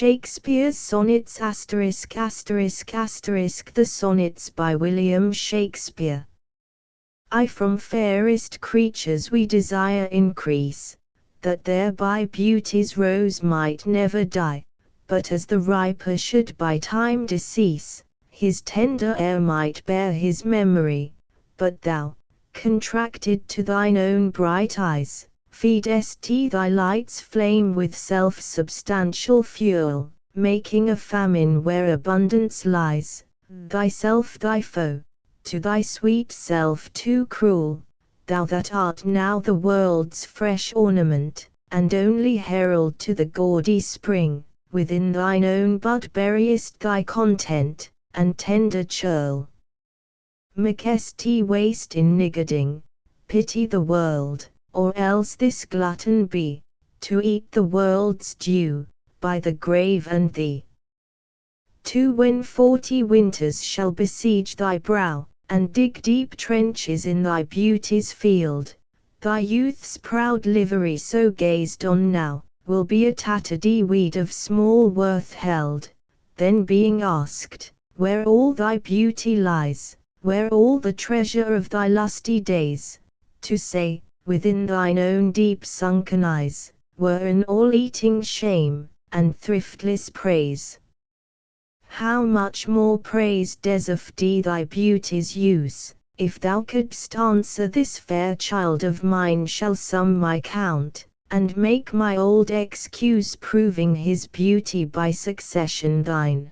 Shakespeare's Sonnets *******. The Sonnets by William Shakespeare. I from fairest creatures we desire increase, that thereby beauty's rose might never die, but as the riper should by time decease, his tender air might bear his memory. But thou, contracted to thine own bright eyes, feedest thy light's flame with self-substantial fuel, making a famine where abundance lies, thyself thy foe, to thy sweet self too cruel, thou that art now the world's fresh ornament, and only herald to the gaudy spring, within thine own bud buryest thy content, and tender churl. Makest waste in niggarding, pity the world, or else this glutton be, to eat the world's due, by the grave and thee. Too when 40 winters shall besiege thy brow, and dig deep trenches in thy beauty's field, thy youth's proud livery so gazed on now, will be a tattered weed of small worth held, then being asked, where all thy beauty lies, where all the treasure of thy lusty days, to say, within thine own deep sunken eyes, were an all-eating shame, and thriftless praise. How much more praise deserved thy beauty's use, if thou couldst answer this fair child of mine shall sum my count, and make my old excuse proving his beauty by succession thine.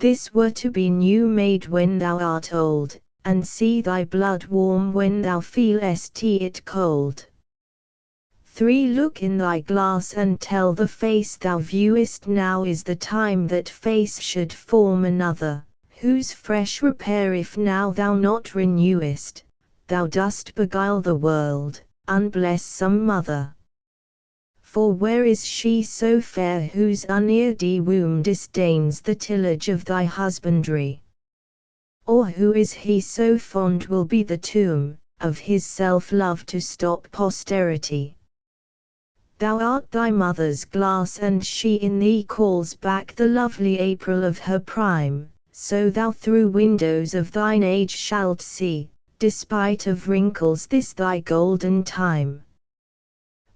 This were to be new made when thou art old, and see thy blood warm when thou feelest it cold. 3 Look in thy glass and tell the face thou viewest now is the time that face should form another, whose fresh repair if now thou not renewest, thou dost beguile the world, unbless some mother. For where is she so fair whose uneared womb disdains the tillage of thy husbandry? Or who is he so fond will be the tomb of his self-love to stop posterity? Thou art thy mother's glass and she in thee calls back the lovely April of her prime, so thou through windows of thine age shalt see, despite of wrinkles this thy golden time.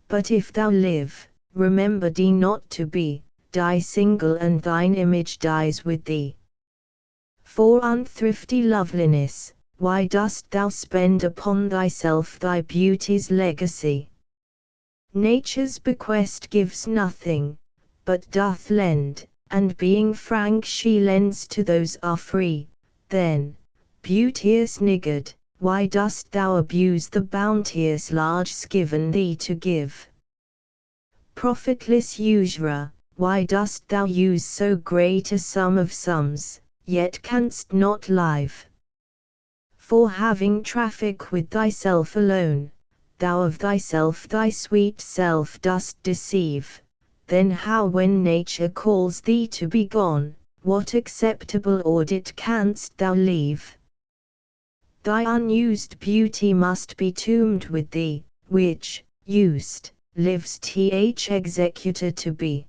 But if thou live, remember not to die single and thine image dies with thee. For unthrifty loveliness, why dost thou spend upon thyself thy beauty's legacy? Nature's bequest gives nothing, but doth lend, and being frank she lends to those are free. Then, beauteous niggard, why dost thou abuse the bounteous larges given thee to give? Profitless usurer, why dost thou use so great a sum of sums, yet canst not live? For having traffic with thyself alone, thou of thyself thy sweet self dost deceive, then how when nature calls thee to be gone, what acceptable audit canst thou leave? Thy unused beauty must be tombed with thee, which, used, lives executor to be.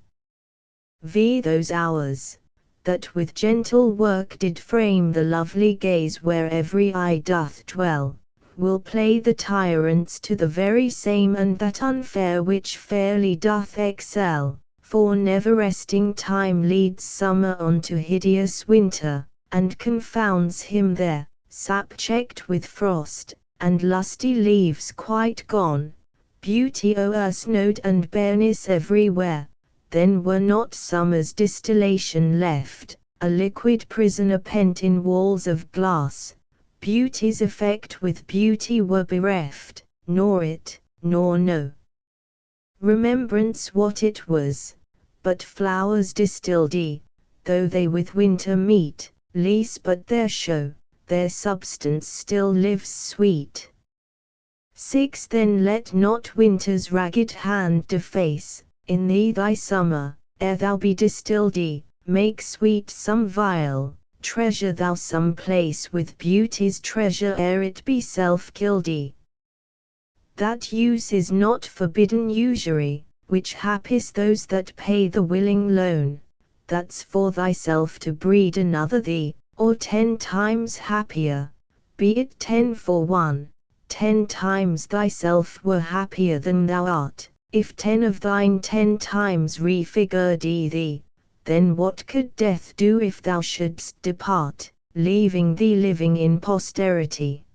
Those hours, that with gentle work did frame the lovely gaze where every eye doth dwell, will play the tyrants to the very same and that unfair which fairly doth excel, for never-resting time leads summer on to hideous winter, and confounds him there, sap checked with frost, and lusty leaves quite gone, beauty o'ersnowed and bareness everywhere, then were not summer's distillation left, a liquid prisoner pent in walls of glass. Beauty's effect with beauty were bereft, nor it, nor no remembrance what it was, but flowers distilled though they with winter meet, lease but their show, their substance still lives sweet. 6 Then let not winter's ragged hand deface, in thee thy summer, ere thou be distilled make sweet some vial. Treasure thou some place with beauty's treasure ere it be self-killed. That use is not forbidden usury, which happis those that pay the willing loan, that's for thyself to breed another thee, or 10 times happier, be it 10 for 1, 10 times thyself were happier than thou art, if 10 of thine 10 times refigured thee, then what could death do if thou shouldst depart, leaving thee living in posterity?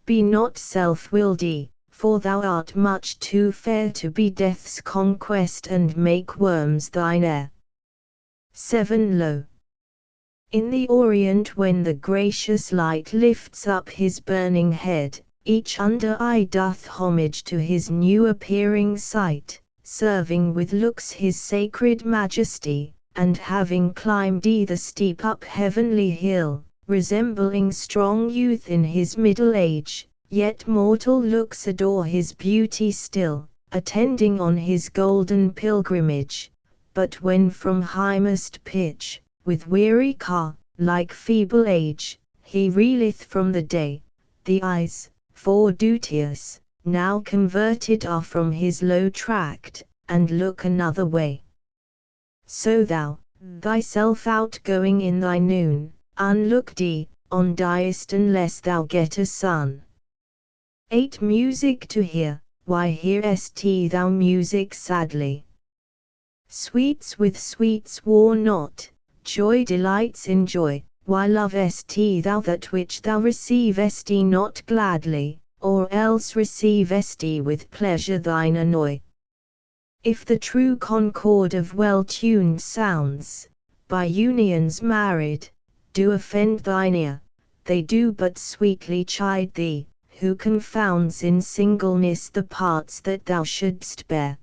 Be not self-willed, for thou art much too fair to be death's conquest and make worms thine heir. 7 Lo! In the Orient when the gracious light lifts up his burning head, each under eye doth homage to his new appearing sight, serving with looks his sacred majesty, and having climbed the steep up heavenly hill, resembling strong youth in his middle age, yet mortal looks adore his beauty still, attending on his golden pilgrimage, but when from highest pitch, with weary car, like feeble age, he reeleth from the day, the eyes, for duteous, now converted are from his low tract, and look another way. So thou, thyself outgoing in thy noon, unlooked on diest unless thou get a sun. 8 Music to hear, why hearest thou music sadly? Sweets with sweets war not, joy delights in joy, why lovest thou that which thou receivest not gladly, or else receivest with pleasure thine annoy? If the true concord of well-tuned sounds, by unions married, do offend thine ear, they do but sweetly chide thee, who confounds in singleness the parts that thou shouldst bear.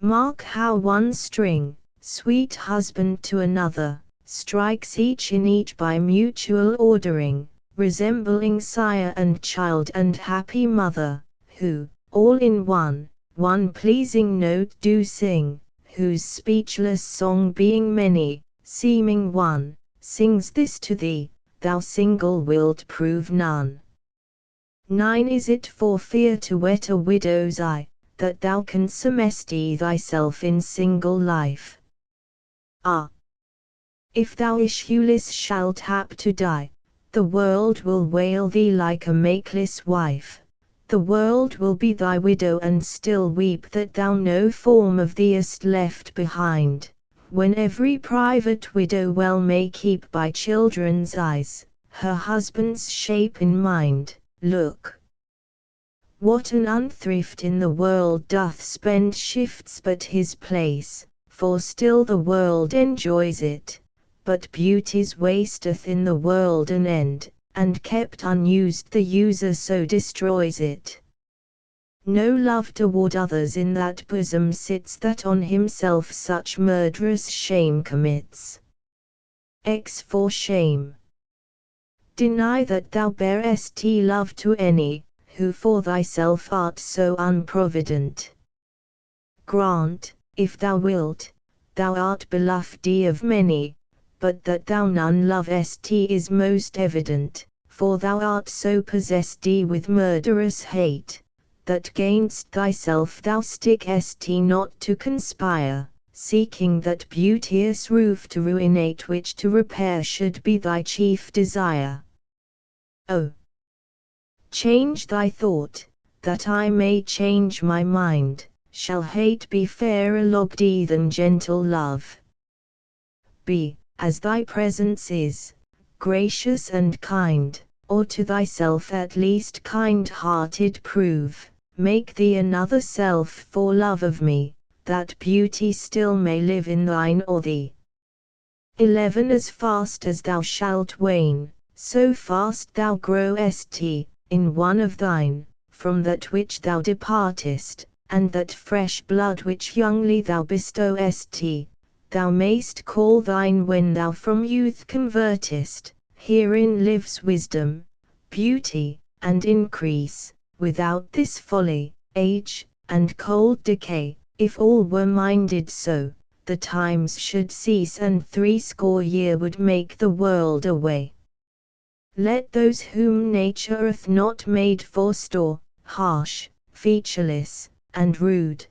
Mark how one string, sweet husband to another, strikes each in each by mutual ordering, resembling sire and child and happy mother, who, all in one pleasing note do sing, whose speechless song being many, seeming one, sings this to thee, thou single wilt prove none. 9 Is it for fear to wet a widow's eye, that thou consumest thyself in single life? Ah! If thou issueless shalt hap to die, the world will wail thee like a makeless wife, the world will be thy widow and still weep that thou no form of thee'st left behind, when every private widow well may keep by children's eyes, her husband's shape in mind. Look! What an unthrift in the world doth spend shifts but his place, for still the world enjoys it, but beauty's wasteth in the world an end, and kept unused the user so destroys it. No love toward others in that bosom sits that on himself such murderous shame commits. X for shame. Deny that thou bearest love to any, who for thyself art so unprovident. Grant, if thou wilt, thou art beloved of many, but that thou none lovest is most evident, for thou art so possessed with murderous hate, that gainst thyself thou stickest not to conspire, seeking that beauteous roof to ruinate which to repair should be thy chief desire. Oh! Change thy thought, that I may change my mind, shall hate be fairer logged than gentle love? Be, as thy presence is, gracious and kind, or to thyself at least kind-hearted prove, make thee another self for love of me, that beauty still may live in thine or thee. 11 As fast as thou shalt wane, so fast thou growest in one of thine, from that which thou departest, and that fresh blood which youngly thou bestowest thou mayst call thine when thou from youth convertest. Herein lives wisdom, beauty, and increase. Without this folly, age, and cold decay, if all were minded so, the times should cease and 80 years would make the world away. Let those whom nature hath not made for store, harsh, featureless, and rude,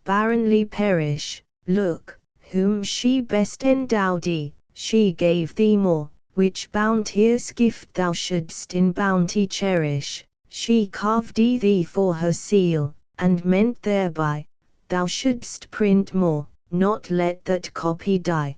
barrenly perish. Look, whom she best endowed thee, she gave thee more, which bounteous gift thou shouldst in bounty cherish. She carved thee for her seal, and meant thereby, thou shouldst print more, not let that copy die.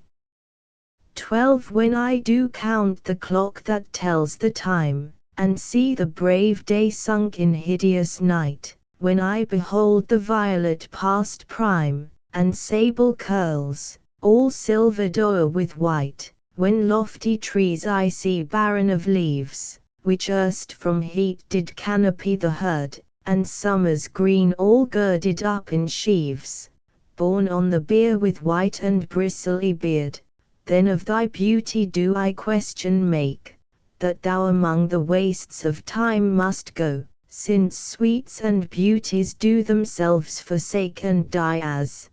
12 When I do count the clock that tells the time, and see the brave day sunk in hideous night, when I behold the violet past prime, and sable curls, all silvered o'er with white, when lofty trees I see barren of leaves, which erst from heat did canopy the herd, and summer's green all girded up in sheaves, borne on the bier with white and bristly beard, then of thy beauty do I question make, that thou among the wastes of time must go, since sweets and beauties do themselves forsake and die as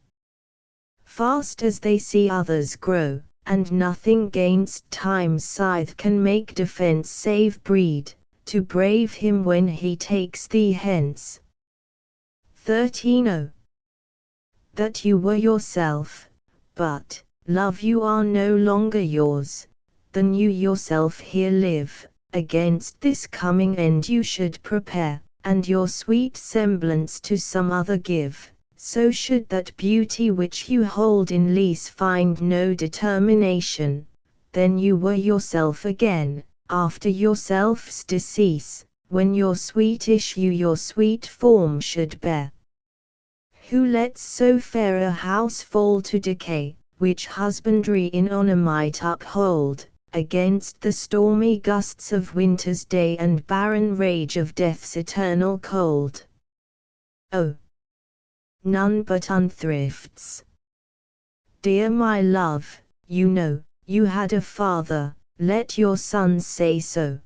fast as they see others grow, and nothing 'gainst time's scythe can make defense save breed, to brave him when he takes thee hence. 13 Oh, that you were yourself, but, love, you are no longer yours, than you yourself here live, against this coming end you should prepare, and your sweet semblance to some other give, so should that beauty which you hold in lease find no determination, then you were yourself again, after yourself's decease, when your sweet issue your sweet form should bear. Who lets so fair a house fall to decay, which husbandry in honor might uphold, against the stormy gusts of winter's day and barren rage of death's eternal cold? Oh, none but unthrifts. Dear my love, you know, you had a father, let your sons say so.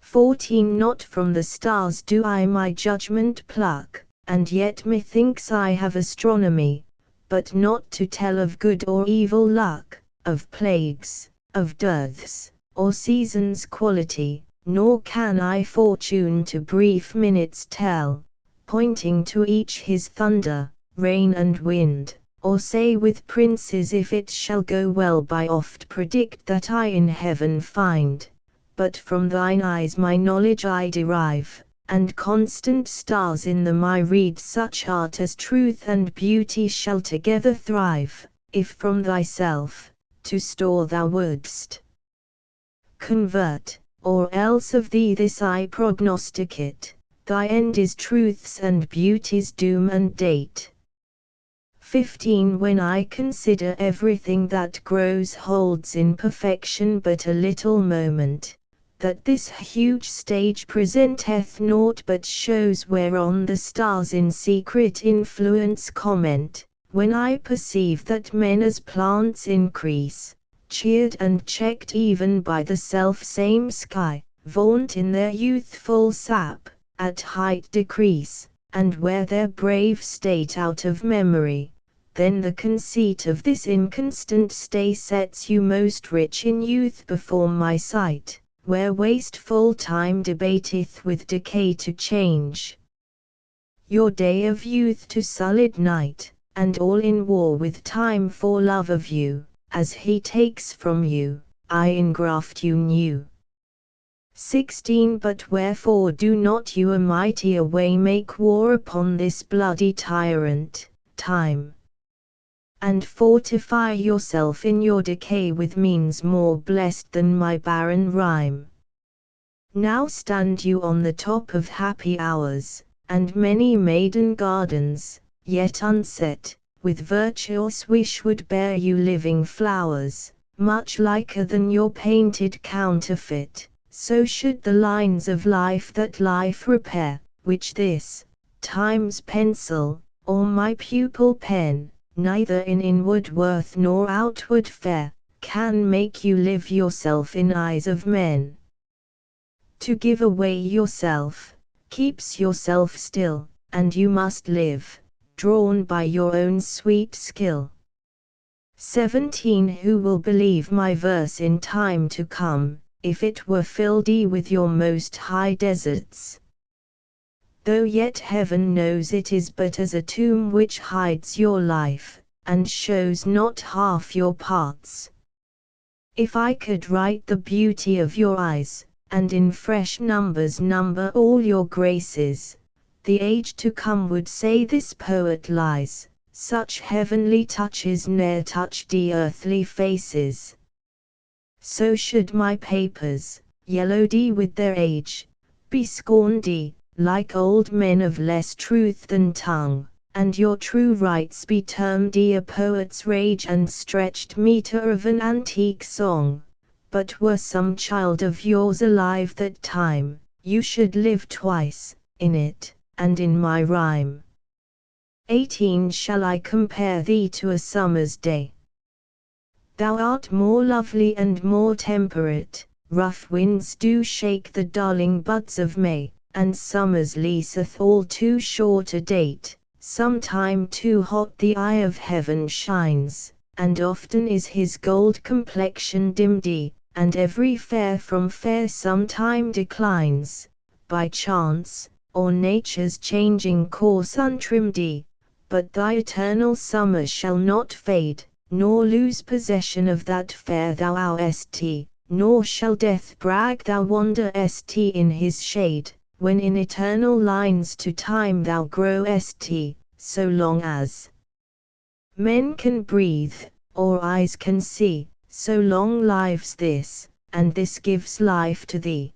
14 Not from the stars do I my judgment pluck, and yet methinks I have astronomy, but not to tell of good or evil luck, of plagues, of dearths, or seasons' quality, nor can I fortune to brief minutes tell, pointing to each his thunder, rain and wind, or say with princes if it shall go well by oft predict that I in heaven find, but from thine eyes my knowledge I derive, and constant stars in them I read such art as truth and beauty shall together thrive, if from thyself, to store thou wouldst convert, or else of thee this I prognosticate, thy end is truth's and beauty's doom and date. 15 When I consider everything that grows holds in perfection but a little moment, that this huge stage presenteth naught but shows whereon the stars in secret influence comment, when I perceive that men as plants increase, cheered and checked even by the self-same sky, vaunt in their youthful sap, at height decrease, and wear their brave state out of memory, then the conceit of this inconstant stay sets you most rich in youth before my sight, where wasteful time debateth with decay to change your day of youth to sullied night, and all in war with time for love of you, as he takes from you, I engraft you new. 16 But wherefore do not you a mightier way make war upon this bloody tyrant, time, and fortify yourself in your decay with means more blessed than my barren rhyme. Now stand you on the top of happy hours, and many maiden gardens, yet unset, with virtuous wish would bear you living flowers, much liker than your painted counterfeit, so should the lines of life that life repair, which this, time's pencil, or my pupil pen, neither in inward worth nor outward fair, can make you live yourself in eyes of men. To give away yourself, keeps yourself still, and you must live, drawn by your own sweet skill. 17 Who will believe my verse in time to come, if it were filled with your most high deserts? Though yet heaven knows it is but as a tomb which hides your life, and shows not half your parts. If I could write the beauty of your eyes, and in fresh numbers number all your graces, the age to come would say this poet lies, such heavenly touches ne'er touched the earthly faces. So should my papers, yellowed with their age, be scorned like old men of less truth than tongue, and your true rights be termed a poet's rage and stretched metre of an antique song. But were some child of yours alive that time, you should live twice, in it, and in my rhyme. 18 Shall I compare thee to a summer's day? Thou art more lovely and more temperate, rough winds do shake the darling buds of May, and summer's leaseth all too short a date, sometime too hot the eye of heaven shines, and often is his gold complexion dimmed, and every fair from fair sometime declines, by chance, or nature's changing course untrimmed, but thy eternal summer shall not fade, nor lose possession of that fair thou art, nor shall death brag thou wanderest in his shade, when in eternal lines to time thou growest, so long as men can breathe, or eyes can see, so long lives this, and this gives life to thee.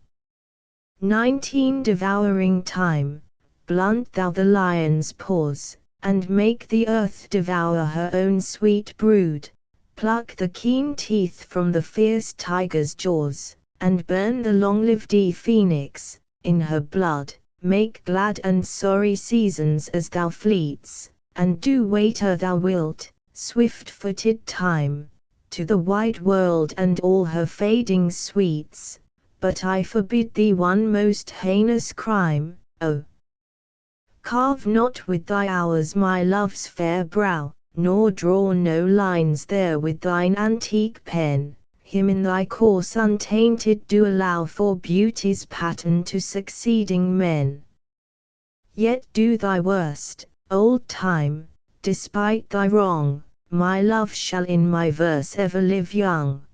19 Devouring time, blunt thou the lion's paws, and make the earth devour her own sweet brood, pluck the keen teeth from the fierce tiger's jaws, and burn the long-lived phoenix, in her blood, make glad and sorry seasons as thou fleets, and do waiter thou wilt, swift-footed time, to the wide world and all her fading sweets, but I forbid thee one most heinous crime, O. Carve not with thy hours my love's fair brow, nor draw no lines there with thine antique pen, him in thy course untainted do allow for beauty's pattern to succeeding men. Yet do thy worst, old time, despite thy wrong, my love shall in my verse ever live young.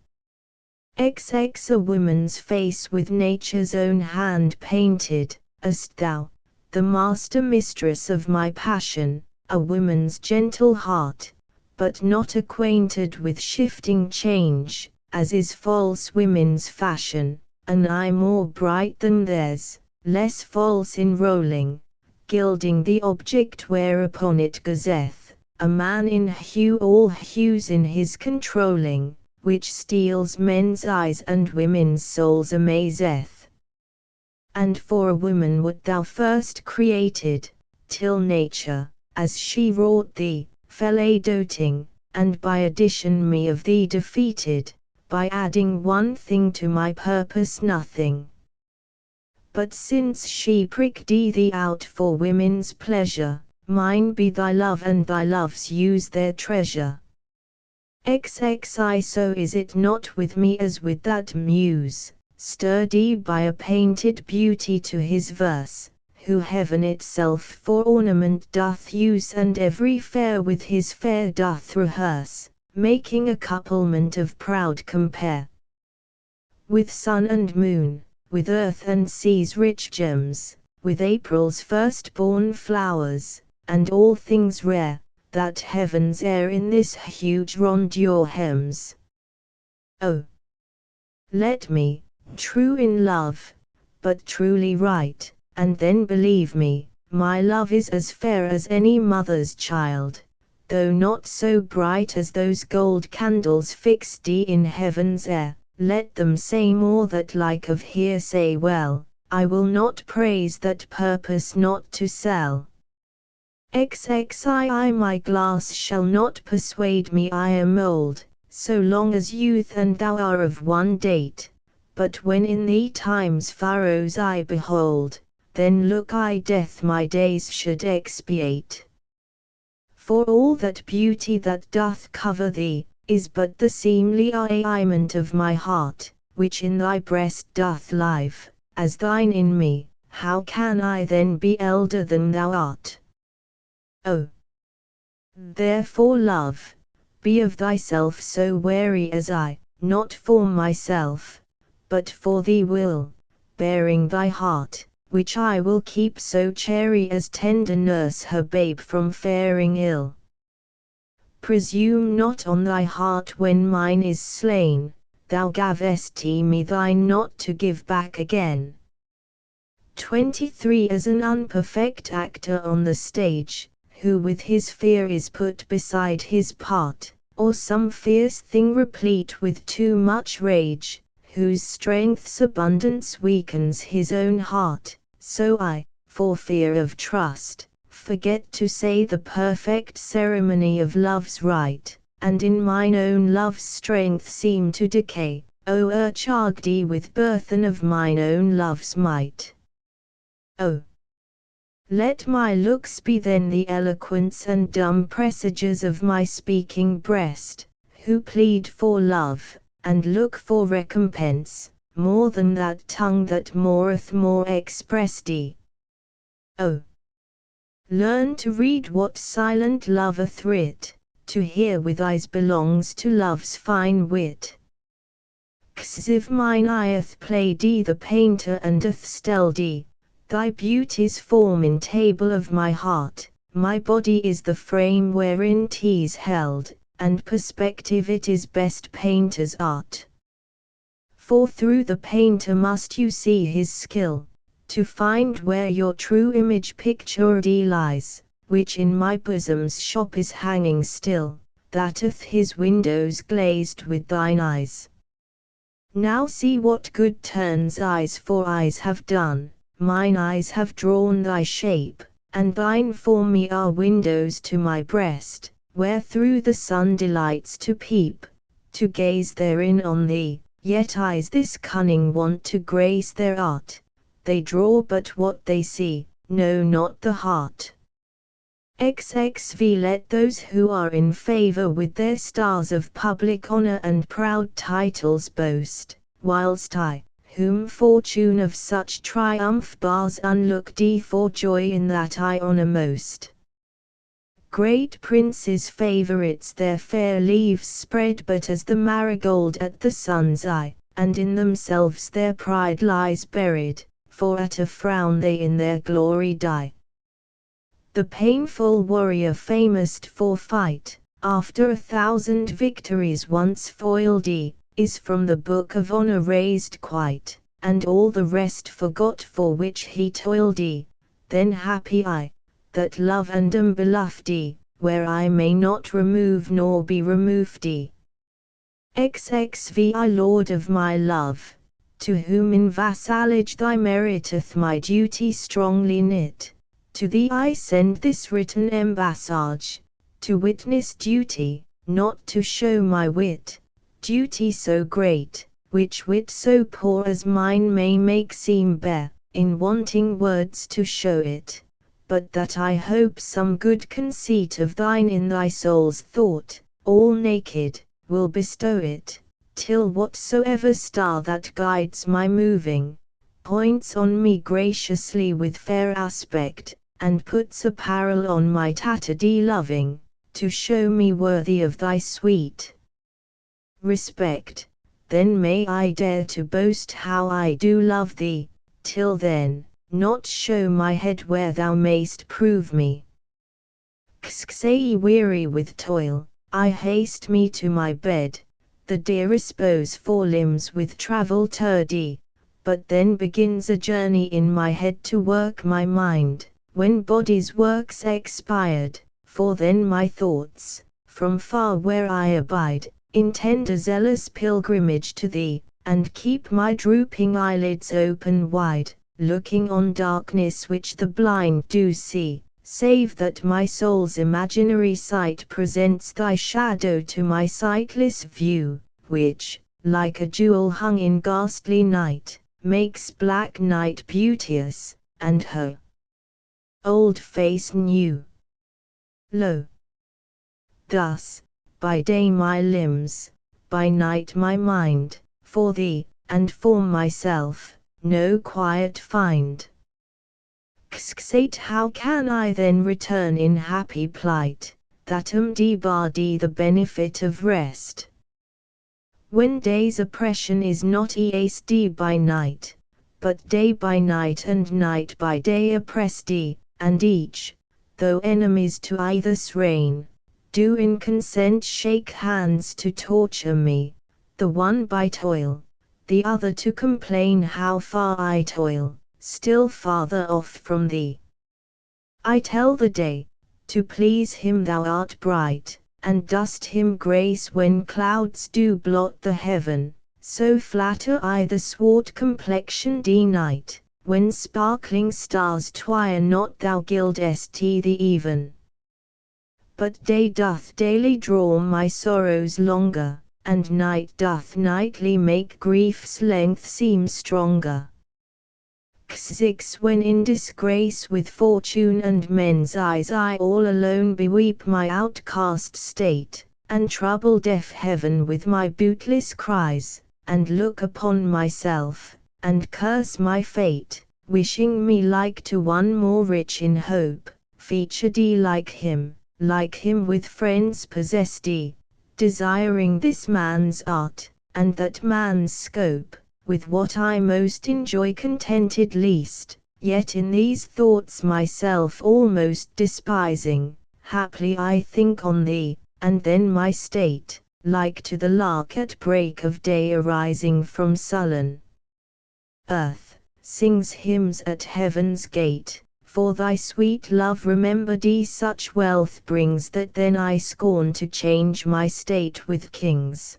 XX A woman's face with nature's own hand painted, as't thou, the master mistress of my passion, a woman's gentle heart, but not acquainted with shifting change, as is false women's fashion, an eye more bright than theirs, less false in rolling, gilding the object whereupon it gazeth, a man in hue all hues in his controlling, which steals men's eyes and women's souls amazeth. And for a woman wert thou first created, till nature, as she wrought thee, fell a-doting, and by addition me of thee defeated, by adding one thing to my purpose nothing. But since she pricked thee out for women's pleasure, mine be thy love and thy love's use their treasure. XXI So is it not with me as with that muse, sturdy by a painted beauty to his verse, who heaven itself for ornament doth use and every fair with his fair doth rehearse, making a couplement of proud compare. With sun and moon, with earth and sea's rich gems, with April's first-born flowers, and all things rare, that heaven's air in this huge rondure hems. Oh! Let me, true in love, but truly right, and then believe me, my love is as fair as any mother's child, though not so bright as those gold candles fixed in heaven's air. Let them say more that like of hearsay well, I will not praise that purpose not to sell. XXII My glass shall not persuade me I am old, so long as youth and thou are of one date, but when in thee time's furrows I behold, then look I death my days should expiate. For all that beauty that doth cover thee, is but the seemly ornament of my heart, which in thy breast doth live, as thine in me, how can I then be elder than thou art? Oh! Therefore, love, be of thyself so wary as I, not for myself, but for thee will, bearing thy heart, which I will keep so chary as tender nurse her babe from faring ill. Presume not on thy heart when mine is slain, thou gavest me thine not to give back again. 23 As an unperfect actor on the stage, who with his fear is put beside his part, or some fierce thing replete with too much rage, whose strength's abundance weakens his own heart, so I, for fear of trust, forget to say the perfect ceremony of love's rite, and in mine own love's strength seem to decay, o'ercharged with burthen of mine own love's might. Oh! Let my looks be then the eloquence and dumb presages of my speaking breast, who plead for love, and look for recompense, more than that tongue that more'th more expressed. Oh! Learn to read what silent loveth writ, to hear with eyes belongs to love's fine wit. 'Cause if mine eye'th played the painter and doth stell thy beauty's form in table of my heart, my body is the frame wherein 'tis held, and perspective it is best painter's art. For through the painter must you see his skill, to find where your true image pictured lies, which in my bosom's shop is hanging still, that'th his windows glazed with thine eyes. Now see what good turns eyes for eyes have done. Mine eyes have drawn thy shape, and thine for me are windows to my breast, where through the sun delights to peep, to gaze therein on thee, yet eyes this cunning want to grace their art, they draw but what they see, know not the heart. XXV Let those who are in favor with their stars of public honor and proud titles boast, whilst I, whom fortune of such triumph bars unlooked for joy in that I honor most. Great princes' favorites their fair leaves spread but as the marigold at the sun's eye, and in themselves their pride lies buried, for at a frown they in their glory die. The painful warrior famous for fight, after 1,000 victories once foiled is from the book of honor raised quite, and all the rest forgot for which he toiled. Then happy I, that love and am beloved, where I may not remove nor be removed. XXV I Lord of my love, to whom in vassalage thy meriteth my duty strongly knit, to thee I send this written embassage, to witness duty, not to show my wit, duty so great, which wit so poor as mine may make seem bare, in wanting words to show it, but that I hope some good conceit of thine in thy soul's thought, all naked, will bestow it, till whatsoever star that guides my moving, points on me graciously with fair aspect, and puts apparel on my tattered loving, to show me worthy of thy sweet respect, then may I dare to boast how I do love thee, till then, not show my head where thou mayst prove me. Say weary with toil, I haste me to my bed, the dear repose for limbs with travel turdy, but then begins a journey in my head to work my mind, when body's work's expired, for then my thoughts, from far where I abide, intend a zealous pilgrimage to thee, and keep my drooping eyelids open wide, looking on darkness which the blind do see, save that my soul's imaginary sight presents thy shadow to my sightless view, which, like a jewel hung in ghastly night, makes black night beauteous, and her old face new. Lo! Thus, by day my limbs, by night my mind, for thee, and for myself, no quiet find. Sate, how can I then return in happy plight, that debar the benefit of rest? When day's oppression is not eased by night, but day by night and night by day oppressed, and each, though enemies to either reign, do in consent shake hands to torture me, the one by toil, the other to complain how far I toil, still farther off from thee. I tell the day, to please him thou art bright, and dost him grace when clouds do blot the heaven, so flatter I the swart complexioned night, when sparkling stars twire not thou gildest the even. But day doth daily draw my sorrows longer, and night doth nightly make grief's length seem stronger. 6 When in disgrace with fortune and men's eyes I all alone beweep my outcast state, and trouble deaf heaven with my bootless cries, and look upon myself, and curse my fate, wishing me like to one more rich in hope, featured like him with friends possessed, desiring this man's art, and that man's scope, with what I most enjoy contented least, yet in these thoughts myself almost despising, haply I think on thee, and then my state, like to the lark at break of day arising from sullen earth, sings hymns at heaven's gate, for thy sweet love remembered such wealth brings that then I scorn to change my state with kings.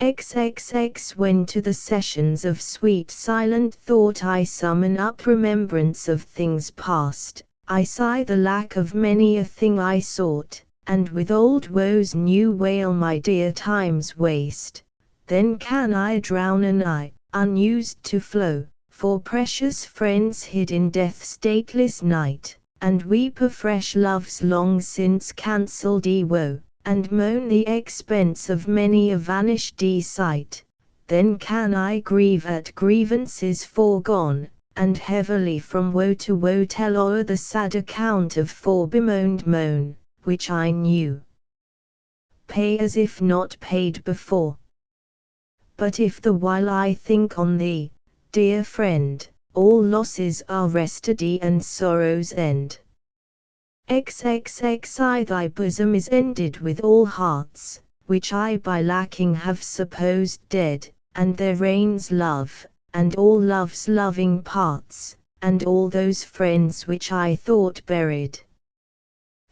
XXX When to the sessions of sweet silent thought I summon up remembrance of things past, I sigh the lack of many a thing I sought, and with old woes new wail my dear time's waste. Then can I drown an eye, unused to flow, for precious friends hid in death's dateless night, and weep afresh love's long since cancelled woe, and moan the expense of many a vanished sight. Then can I grieve at grievances foregone, and heavily from woe to woe tell o'er the sad account of forebemoaned moan, which I knew pay as if not paid before. But if the while I think on thee, dear friend, all losses are rested and sorrows end. XXXI Thy bosom is ended with all hearts, which I by lacking have supposed dead, and there reigns love, and all love's loving parts, and all those friends which I thought buried.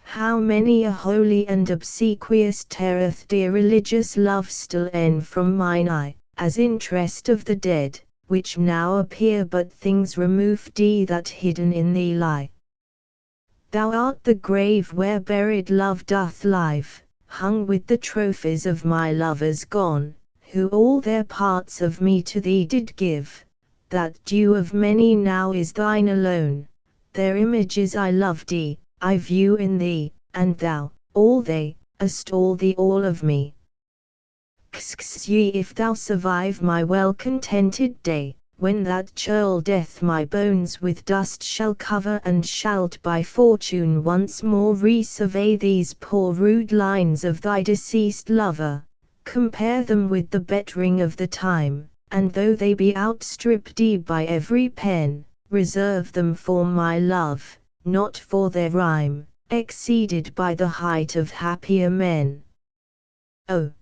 How many a holy and obsequious terreth dear religious love still from mine eye, as interest of the dead, which now appear but things removed that hidden in thee lie. Thou art the grave where buried love doth live, hung with the trophies of my lovers gone, who all their parts of me to thee did give. That due of many now is thine alone, their images I loved I view in thee, and thou, all they, hast all the all of me. If thou survive my well-contented day, when that churl death my bones with dust shall cover and shalt by fortune once more re-survey these poor rude lines of thy deceased lover, compare them with the bettering of the time, and though they be outstripped by every pen, reserve them for my love, not for their rhyme, exceeded by the height of happier men. Oh!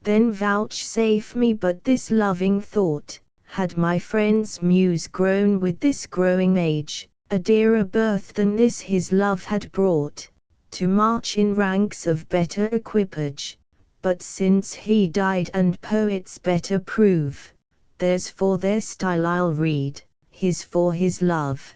Then vouchsafe me but this loving thought, had my friend's muse grown with this growing age, a dearer birth than this his love had brought, to march in ranks of better equipage, but since he died and poets better prove, theirs for their style I'll read, his for his love.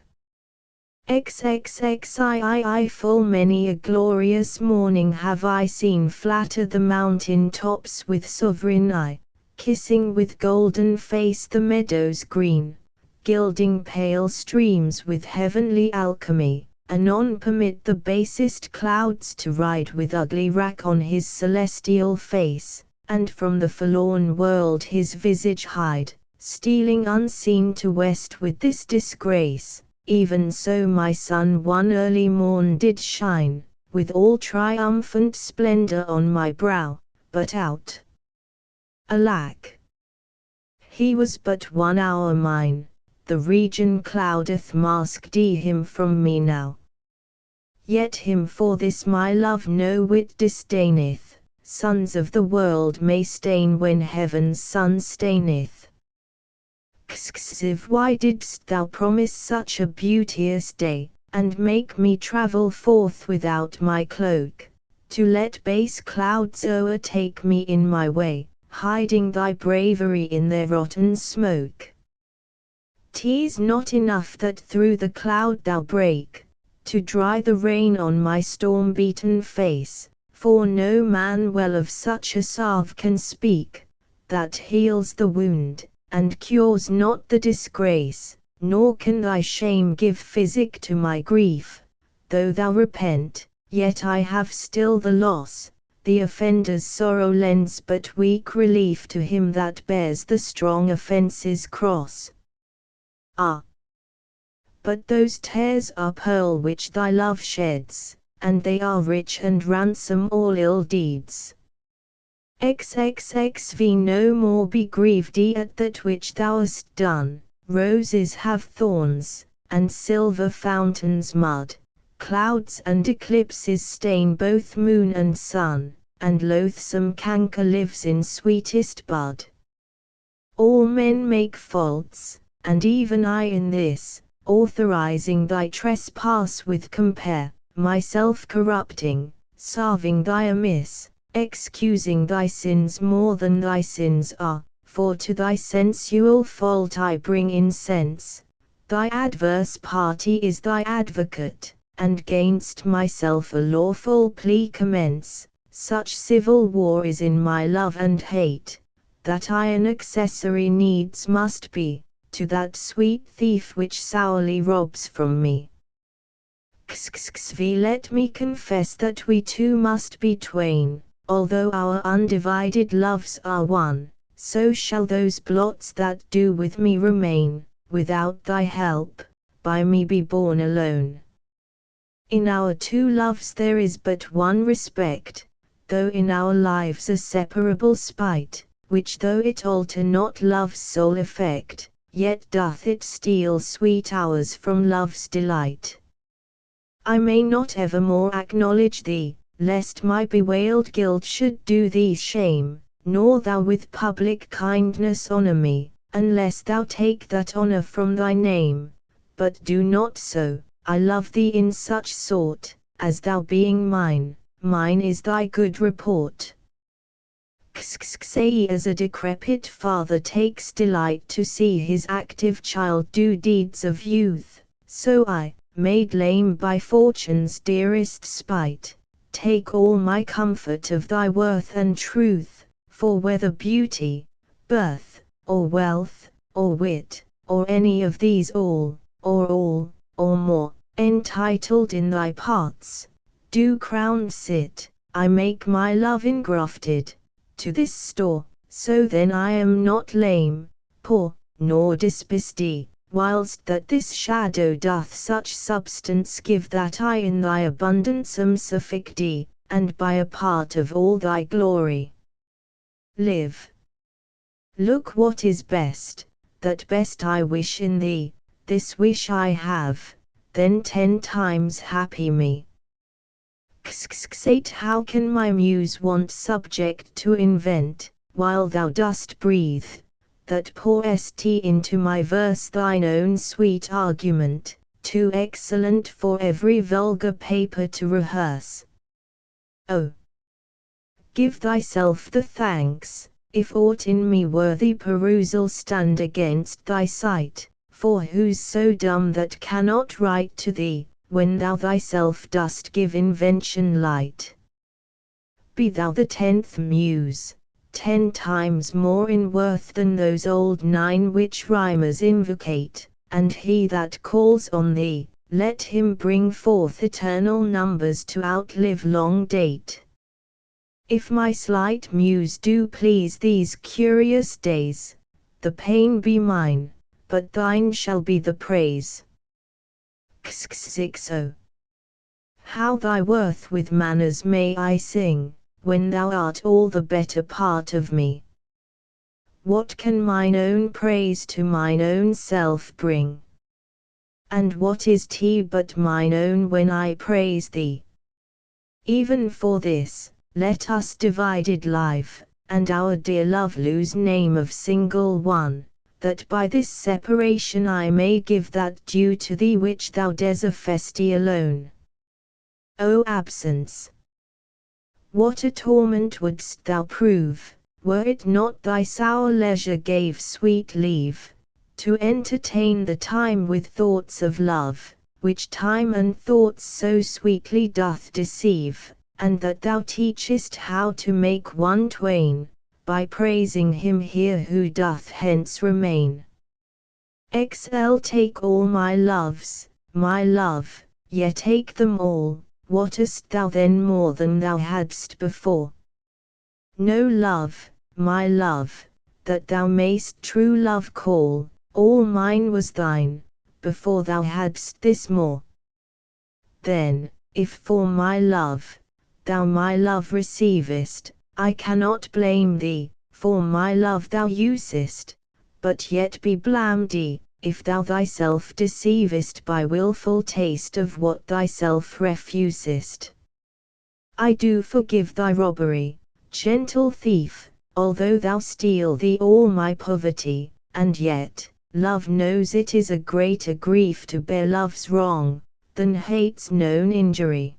XXXII Full many a glorious morning have I seen flatter the mountain tops with sovereign eye, kissing with golden face the meadows green, gilding pale streams with heavenly alchemy, anon permit the basest clouds to ride with ugly wrack on his celestial face, and from the forlorn world his visage hide, stealing unseen to west with this disgrace, Even so my sun one early morn did shine, with all triumphant splendor on my brow, but out. Alack! He was but 1 hour mine, the region cloudeth masked him from me now. Yet him for this my love no whit disdaineth, sons of the world may stain when heaven's sun staineth. Why didst thou promise such a beauteous day, and make me travel forth without my cloak, to let base clouds o'ertake me in my way, hiding thy bravery in their rotten smoke? 'Tis not enough that through the cloud thou break, to dry the rain on my storm-beaten face, for no man well of such a salve can speak, that heals the wound, and cures not the disgrace, nor can thy shame give physic to my grief. Though thou repent, yet I have still the loss, the offender's sorrow lends but weak relief to him that bears the strong offence's cross. Ah! But those tears are pearl which thy love sheds, and they are rich and ransom all ill deeds. XXXV no more be grieved at that which thou hast done. Roses have thorns, and silver fountains mud, clouds and eclipses stain both moon and sun, and loathsome canker lives in sweetest bud. All men make faults, and even I in this, authorizing thy trespass with compare, myself corrupting, salving thy amiss, excusing thy sins more than thy sins are, for to thy sensual fault I bring incense. Thy adverse party is thy advocate, and 'gainst myself a lawful plea commence. Such civil war is in my love and hate, that I an accessory needs must be, to that sweet thief which sourly robs from me. Let me confess that we two must be twain, although our undivided loves are one, so shall those blots that do with me remain, without thy help, by me be borne alone. In our two loves there is but one respect, though in our lives a separable spite, which though it alter not love's sole effect, yet doth it steal sweet hours from love's delight. I may not evermore acknowledge thee, lest my bewailed guilt should do thee shame, nor thou with public kindness honor me, unless thou take that honor from thy name. But do not so, I love thee in such sort, as thou being mine, mine is thy good report. As a decrepit father takes delight to see his active child do deeds of youth, so I, made lame by fortune's dearest spite, take all my comfort of thy worth and truth, for whether beauty, birth, or wealth, or wit, or any of these all, or more, entitled in thy parts, do crowned sit, I make my love engrafted to this store, so then I am not lame, poor, nor dispiste, whilst that this shadow doth such substance give that I in thy abundance am sufficed, and by a part of all thy glory live. Look what is best, that best I wish in thee, this wish I have, then 10 times happy me. How can my muse want subject to invent, while thou dost breathe, that pourest into my verse thine own sweet argument, too excellent for every vulgar paper to rehearse? Oh! Give thyself the thanks, if aught in me worthy perusal stand against thy sight, for who's so dumb that cannot write to thee, when thou thyself dost give invention light? Be thou the 10th muse, 10 times more in worth than those old 9 which rhymers invocate, and he that calls on thee, let him bring forth eternal numbers to outlive long date. If my slight muse do please these curious days, the pain be mine, but thine shall be the praise. Xxixo. How thy worth with manners may I sing, when thou art all the better part of me? What can mine own praise to mine own self bring? And what is tea but mine own when I praise thee? Even for this, let us divided live, and our dear love lose name of single one, that by this separation I may give that due to thee which thou deservesti alone. O absence! What a torment wouldst thou prove, were it not thy sour leisure gave sweet leave, to entertain the time with thoughts of love, which time and thoughts so sweetly doth deceive, and that thou teachest how to make one twain, by praising him here who doth hence remain. XL take all my loves, my love, yet take them all. Wottest thou then more than thou hadst before? No love, my love, that thou mayst true love call, all mine was thine, before thou hadst this more. Then, if for my love, thou my love receivest, I cannot blame thee, for my love thou usest, but yet be blamed if thou thyself deceivest by wilful taste of what thyself refusest. I do forgive thy robbery, gentle thief, although thou steal thee all my poverty, and yet, love knows it is a greater grief to bear love's wrong, than hate's known injury.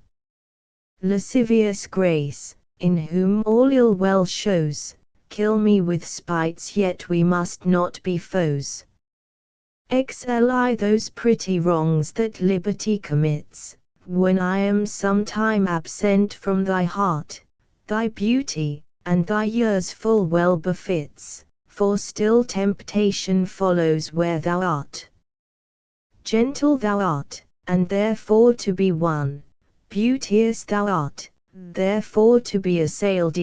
Lascivious grace, in whom all ill well shows, kill me with spites yet we must not be foes. XLI those pretty wrongs that liberty commits, when I am sometime absent from thy heart, thy beauty, and thy years full well befits, for still temptation follows where thou art. Gentle thou art, and therefore to be won, beauteous thou art, therefore to be assailed,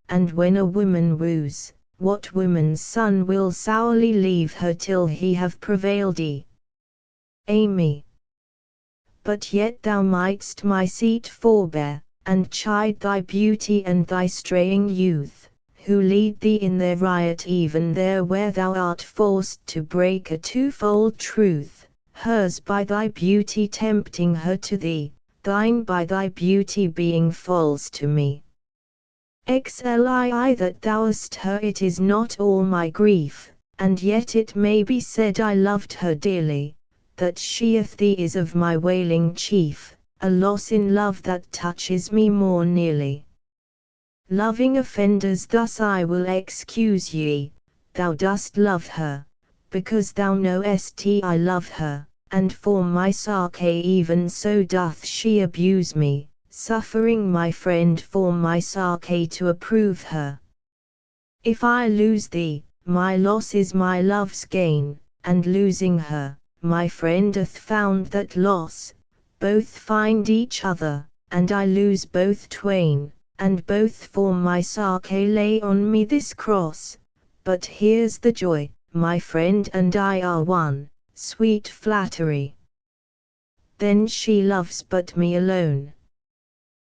and when a woman woos, what woman's son will sourly leave her till he have prevailed? Amy. But yet thou mightst my seat forbear, and chide thy beauty and thy straying youth, who lead thee in their riot even there where thou art forced to break a twofold truth, hers by thy beauty tempting her to thee, thine by thy beauty being false to me. XLII that thou'st her it is not all my grief, and yet it may be said I loved her dearly, that she of thee is of my wailing chief, a loss in love that touches me more nearly. Loving offenders thus I will excuse ye, thou dost love her, because thou knowest I love her, and for my sake even so doth she abuse me, suffering my friend for my sake to approve her. If I lose thee, my loss is my love's gain, and losing her, my friend hath found that loss, both find each other, and I lose both twain, and both for my sake lay on me this cross, but here's the joy, my friend and I are one, sweet flattery. Then she loves but me alone.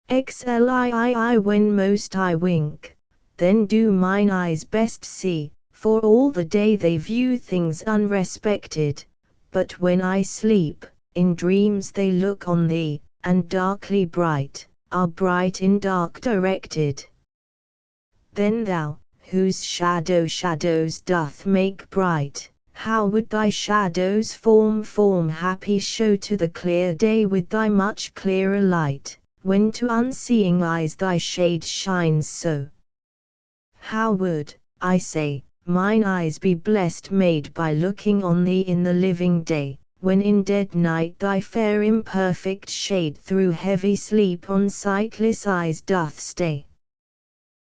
XLII when most I wink, then do mine eyes best see, for all the day they view things unrespected, but when I sleep, in dreams they look on thee, and darkly bright, are bright in dark directed. Then thou, whose shadows doth make bright, how would thy shadow's form happy show to the clear day with thy much clearer light, when to unseeing eyes thy shade shines so? How would, I say, mine eyes be blessed made by looking on thee in the living day, when in dead night thy fair imperfect shade through heavy sleep on sightless eyes doth stay?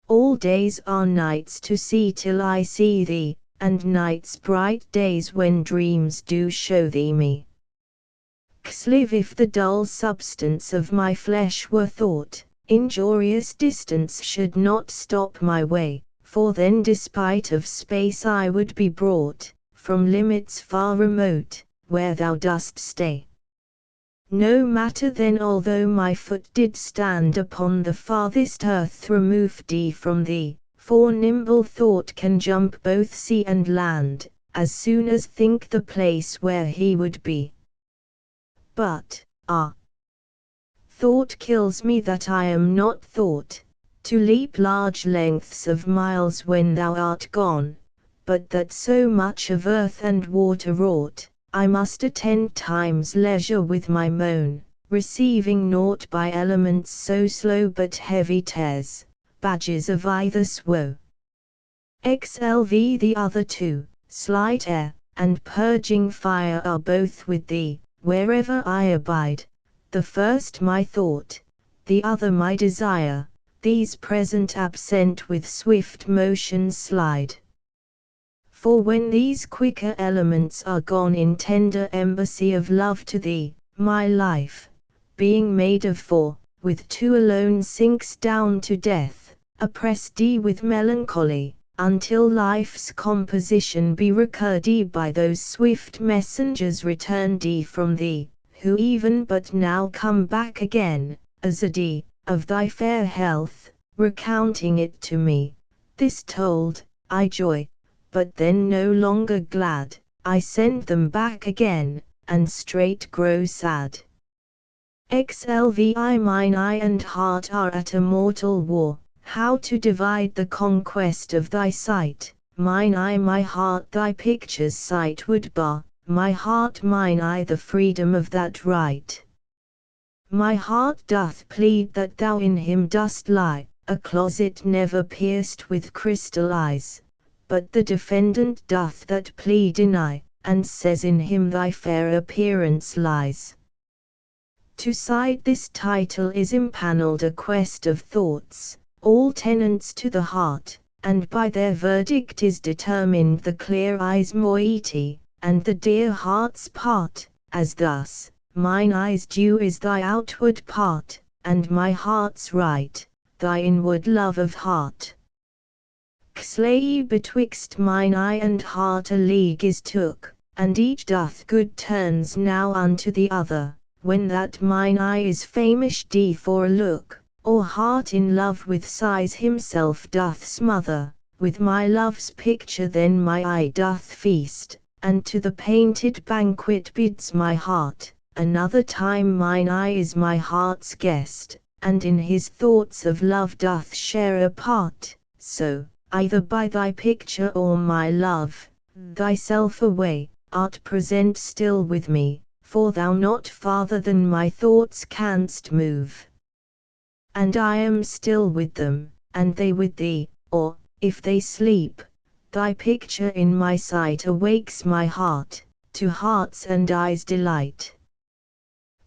All days are nights to see till I see thee, and nights bright days when dreams do show thee me. Xliv if the dull substance of my flesh were thought, injurious distance should not stop my way, for then despite of space I would be brought, from limits far remote, where thou dost stay. No matter then, although my foot did stand upon the farthest earth removed from thee, for nimble thought can jump both sea and land, as soon as think the place where he would be. But, thought kills me that I am not thought, to leap large lengths of miles when thou art gone, but that so much of earth and water wrought, I must attend time's leisure with my moan, receiving naught by elements so slow but heavy tears, badges of either woe. XLV the other two, slight air, and purging fire are both with thee, wherever I abide. The first my thought, the other my desire, these present absent with swift motion slide. For when these quicker elements are gone in tender embassy of love to thee, my life, being made of four, with two alone sinks down to death, oppressed with melancholy, until life's composition be recurred by those swift messengers returned from thee, who even but now come back again, as a of thy fair health, recounting it to me. This told, I joy, but then no longer glad, I send them back again, and straight grow sad. XLVI mine eye and heart are at a mortal war, how to divide the conquest of thy sight, mine eye my heart thy picture's sight would bar, my heart mine eye the freedom of that right. My heart doth plead that thou in him dost lie, a closet never pierced with crystal eyes, but the defendant doth that plea deny, and says in him thy fair appearance lies. To cite this title is impanelled a quest of thoughts, all tenants to the heart, and by their verdict is determined the clear eye's moiety, and the dear heart's part, as thus, mine eye's due is thy outward part, and my heart's right, thy inward love of heart. Slay betwixt mine eye and heart a league is took, and each doth good turns now unto the other, when that mine eye is famished for a look, or heart in love with sighs himself doth smother, with my love's picture then my eye doth feast, and to the painted banquet bids my heart. Another time mine eye is my heart's guest, and in his thoughts of love doth share a part, so, either by thy picture or my love, thyself away, art present still with me, for thou not farther than my thoughts canst move. And I am still with them, and they with thee, or, if they sleep, thy picture in my sight awakes my heart, to heart's and eyes' delight.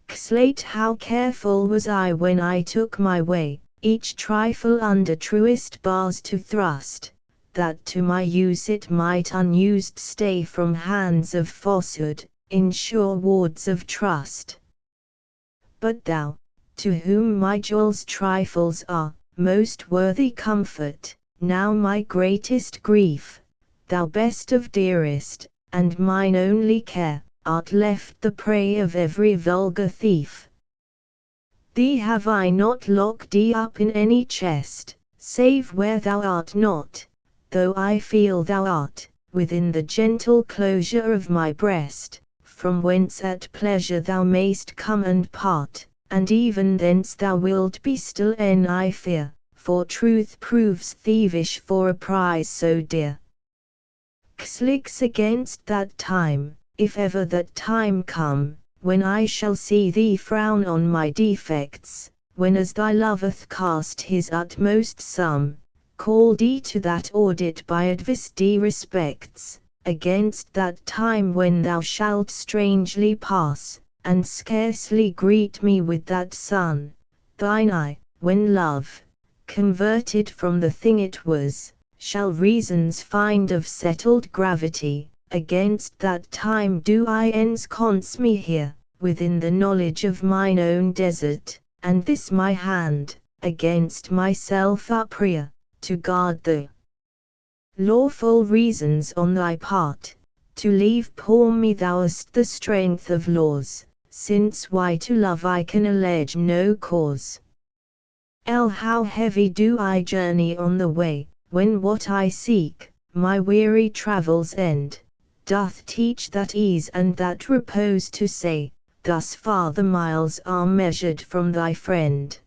Slate how careful was I when I took my way, each trifle under truest bars to thrust, that to my use it might unused stay from hands of falsehood, in sure wards of trust. But thou, to whom my jewels trifles are, most worthy comfort, now my greatest grief, thou best of dearest, and mine only care, art left the prey of every vulgar thief. Thee have I not locked up in any chest, save where thou art not, though I feel thou art, within the gentle closure of my breast, from whence at pleasure thou mayst come and part, and even thence thou wilt be still I fear, for truth proves thievish for a prize so dear. Slicks against that time, if ever that time come, when I shall see thee frown on my defects, when as thy loveth cast his utmost sum, call to that audit by advice respects, against that time when thou shalt strangely pass, and scarcely greet me with that sun, thine eye, when love, converted from the thing it was, shall reasons find of settled gravity, against that time do I ensconce me here, within the knowledge of mine own desert, and this my hand, against myself uprear, to guard the lawful reasons on thy part, to leave poor me thou'st the strength of laws, since why to love I can allege no cause. How heavy do I journey on the way, when what I seek, my weary travels end, doth teach that ease and that repose to say, thus far the miles are measured from thy friend.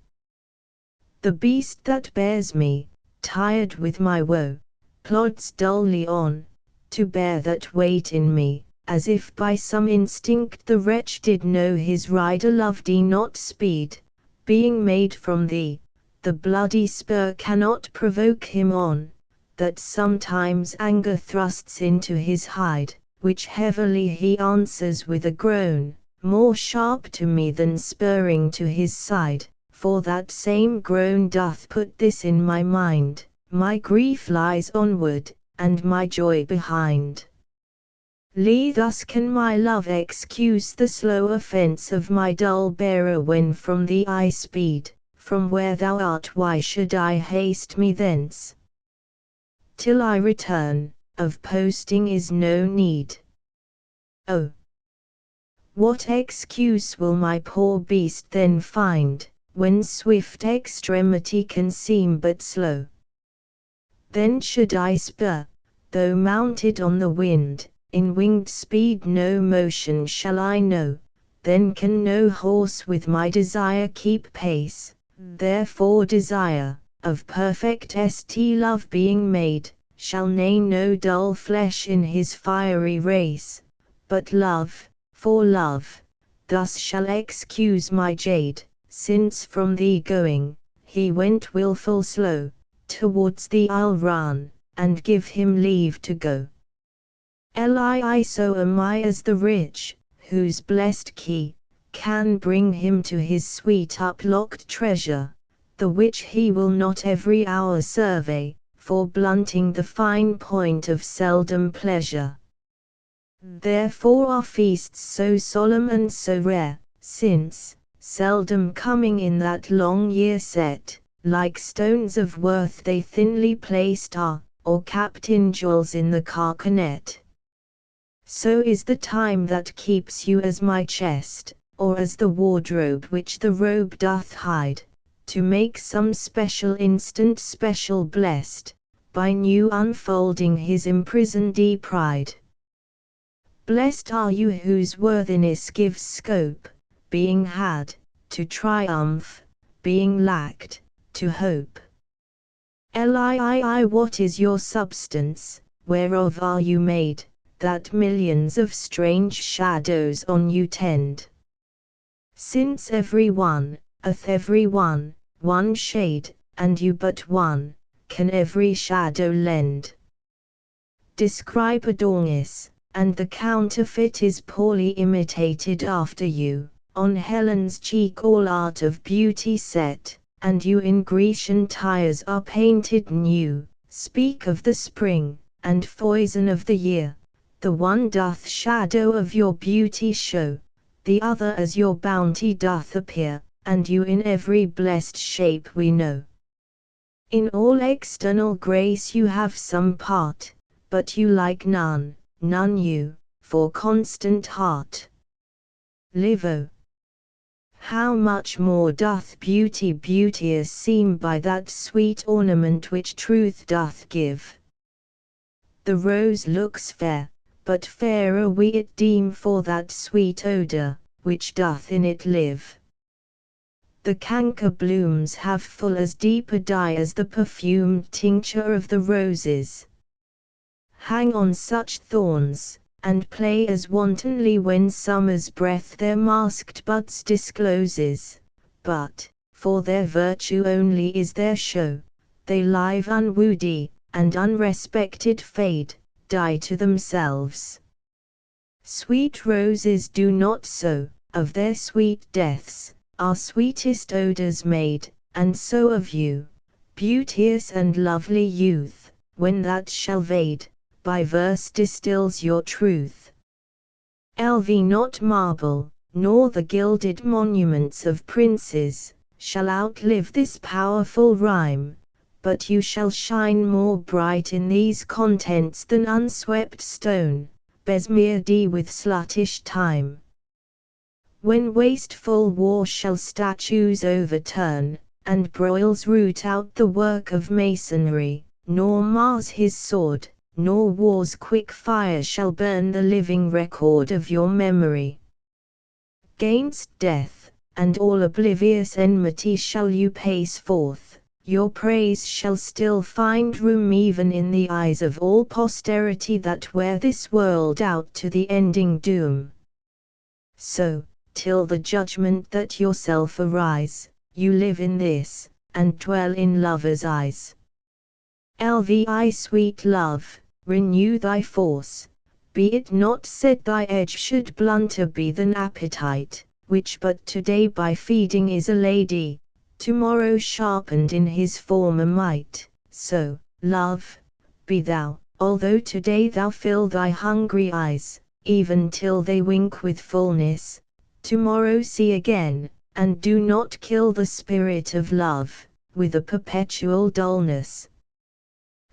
The beast that bears me, tired with my woe, plods dully on, to bear that weight in me, as if by some instinct the wretch did know his rider loved not speed, being made from thee, the bloody spur cannot provoke him on, that sometimes anger thrusts into his hide, which heavily he answers with a groan, more sharp to me than spurring to his side, for that same groan doth put this in my mind, my grief lies onward, and my joy behind. Thus can my love excuse the slow offence of my dull bearer when from thee I speed, from where thou art why should I haste me thence? Till I return, of posting is no need. Oh! What excuse will my poor beast then find, when swift extremity can seem but slow? Then should I spur, though mounted on the wind, in winged speed no motion shall I know, then can no horse with my desire keep pace, therefore desire, of perfect st love being made, shall neigh no dull flesh in his fiery race, but love, for love, thus shall excuse my jade, since from thee going, he went wilful slow, towards thee I'll run, and give him leave to go. So am I as the rich, whose blessed key, can bring him to his sweet uplocked treasure, the which he will not every hour survey, for blunting the fine point of seldom pleasure. Therefore are feasts so solemn and so rare, since, seldom coming in that long year set, like stones of worth they thinly placed are, or capped in jewels in the carcanet. So is the time that keeps you as my chest, or as the wardrobe which the robe doth hide, to make some special instant special blessed, by new unfolding his imprisoned pride. Blessed are you whose worthiness gives scope, being had, to triumph, being lacked, to hope. What is your substance, whereof are you made, that millions of strange shadows on you tend? Since every one, one shade, and you but one, can every shadow lend. Describe Adonis, and the counterfeit is poorly imitated after you, on Helen's cheek all art of beauty set, and you in Grecian tires are painted new, speak of the spring, and foison of the year, the one doth shadow of your beauty show, the other as your bounty doth appear, and you in every blessed shape we know. In all external grace you have some part, but you like none, none you, for constant heart. Live oh! How much more doth beauty beauteous seem by that sweet ornament which truth doth give. The rose looks fair, but fairer we it deem for that sweet odour, which doth in it live. The canker blooms have full as deep a dye as the perfumed tincture of the roses. Hang on such thorns, and play as wantonly when summer's breath their masked buds discloses, but, for their virtue only is their show, they live unwoody, and unrespected fade, die to themselves. Sweet roses do not so, of their sweet deaths, are sweetest odours made, and so of you, beauteous and lovely youth, when that shall fade, by verse distills your truth. Not marble, nor the gilded monuments of princes, shall outlive this powerful rhyme, but you shall shine more bright in these contents than unswept stone, besmeared with sluttish time. When wasteful war shall statues overturn, and broils root out the work of masonry, nor Mars his sword, nor war's quick fire shall burn the living record of your memory. 'Gainst death, and all oblivious enmity shall you pace forth, your praise shall still find room even in the eyes of all posterity that wear this world out to the ending doom. So, till the judgment that yourself arise, you live in this, and dwell in lovers' eyes. Lvi sweet love, renew thy force, be it not said thy edge should blunter be than appetite, which but today by feeding is a lady, tomorrow sharpened in his former might. So, love, be thou, although today thou fill thy hungry eyes, even till they wink with fullness, tomorrow see again, and do not kill the spirit of love, with a perpetual dullness.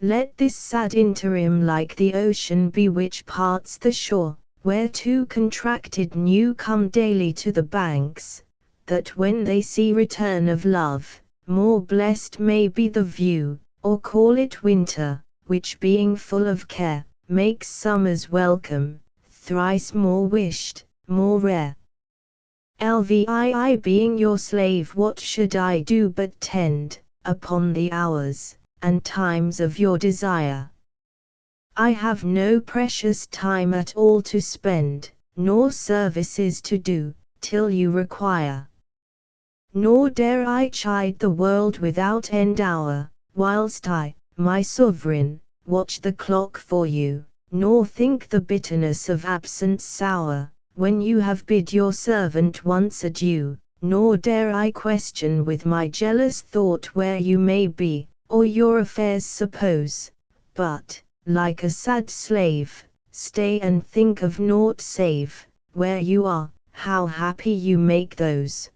Let this sad interim like the ocean be which parts the shore, where two contracted new come daily to the banks, that when they see return of love, more blessed may be the view, or call it winter, which being full of care, makes summer's welcome, thrice more wished, more rare. Lvii being your slave, what should I do but tend upon the hours and times of your desire? I have no precious time at all to spend, nor services to do, till you require. Nor dare I chide the world without end hour, whilst I, my sovereign, watch the clock for you, nor think the bitterness of absence sour, when you have bid your servant once adieu, nor dare I question with my jealous thought where you may be, or your affairs suppose, but, like a sad slave, stay and think of naught save, where you are, how happy you make those.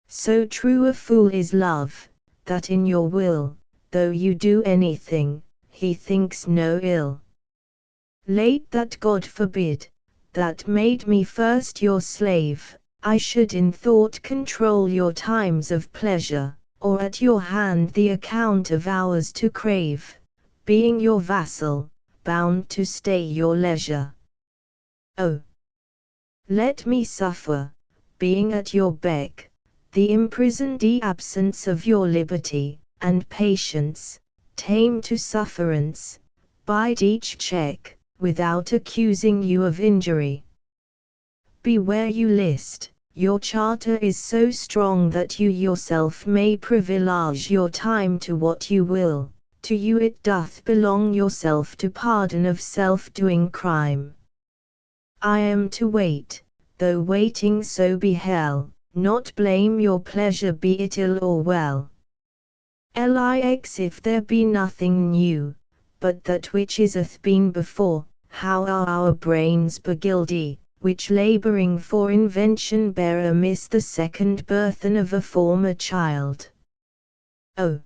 So true a fool is love, that in your will, though you do anything, he thinks no ill. Late that God forbid, that made me first your slave, I should in thought control your times of pleasure, or at your hand the account of hours to crave, being your vassal, bound to stay your leisure. Oh, let me suffer, being at your beck, the imprisoned absence of your liberty, and patience, tame to sufferance, bide each check, without accusing you of injury. Be where you list, your charter is so strong that you yourself may privilege your time to what you will, to you it doth belong yourself to pardon of self-doing crime. I am to wait, though waiting so be hell, not blame your pleasure be it ill or well. Lix if there be nothing new, but that which iseth been before, how are our brains begildy, which labouring for invention bear amiss the second burthen of a former child. Oh,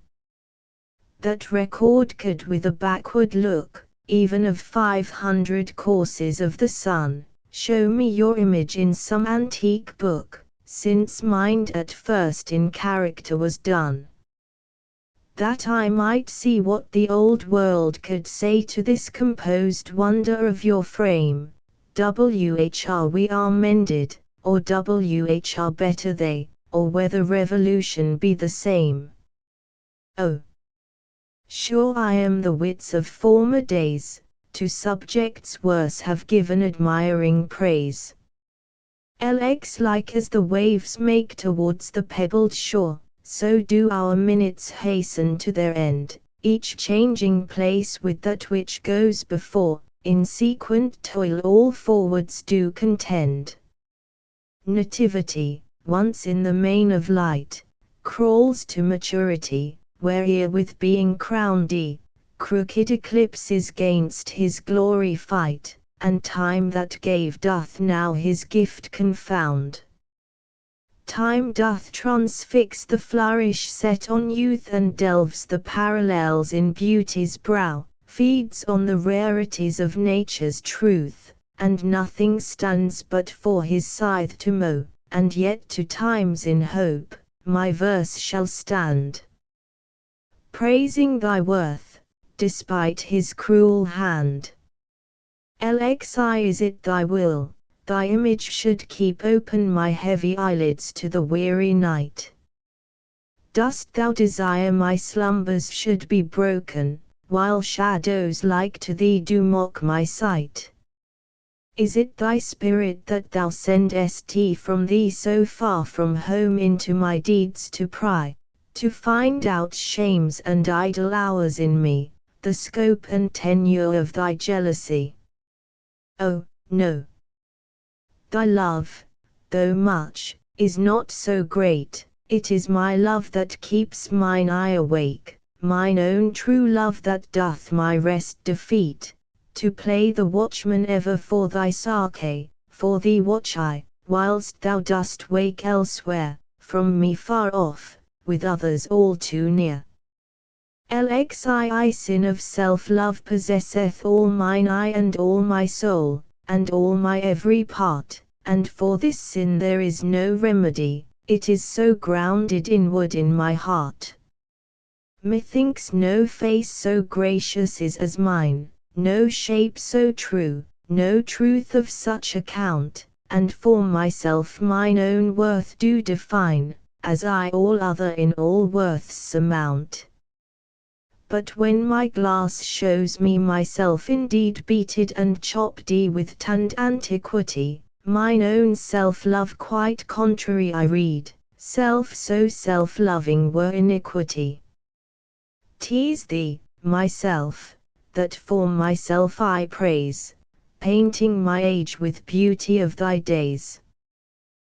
that record could with a backward look, even of 500 courses of the sun, show me your image in some antique book, since mind at first in character was done. That I might see what the old world could say to this composed wonder of your frame, whr we are mended, or whr better they, or whether revolution be the same. Oh, sure I am the wits of former days, to subjects worse have given admiring praise. Lx like as the waves make towards the pebbled shore, so do our minutes hasten to their end, each changing place with that which goes before, in sequent toil all forwards do contend. Nativity, once in the main of light, crawls to maturity, where with being crowned crooked eclipses gainst his glory fight, and time that gave doth now his gift confound. Time doth transfix the flourish set on youth and delves the parallels in beauty's brow, feeds on the rarities of nature's truth, and nothing stands but for his scythe to mow, and yet to times in hope, my verse shall stand. Praising thy worth, despite his cruel hand. Lxi, is it thy will, thy image should keep open my heavy eyelids to the weary night? Dost thou desire my slumbers should be broken, while shadows like to thee do mock my sight? Is it thy spirit that thou sendest from thee so far from home into my deeds to pry, to find out shames and idle hours in me, the scope and tenure of thy jealousy? Oh, no. Thy love, though much, is not so great, it is my love that keeps mine eye awake, mine own true love that doth my rest defeat, to play the watchman ever for thy Sake, for thee watch I, whilst thou dost wake elsewhere, from me far off, with others all too near. Lxi, sin of self-love possesseth all mine eye and all my soul, and all my every part, and for this sin there is no remedy, it is so grounded inward in my heart. Methinks no face so gracious is as mine, no shape so true, no truth of such account, and for myself mine own worth do define, as I all other in all worths surmount. But when my glass shows me myself indeed beated and chopped with tanned antiquity, mine own self-love quite contrary I read, self so self-loving were iniquity. 'Tis thee, myself, that for myself I praise, painting my age with beauty of thy days.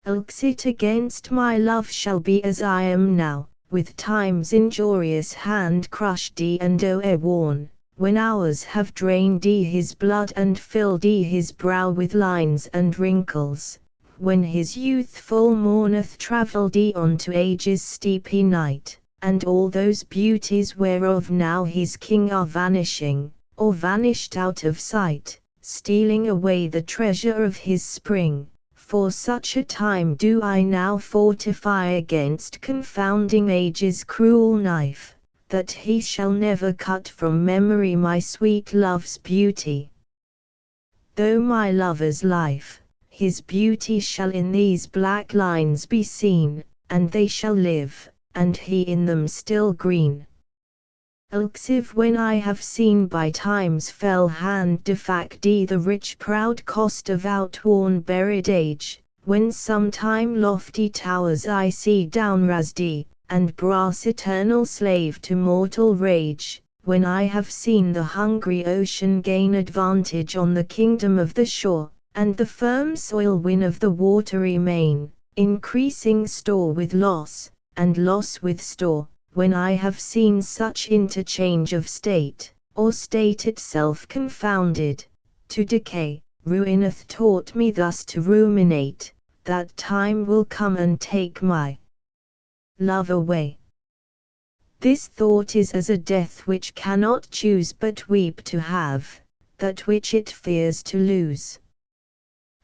Ilxit against my love shall be as I am now, with time's injurious hand crushed and o'er-worn, when hours have drained his blood and filled his brow with lines and wrinkles, when his youthful mourneth travelled on to age's steepy night, and all those beauties whereof now his king are vanishing, or vanished out of sight, stealing away the treasure of his spring. For such a time do I now fortify against confounding age's cruel knife, that he shall never cut from memory my sweet love's beauty. Though my lover's life, his beauty shall in these black lines be seen, and they shall live, and he in them still green. Ilxiv, when I have seen by time's fell hand defact the rich proud cost of outworn buried age, when sometime lofty towers I see down rased, and brass eternal slave to mortal rage, when I have seen the hungry ocean gain advantage on the kingdom of the shore, and the firm soil win of the watery main, increasing store with loss, and loss with store, when I have seen such interchange of state, or state itself confounded, to decay, ruineth taught me thus to ruminate, that time will come and take my love away. This thought is as a death which cannot choose but weep to have, that which it fears to lose.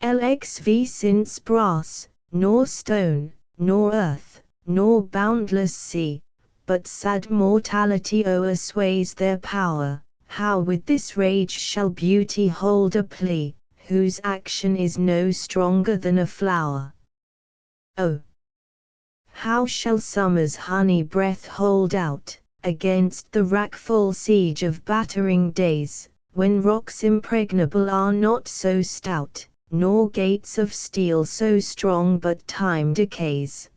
Lxv, since brass, nor stone, nor earth, nor boundless sea, but sad mortality o'ersways their power, how with this rage shall beauty hold a plea, whose action is no stronger than a flower? Oh! How shall summer's honey breath hold out, against the wrackful siege of battering days, when rocks impregnable are not so stout, nor gates of steel so strong but time decays?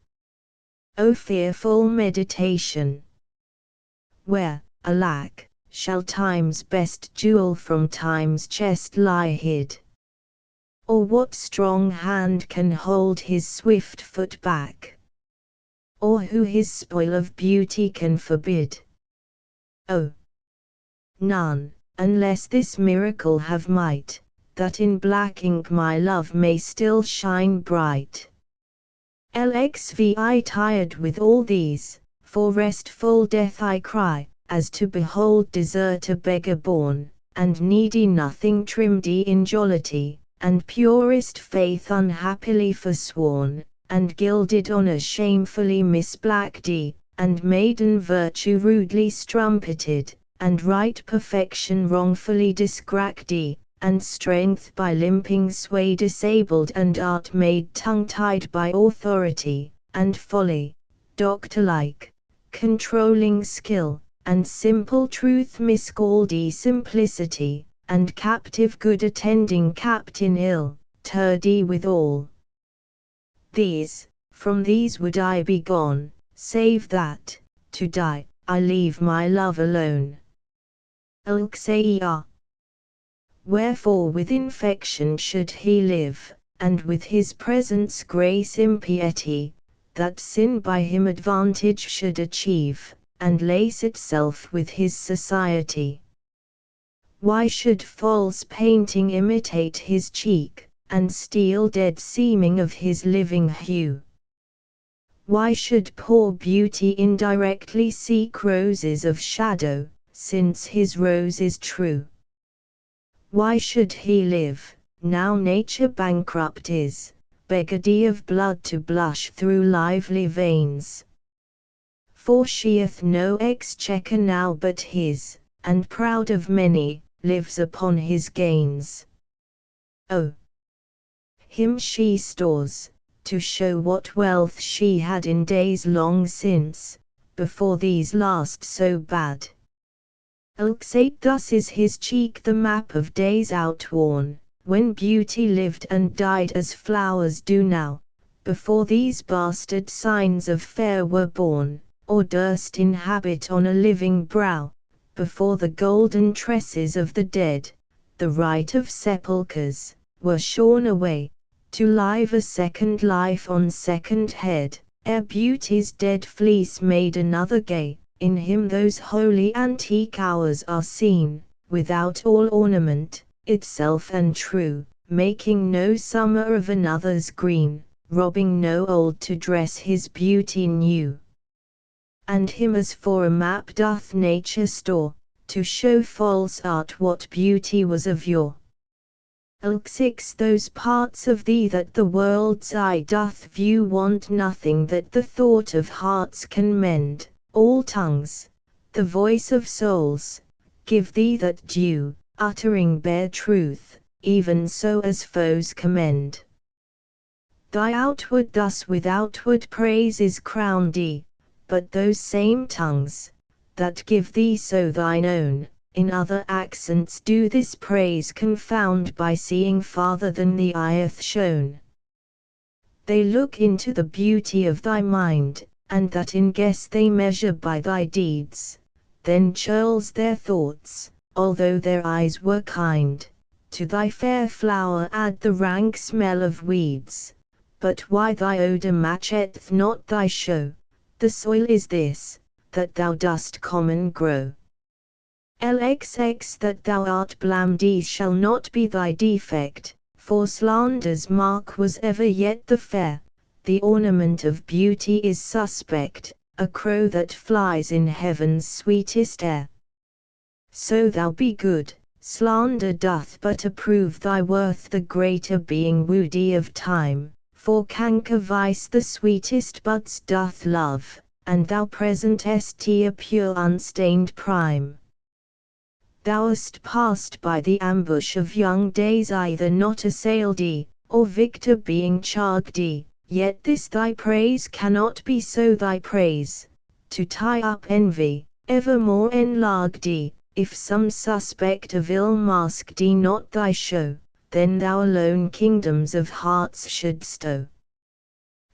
O fearful meditation! Where, alack, shall time's best jewel from time's chest lie hid? Or what strong hand can hold his swift foot back? Or who his spoil of beauty can forbid? Oh! None, unless this miracle have might, that in black ink my love may still shine bright. Lxv, I tired with all these, for restful death I cry, as to behold deserter beggar born, and needy nothing trimmed in jollity, and purest faith unhappily forsworn, and gilded honour shamefully misblacked, and maiden virtue rudely strumpeted, and right perfection wrongfully discracked, and strength by limping sway disabled, and art made tongue-tied by authority, and folly, doctor-like, controlling skill, and simple truth miscalled simplicity, and captive good attending captain ill, turdy withal. From these would I be gone, save that, to die, I leave my love alone. Alxaea. Wherefore with infection should he live, and with his presence grace impiety, that sin by him advantage should achieve, and lace itself with his society. Why should false painting imitate his cheek, and steal dead seeming of his living hue? Why should poor beauty indirectly seek roses of shadow, since his rose is true? Why should he live, now nature bankrupt is, beggary of blood to blush through lively veins? For she hath no exchequer now but his, and proud of many, lives upon his gains. Oh! Him she stores, to show what wealth she had in days long since, before these last so bad. Alxate thus is his cheek the map of days outworn, when beauty lived and died as flowers do now, before these bastard signs of fair were born, or durst inhabit on a living brow, before the golden tresses of the dead, the rite of sepulchres, were shorn away, to live a second life on second head, ere beauty's dead fleece made another gay. In him those holy antique hours are seen, without all ornament, itself and true, making no summer of another's green, robbing no old to dress his beauty new. And him as for a map doth nature store, to show false art what beauty was of yore. Alxix those parts of thee that the world's eye doth view want nothing that the thought of hearts can mend, all tongues, the voice of souls, give thee that due, uttering bare truth, even so as foes commend. Thy outward thus with outward praise is crowned, but those same tongues, that give thee so thine own, in other accents do this praise confound by seeing farther than the eye hath shown. They look into the beauty of thy mind, and that in guess they measure by thy deeds, then churls their thoughts, although their eyes were kind, to thy fair flower add the rank smell of weeds, but why thy odour matcheth not thy show? The soil is this, that thou dost common grow. Lxx that thou art blamed shall not be thy defect, for slander's mark was ever yet the fair, the ornament of beauty is suspect, a crow that flies in heaven's sweetest air. So thou be good, slander doth but approve thy worth the greater being woody of time, for canker vice the sweetest buds doth love, and thou presentest a pure unstained prime. Thou hast passed by the ambush of young days either not assailed, or victor being charged, yet this thy praise cannot be so thy praise, to tie up envy, evermore enlarged, if some suspect of ill masked not thy show, then thou alone kingdoms of hearts should stow.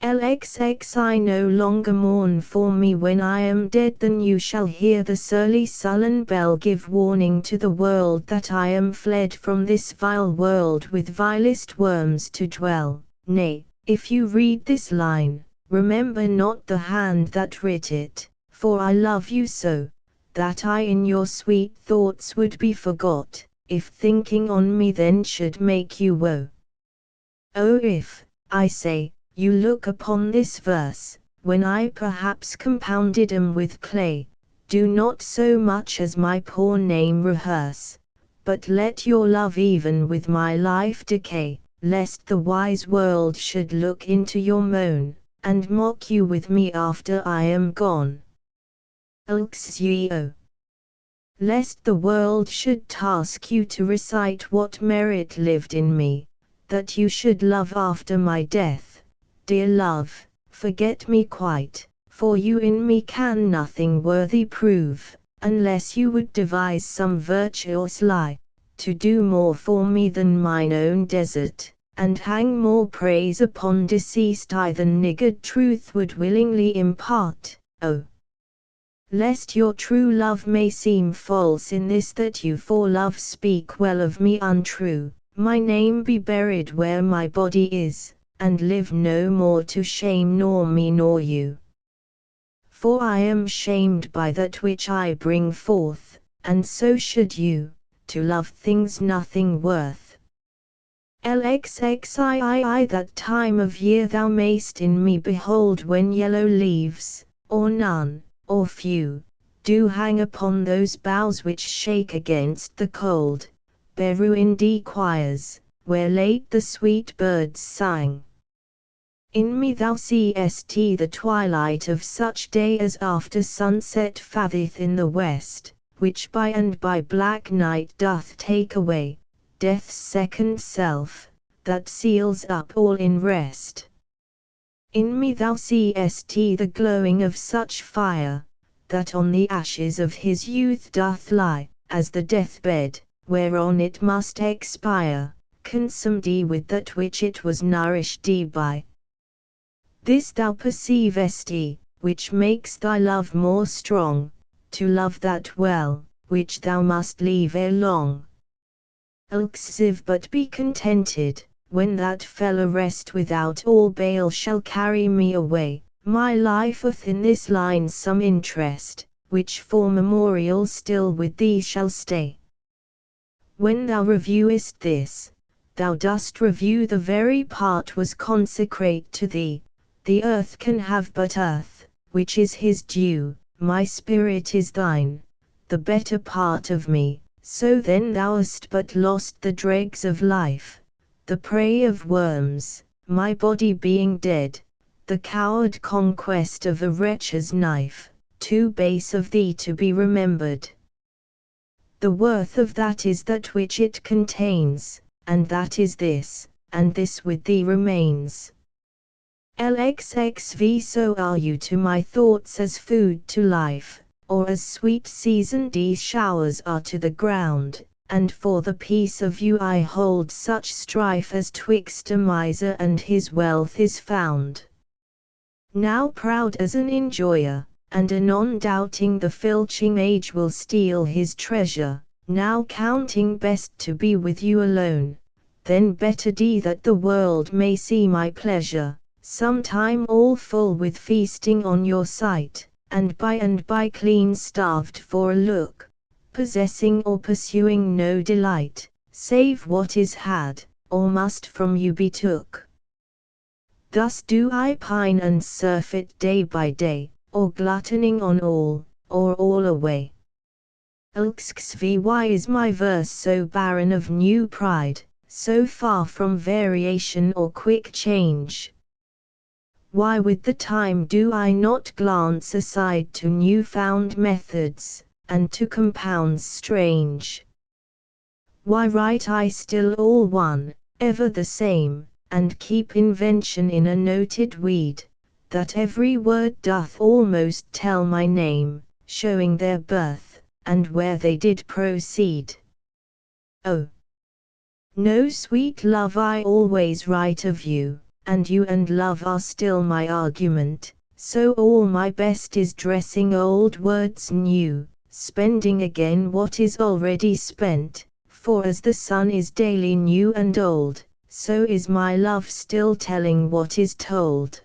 Lxx I no longer mourn for me when I am dead, than you shall hear the surly sullen bell give warning to the world that I am fled from this vile world with vilest worms to dwell. Nay, if you read this line, remember not the hand that writ it, for I love you so, that I in your sweet thoughts would be forgot, if thinking on me then should make you woe. Oh, if, I say, you look upon this verse, when I perhaps compounded 'em with clay, do not so much as my poor name rehearse, but let your love even with my life decay, lest the wise world should look into your moan, and mock you with me after I am gone. Lxo. Lest the world should task you to recite what merit lived in me, that you should love after my death. Dear love, forget me quite, for you in me can nothing worthy prove, unless you would devise some virtuous lie, to do more for me than mine own desert, and hang more praise upon deceased I than niggard truth would willingly impart. Oh! Lest your true love may seem false in this, that you for love speak well of me untrue, my name be buried where my body is, and live no more to shame nor me nor you. For I am shamed by that which I bring forth, and so should you, to love things nothing worth. Lxxii that time of year thou mayst in me behold, when yellow leaves, or none, or few, do hang upon those boughs which shake against the cold, bare ruined choirs, where late the sweet birds sang. In me thou seest the twilight of such day as after sunset fadeth in the west, which by and by black night doth take away, death's second self, that seals up all in rest. In me thou seest the glowing of such fire, that on the ashes of his youth doth lie, as the deathbed, whereon it must expire, consumed with that which it was nourished by. This thou perceivest, which makes thy love more strong, to love that well, which thou must leave ere long. Lxiv but be contented, when that fell arrest without all bail shall carry me away, my life hath in this line some interest, which for memorial still with thee shall stay. When thou reviewest this, thou dost review the very part was consecrate to thee. The earth can have but earth, which is his due, my spirit is thine, the better part of me, so then thou hast but lost the dregs of life, the prey of worms, my body being dead, the coward conquest of a wretch's knife, too base of thee to be remembered. The worth of that is that which it contains, and that is this, and this with thee remains. Lxxv so are you to my thoughts as food to life, or as sweet seasoned showers are to the ground, and for the peace of you I hold such strife as twixt a miser and his wealth is found. Now proud as an enjoyer, and anon doubting the filching age will steal his treasure, now counting best to be with you alone, then better that the world may see my pleasure, sometime all full with feasting on your sight, and by clean starved for a look, possessing or pursuing no delight, save what is had, or must from you be took. Thus do I pine and surfeit day by day, or gluttoning on all, or all away. Lxv why is my verse so barren of new pride, so far from variation or quick change? Why with the time do I not glance aside to new-found methods, and to compounds strange? Why write I still all one, ever the same, and keep invention in a noted weed, that every word doth almost tell my name, showing their birth, and where they did proceed? Oh! No sweet love I always write of you, and you and love are still my argument, so all my best is dressing old words new, spending again what is already spent, for as the sun is daily new and old, so is my love still telling what is told.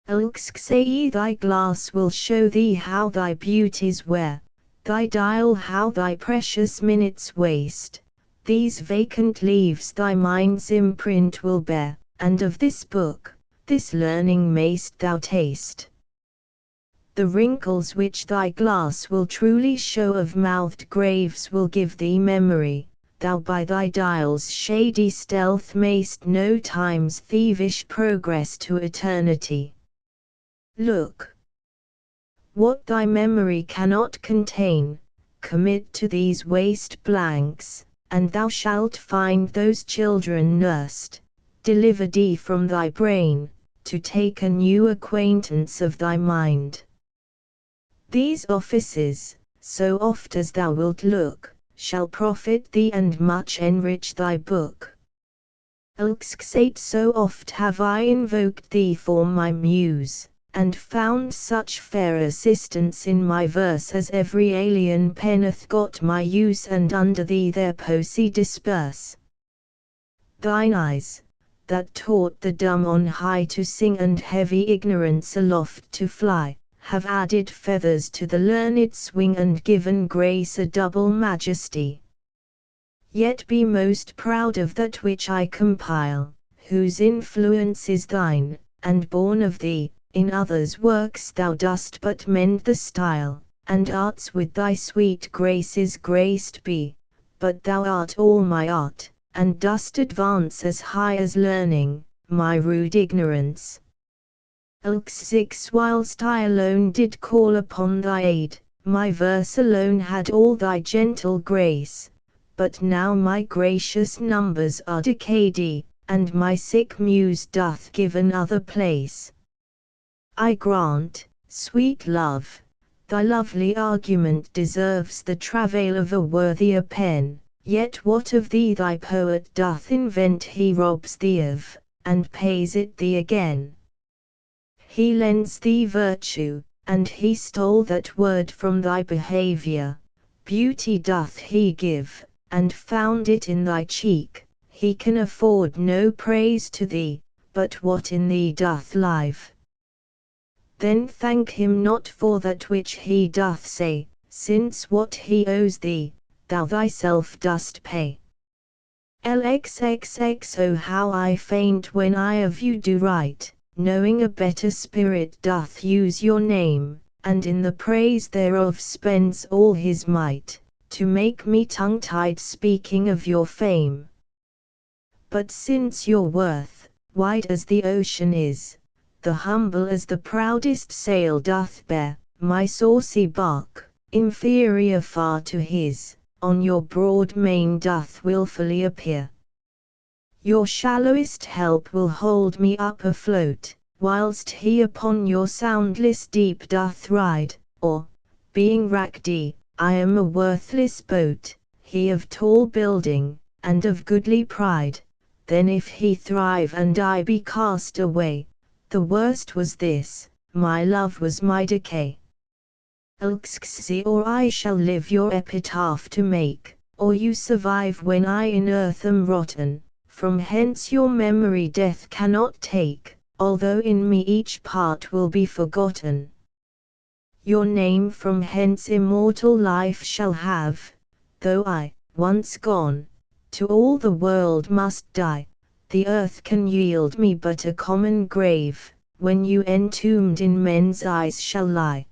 Lxxi thy glass will show thee how thy beauties wear, thy dial how thy precious minutes waste, these vacant leaves thy mind's imprint will bear, and of this book, this learning mayst thou taste. The wrinkles which thy glass will truly show of mouthed graves will give thee memory. Thou by thy dial's shady stealth mayst know time's thievish progress to eternity. Look! What thy memory cannot contain, commit to these waste blanks, and thou shalt find those children nursed, deliver thee from thy brain, to take a new acquaintance of thy mind. These offices, so oft as thou wilt look, shall profit thee and much enrich thy book. Ilksate so oft have I invoked thee for my muse, and found such fair assistance in my verse as every alien pen hath got my use, and under thee their poesy disperse. Thine eyes, that taught the dumb on high to sing and heavy ignorance aloft to fly, have added feathers to the learned's wing and given grace a double majesty. Yet be most proud of that which I compile, whose influence is thine, and born of thee. In others' works thou dost but mend the style, and arts with thy sweet graces graced be, but thou art all my art, and dost advance as high as learning, my rude ignorance. Ilksix whilst I alone did call upon thy aid, my verse alone had all thy gentle grace, but now my gracious numbers are decayed, and my sick muse doth give another place. I grant, sweet love, thy lovely argument deserves the travail of a worthier pen, yet what of thee thy poet doth invent he robs thee of, and pays it thee again. He lends thee virtue, and he stole that word from thy behaviour. Beauty doth he give, and found it in thy cheek. He can afford no praise to thee, but what in thee doth live. Then thank him not for that which he doth say, since what he owes thee, thou thyself dost pay. LXXX. How I faint when I of you do write, knowing a better spirit doth use your name, and in the praise thereof spends all his might, to make me tongue-tied speaking of your fame. But since your worth, wide as the ocean is, the humble as the proudest sail doth bear, my saucy bark, inferior far to his, on your broad main doth wilfully appear. Your shallowest help will hold me up afloat, whilst he upon your soundless deep doth ride, or, being wracked, I am a worthless boat, he of tall building, and of goodly pride. Then if he thrive and I be cast away, the worst was this, my love was my decay. Ilksxi, or I shall live your epitaph to make, or you survive when I in earth am rotten. From hence your memory death cannot take, although in me each part will be forgotten. Your name from hence immortal life shall have, though I, once gone, to all the world must die. The earth can yield me but a common grave, when you entombed in men's eyes shall lie.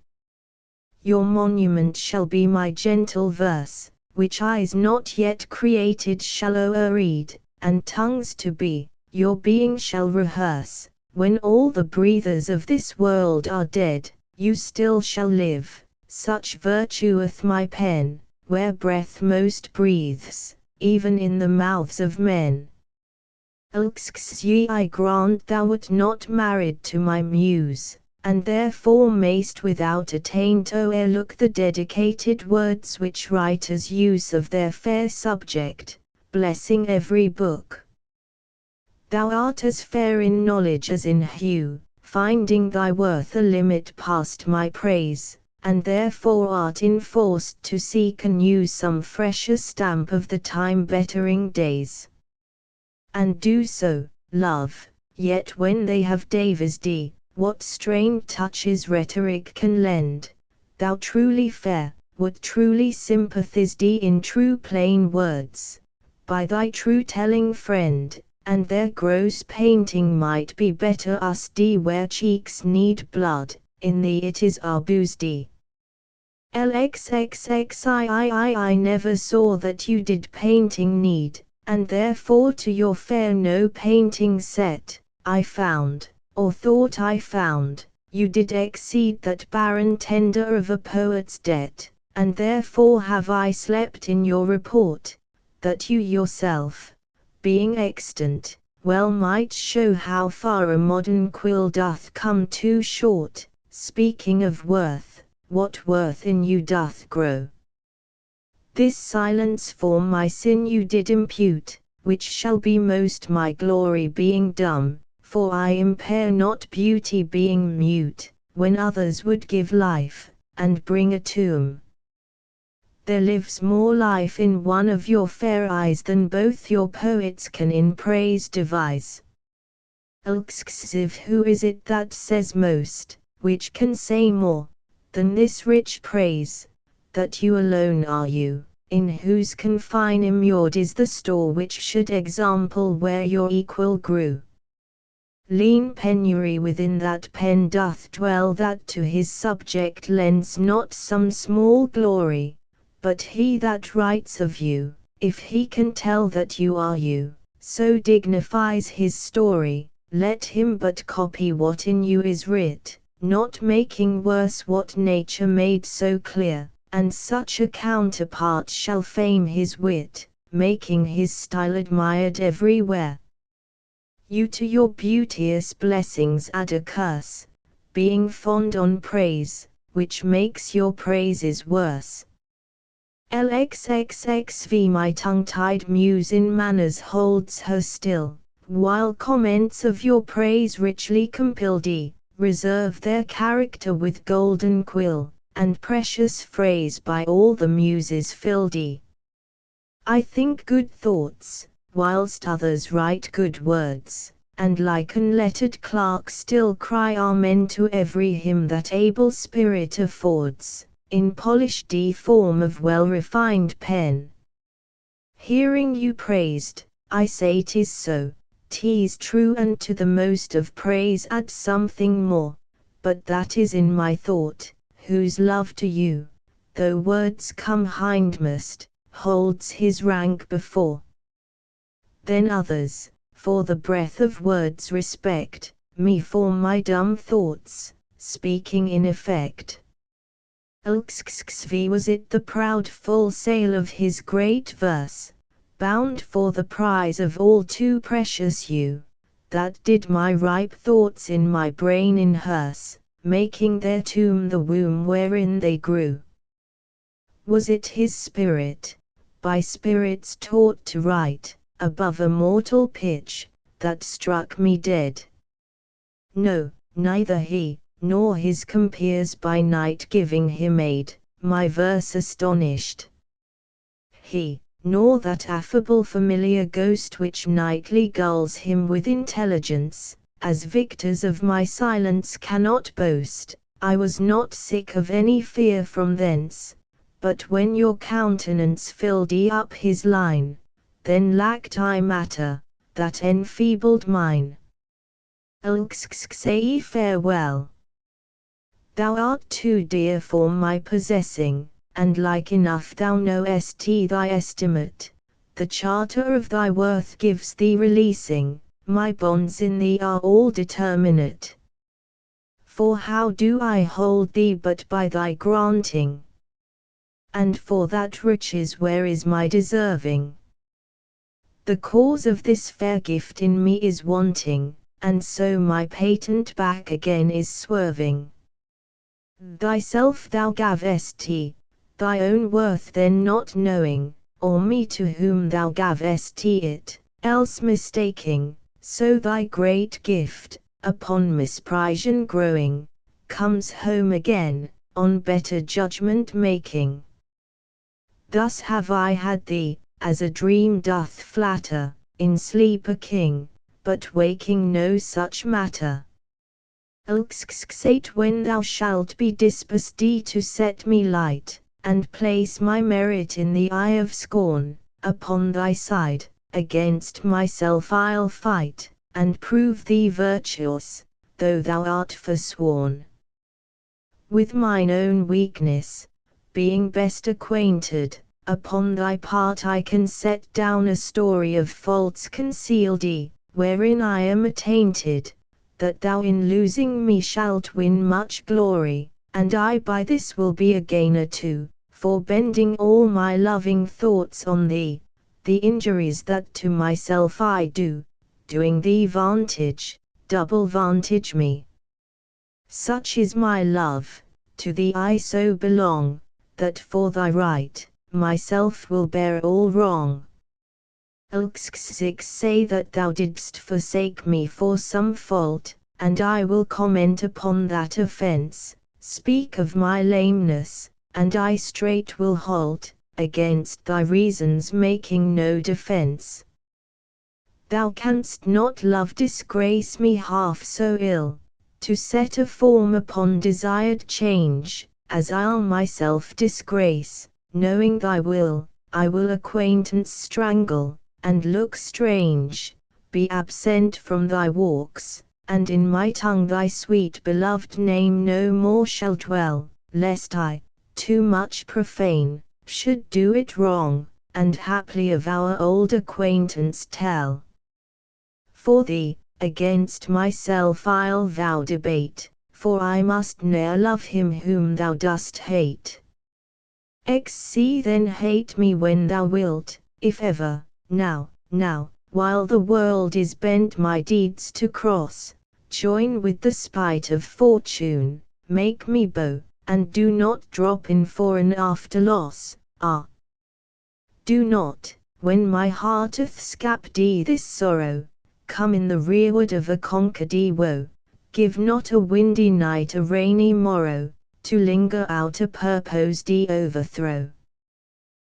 Your monument shall be my gentle verse, which eyes not yet created shall o'erread, and tongues to be, your being shall rehearse. When all the breathers of this world are dead, you still shall live, such virtueth my pen, where breath most breathes, even in the mouths of men. Ilksxi, I grant thou wert not married to my muse, and therefore mayst without attaint o'erlook the dedicated words which writers use of their fair subject, blessing every book. Thou art as fair in knowledge as in hue, finding thy worth a limit past my praise, and therefore art enforced to seek anew some fresher stamp of the time-bettering days. And do so, love, yet when they have devised, what strained touches rhetoric can lend, thou truly fair, what truly sympathized in true plain words, by thy true telling friend, and their gross painting might be better us where cheeks need blood, in thee it is arbused. I never saw that you did painting need, and therefore to your fair no painting set. I found, or thought I found, you did exceed that barren tender of a poet's debt, and therefore have I slept in your report, that you yourself, being extant, well might show how far a modern quill doth come too short. Speaking of worth, what worth in you doth grow? This silence for my sin you did impute, which shall be most my glory being dumb, for I impair not beauty being mute, when others would give life, and bring a tomb. There lives more life in one of your fair eyes than both your poets can in praise devise. Who is it that says most, which can say more, than this rich praise, that you alone are you, in whose confine immured is the store which should example where your equal grew. Lean penury within that pen doth dwell that to his subject lends not some small glory, but he that writes of you, if he can tell that you are you, so dignifies his story. Let him but copy what in you is writ, not making worse what nature made so clear, and such a counterpart shall fame his wit, making his style admired everywhere. You to your beauteous blessings add a curse, being fond on praise, which makes your praises worse. My tongue-tied muse in manners holds her still, while comments of your praise richly compelled reserve their character with golden quill, and precious phrase by all the muses filled. I think good thoughts, whilst others write good words, and like unlettered clerks still cry amen to every hymn that able spirit affords, in polished form of well-refined pen. Hearing you praised, I say 'tis so, 'tis true, and to the most of praise add something more, but that is in my thought, whose love to you, though words come hindmost, holds his rank before. Then others, for the breath of words respect, me for my dumb thoughts, speaking in effect. Was it the proud full sail of his great verse, bound for the prize of all too precious you, that did my ripe thoughts in my brain inhearse, making their tomb the womb wherein they grew? Was it his spirit, by spirits taught to write, above a mortal pitch, that struck me dead? No, neither he, nor his compeers by night giving him aid, my verse astonished. He, nor that affable familiar ghost which nightly gulls him with intelligence, as victors of my silence cannot boast. I was not sick of any fear from thence, but when your countenance filled up his line, then lacked I matter, that enfeebled mine. Say farewell. Thou art too dear for my possessing, and like enough thou knowest thy estimate. The charter of thy worth gives thee releasing, my bonds in thee are all determinate. For how do I hold thee but by thy granting? And for that riches where is my deserving? The cause of this fair gift in me is wanting, and so my patent back again is swerving. Thyself thou gavest, thy own worth then not knowing, or me to whom thou gavest it, else mistaking, so thy great gift, upon misprision growing, comes home again, on better judgment making. Thus have I had thee, as a dream doth flatter, in sleep a king, but waking no such matter. When thou shalt be disposed to set me light, and place my merit in the eye of scorn, upon thy side, against myself I'll fight, and prove thee virtuous, though thou art forsworn. with mine own weakness, being best acquainted, upon thy part I can set down a story of faults concealed, wherein I am attainted, that thou in losing me shalt win much glory, and I by this will be a gainer too, for bending all my loving thoughts on thee, the injuries that to myself I do, doing thee vantage, double vantage me. Such is my love, to thee I so belong, that for thy right, myself will bear all wrong. Say that thou didst forsake me for some fault, and I will comment upon that offence, speak of my lameness, and I straight will halt, against thy reasons making no defence. Thou canst not love disgrace me half so ill, to set a form upon desired change, as I'll myself disgrace, knowing thy will, I will acquaintance strangle, and look strange, be absent from thy walks, and in my tongue thy sweet beloved name no more shall dwell, lest I, too much profane, should do it wrong, and haply of our old acquaintance tell. For thee, against myself I'll vow debate, for I must ne'er love him whom thou dost hate. Then hate me when thou wilt, if ever, now, while the world is bent my deeds to cross, join with the spite of fortune, make me bow, and do not drop in for an after loss, Do not, when my heart hath scapped this sorrow, come in the rearward of a conquered woe, give not a windy night a rainy morrow, to linger out a purposed overthrow.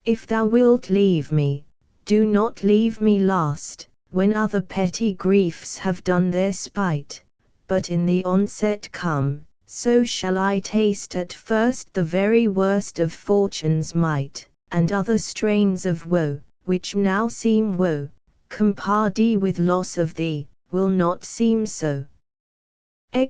If thou wilt leave me, do not leave me last, when other petty griefs have done their spite, but in the onset come, so shall I taste at first the very worst of fortune's might, and other strains of woe, which now seem woe, compared with loss of thee, will not seem so.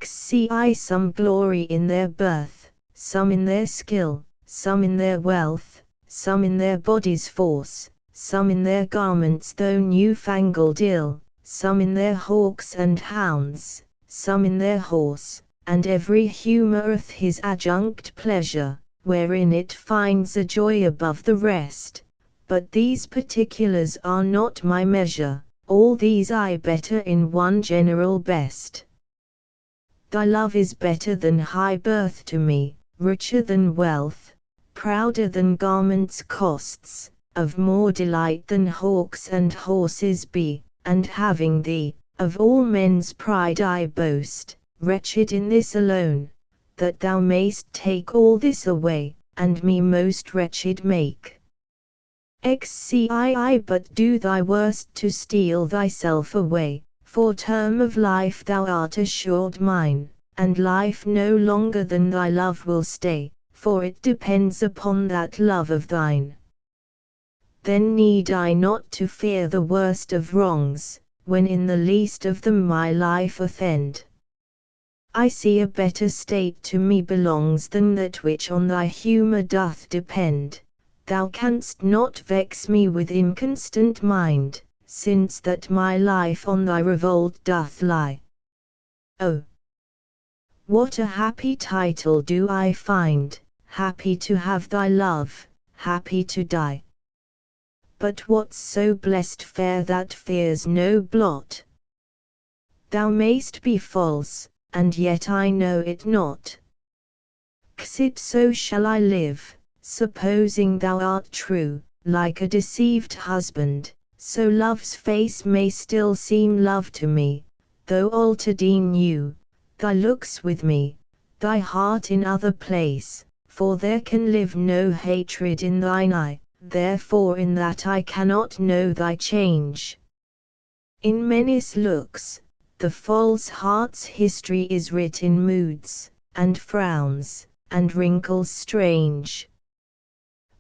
Some glory in their birth, some in their skill, some in their wealth, some in their body's force, some in their garments though new-fangled ill, some in their hawks and hounds, some in their horse, and every humoureth his adjunct pleasure, wherein it finds a joy above the rest. But these particulars are not my measure, all these I better in one general best. Thy love is better than high birth to me, richer than wealth, prouder than garments' costs, of more delight than hawks and horses be, and having thee, of all men's pride I boast, wretched in this alone, that thou mayst take all this away, and me most wretched make. But do thy worst to steal thyself away, for term of life thou art assured mine, and life no longer than thy love will stay, for it depends upon that love of thine. Then need I not to fear the worst of wrongs, when in the least of them my life offend. I see a better state to me belongs than that which on thy humour doth depend. Thou canst not vex me with inconstant mind, since that my life on thy revolt doth lie. Oh, what a happy title do I find, happy to have thy love, happy to die. But what's so blessed fair that fears no blot? Thou mayst be false, and yet I know it not. So shall I live, supposing thou art true, like a deceived husband, so love's face may still seem love to me, though altered in you, thy looks with me, thy heart in other place, for there can live no hatred in thine eye, therefore in that I cannot know thy change. In many's looks, the false heart's history is writ in moods, and frowns, and wrinkles strange.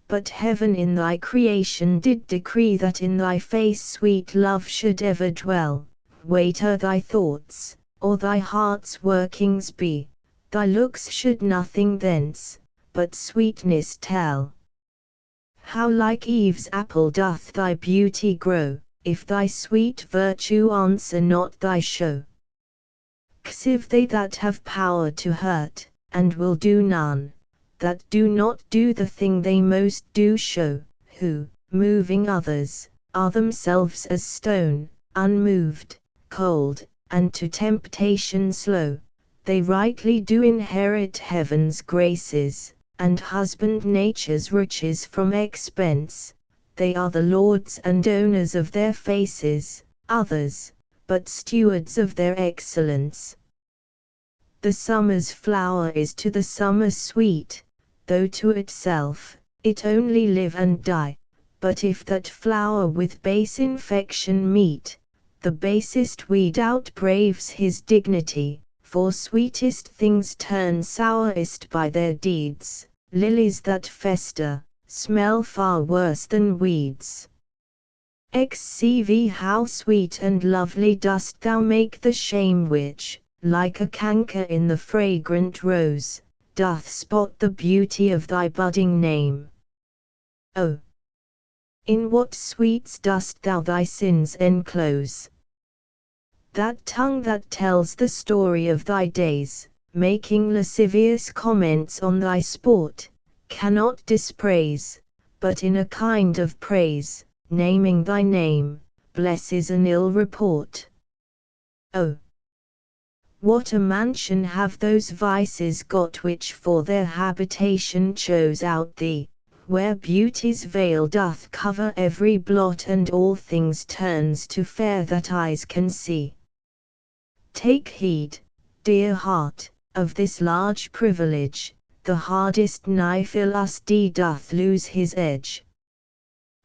But heaven in thy creation did decree that in thy face sweet love should ever dwell, whate'er thy thoughts, or thy heart's workings be, thy looks should nothing thence, but sweetness tell. How like Eve's apple doth thy beauty grow, if thy sweet virtue answer not thy show. Xiv they that have power to hurt, and will do none, that do not do the thing they most do show, who, moving others, are themselves as stone, unmoved, cold, and to temptation slow, they rightly do inherit heaven's graces, and husband nature's riches from expense, they are the lords and owners of their faces, others, but stewards of their excellence. The summer's flower is to the summer sweet, though to itself, it only live and die, but if that flower with base infection meet, the basest weed outbraves his dignity, for sweetest things turn sourest by their deeds, lilies that fester, smell far worse than weeds. Xcv how sweet and lovely dost thou make the shame which, like a canker in the fragrant rose, doth spot the beauty of thy budding name. Oh! In what sweets dost thou thy sins enclose? That tongue that tells the story of thy days, making lascivious comments on thy sport, cannot dispraise, but in a kind of praise, naming thy name, blesses an ill report. Oh! What a mansion have those vices got which for their habitation chose out thee, where beauty's veil doth cover every blot and all things turns to fair that eyes can see. Take heed, dear heart, of this large privilege, the hardest knife illusty doth lose his edge.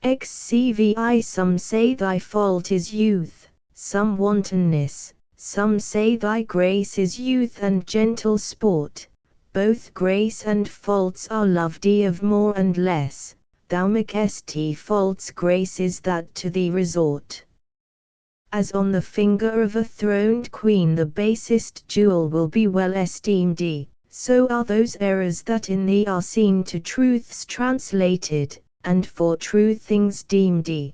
Xcvi some say thy fault is youth, some wantonness, some say thy grace is youth and gentle sport, both grace and faults are loved of more and less, thou makest faults graces that to thee resort. As on the finger of a throned queen the basest jewel will be well esteemed, so are those errors that in thee are seen to truths translated, and for true things deemed.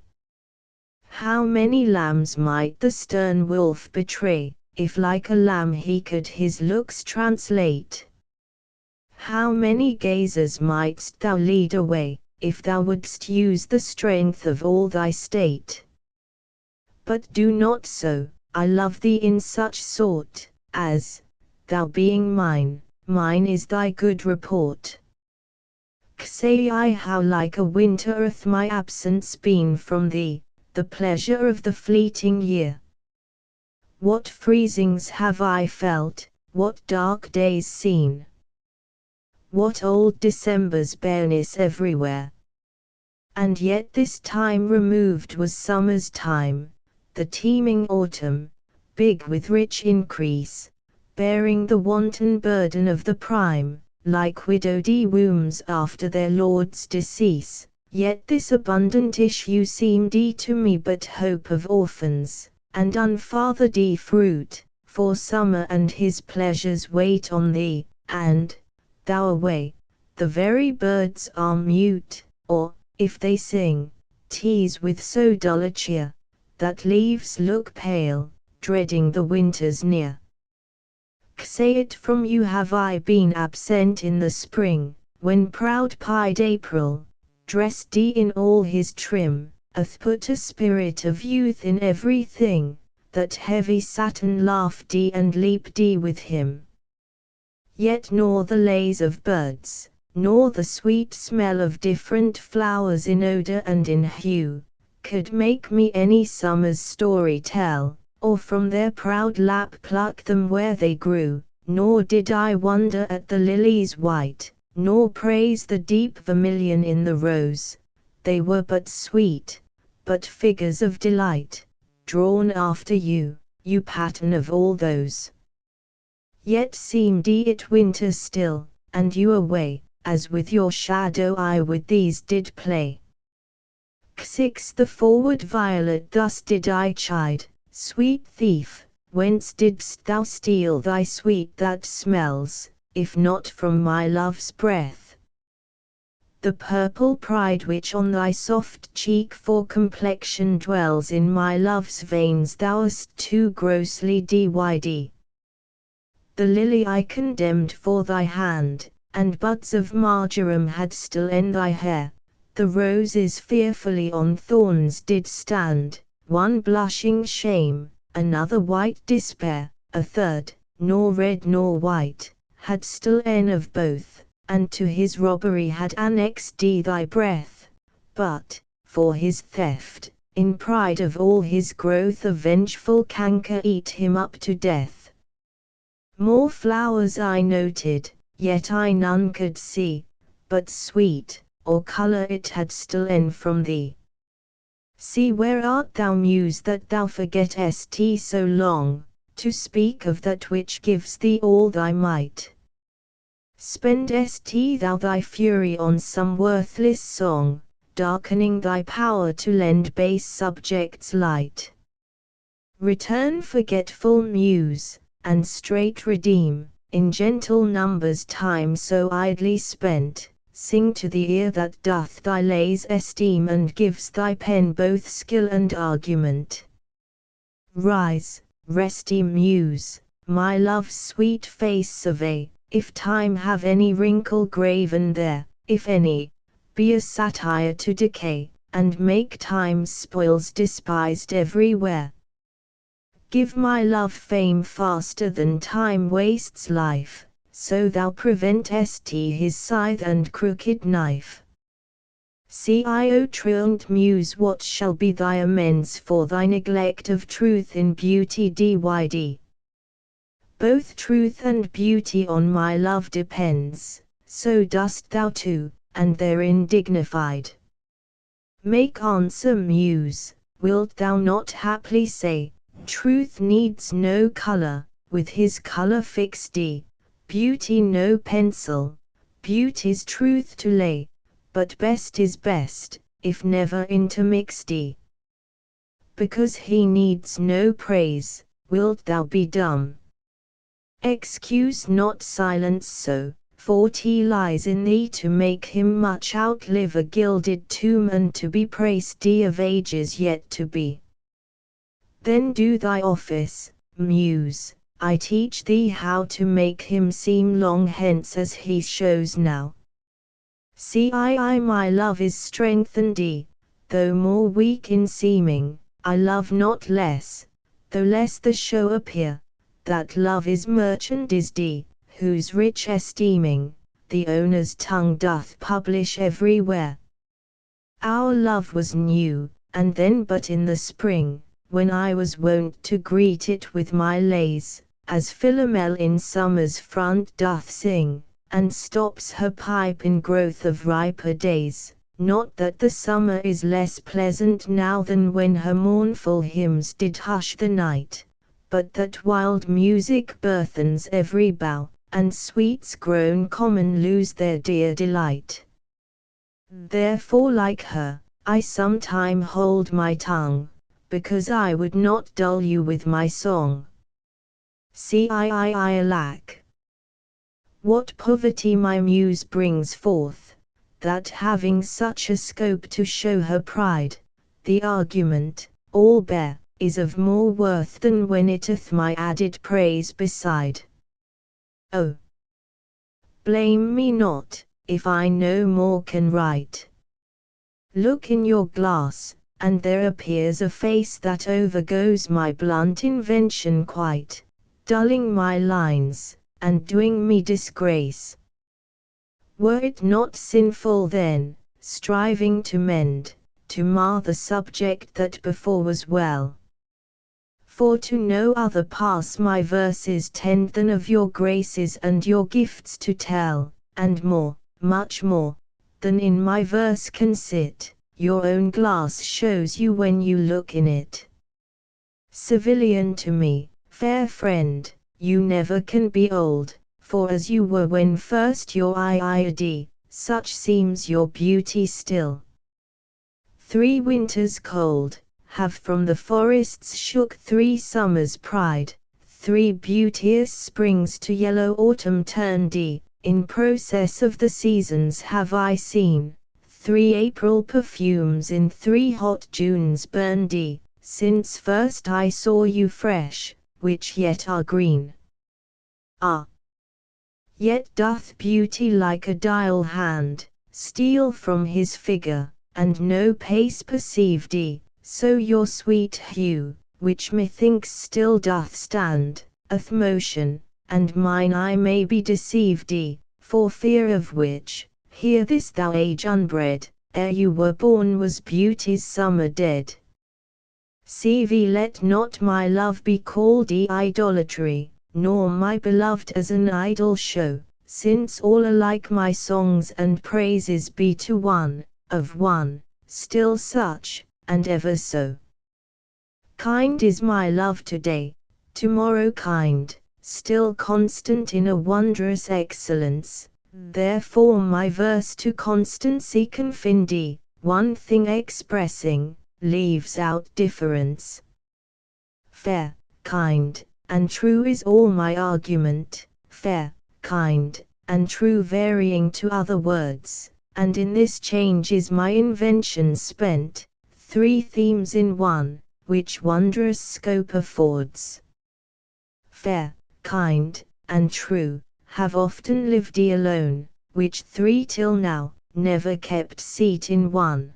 How many lambs might the stern wolf betray, if like a lamb he could his looks translate? How many gazers mightst thou lead away, if thou wouldst use the strength of all thy state? But do not so, I love thee in such sort, as, thou being mine, mine is thy good report. Say I how like a winter hath my absence been from thee, the pleasure of the fleeting year. What freezings have I felt, what dark days seen? What old December's bareness everywhere? And yet this time removed was summer's time, the teeming autumn, big with rich increase, bearing the wanton burden of the prime, like widowed wombs after their lord's decease. Yet this abundant issue seemed to me but hope of orphans, and unfathered fruit, for summer and his pleasures wait on thee, and, thou away, the very birds are mute, or, if they sing, tease with so dull a cheer, that leaves look pale, dreading the winter's near. Say it from you have I been absent in the spring, when proud-pied April, dressed in all his trim, hath put a spirit of youth in everything, that heavy Saturn laughed and leaped with him. Yet nor the lays of birds, nor the sweet smell of different flowers in odor and in hue, could make me any summer's story tell, or from their proud lap pluck them where they grew, nor did I wonder at the lilies white, nor praise the deep vermilion in the rose, they were but sweet, but figures of delight, drawn after you, you pattern of all those. Yet seemed it winter still, and you away, as with your shadow I with these did play. 6 The forward violet thus did I chide, sweet thief, whence didst thou steal thy sweet that smells, if not from my love's breath. The purple pride which on thy soft cheek for complexion dwells in my love's veins thou'st too grossly dyd. The lily I condemned for thy hand, and buds of marjoram had still in thy hair. The roses fearfully on thorns did stand, one blushing shame, another white despair, a third, nor red nor white, had still en of both, and to his robbery had annexed thy breath, but, for his theft, in pride of all his growth a vengeful canker eat him up to death. More flowers I noted, yet I none could see, but sweet, or colour it had still en from thee. See where art thou Muse that thou forgettest so long, to speak of that which gives thee all thy might. Spendest thou thy fury on some worthless song, darkening thy power to lend base subjects light. Return forgetful Muse, and straight redeem, in gentle numbers time so idly spent, sing to the ear that doth thy lays esteem and gives thy pen both skill and argument. Rise, resty Muse, my love's sweet face survey, if time have any wrinkle graven there, if any, be a satire to decay, and make time's spoils despised everywhere. Give my love fame faster than time wastes life, so thou preventest his scythe and crooked knife. See, O truant Muse, what shall be thy amends for thy neglect of truth in beauty dyd. Both truth and beauty on my love depends, so dost thou too, and therein dignified. Make answer Muse, wilt thou not haply say, truth needs no colour, with his colour fixed beauty no pencil, beauty's truth to lay, but best is best, if never intermixed because he needs no praise, wilt thou be dumb? Excuse not silence so, for 't lies in thee to make him much outlive a gilded tomb and to be praised of ages yet to be. Then do thy office, Muse, I teach thee how to make him seem long hence as he shows now. See, my love is strengthened though more weak in seeming, I love not less, though less the show appear, that love is merchandised whose rich esteeming, the owner's tongue doth publish everywhere. Our love was new, and then but in the spring, when I was wont to greet it with my lays, as Philomel in summer's front doth sing, and stops her pipe in growth of riper days, not that the summer is less pleasant now than when her mournful hymns did hush the night, but that wild music burthens every bough, and sweets grown common lose their dear delight. Therefore like her, I sometime hold my tongue, because I would not dull you with my song. See, alack, what poverty my Muse brings forth, that having such a scope to show her pride, the argument, all bare, is of more worth than when it hath my added praise beside. Oh, blame me not, if I no more can write. Look in your glass, and there appears a face that overgoes my blunt invention quite, dulling my lines, and doing me disgrace. Were it not sinful then, striving to mend, to mar the subject that before was well? For to no other pass my verses tend than of your graces and your gifts to tell, and more, much more, than in my verse can sit, your own glass shows you when you look in it. Civilian to me, fair friend, you never can be old, for as you were when first your id, such seems your beauty still. 3 winters cold have from the forests shook 3 summers' pride, 3 beauteous springs to yellow autumn turned. In process of the seasons have I seen 3 April perfumes in 3 hot Junes burned. Since first I saw you fresh, which yet are green. Ah! Yet doth beauty like a dial hand steal from his figure, and no pace perceived. So your sweet hue, which methinks still doth stand, motion, and mine eye may be deceived. For fear of which, hear this thou age unbred, ere you were born was beauty's summer dead. CV let not my love be called idolatry, nor my beloved as an idol show, since all alike my songs and praises be to one, of one, still such, and ever so. Kind is my love today, tomorrow kind, still constant in a wondrous excellence, therefore my verse to constancy confined, one thing expressing, leaves out difference. Fair, kind, and true is all my argument, fair, kind, and true varying to other words, and in this change is my invention spent, 3 themes in one, which wondrous scope affords. Fair, kind, and true, have often lived alone, which 3 till now, never kept seat in one.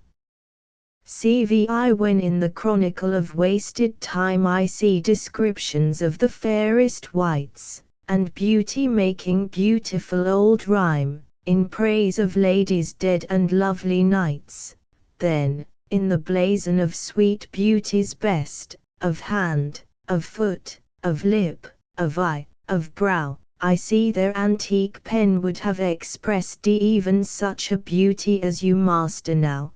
CVI when in the chronicle of wasted time I see descriptions of the fairest wights, and beauty making beautiful old rhyme, in praise of ladies dead and lovely knights, then, in the blazon of sweet beauty's best, of hand, of foot, of lip, of eye, of brow, I see their antique pen would have expressed even such a beauty as you master now.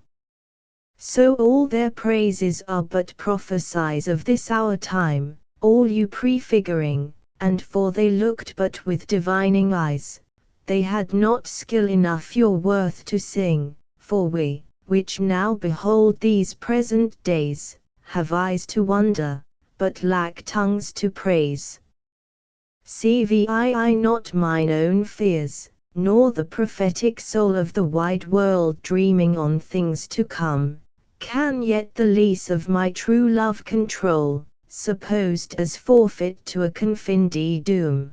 So all their praises are but prophesies of this our time, all you prefiguring, and for they looked but with divining eyes, they had not skill enough your worth to sing, for we, which now behold these present days, have eyes to wonder, but lack tongues to praise. CVII not mine own fears, nor the prophetic soul of the wide world dreaming on things to come, can yet the lease of my true love control, supposed as forfeit to a confined doom.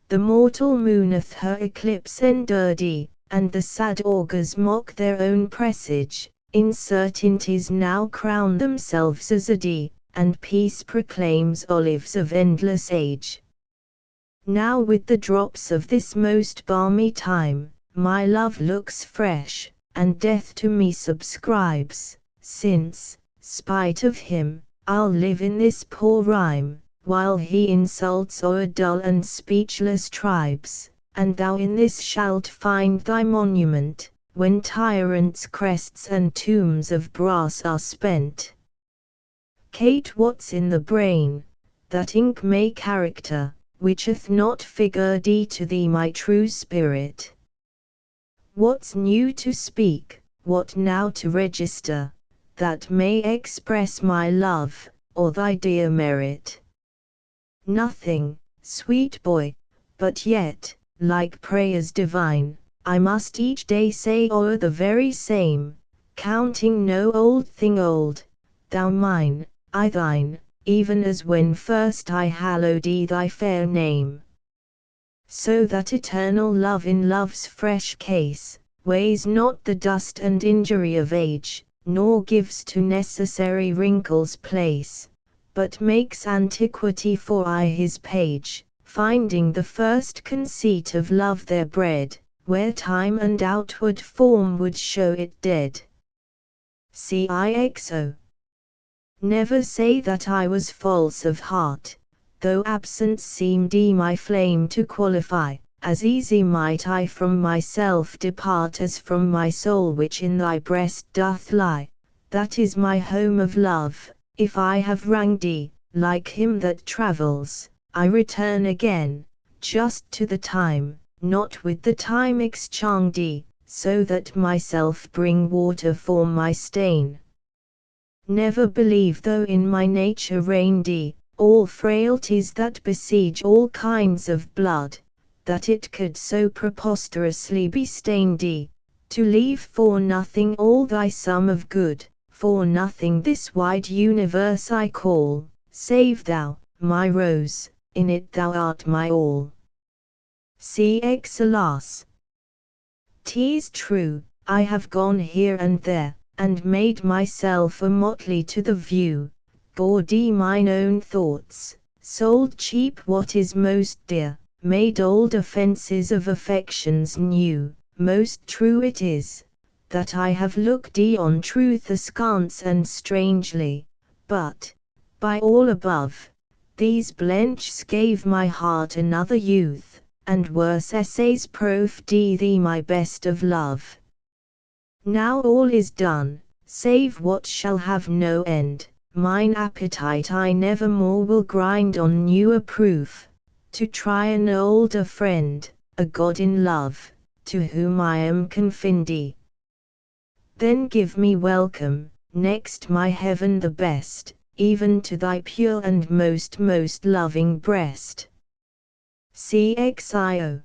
The mortal mooneth her eclipse endured, and the sad augurs mock their own presage, incertainties now crown themselves as a and peace proclaims olives of endless age. Now with the drops of this most balmy time, my love looks fresh, and death to me subscribes, since, spite of him, I'll live in this poor rhyme, while he insults o'er dull and speechless tribes, and thou in this shalt find thy monument, when tyrants' crests and tombs of brass are spent. Kate, what's in the brain, that ink may character, which hath not figured to thee my true spirit? What's new to speak, what now to register, that may express my love, or thy dear merit? Nothing, sweet boy, but yet, like prayers divine, I must each day say o'er the very same, counting no old thing old, thou mine, I thine, even as when first I hallowed thy fair name. So that eternal love in love's fresh case, weighs not the dust and injury of age, nor gives to necessary wrinkles place, but makes antiquity for aye his page, finding the first conceit of love there bred, where time and outward form would show it dead. CIXO. Never say that I was false of heart, though absence seemed my flame to qualify, as easy might I from myself depart as from my soul which in thy breast doth lie, that is my home of love. If I have wranged, like him that travels, I return again, just to the time, not with the time exchanged, so that myself bring water for my stain. Never believe though in my nature reigned, all frailties that besiege all kinds of blood, that it could so preposterously be stained, to leave for nothing all thy sum of good, for nothing this wide universe I call, save thou, my rose, in it thou art my all. Cx alas! 'Tis true, I have gone here and there, and made myself a motley to the view, gaudy mine own thoughts, sold cheap what is most dear, made old offences of affections new. Most true it is, that I have looked on truth askance and strangely, but, by all above, these blenchs gave my heart another youth, and worse essays proved thee my best of love. Now all is done, save what shall have no end, mine appetite I never more will grind on newer proof, to try an older friend, a god in love, to whom I am confined. Then give me welcome, next my heaven the best, even to thy pure and most loving breast. Cxio.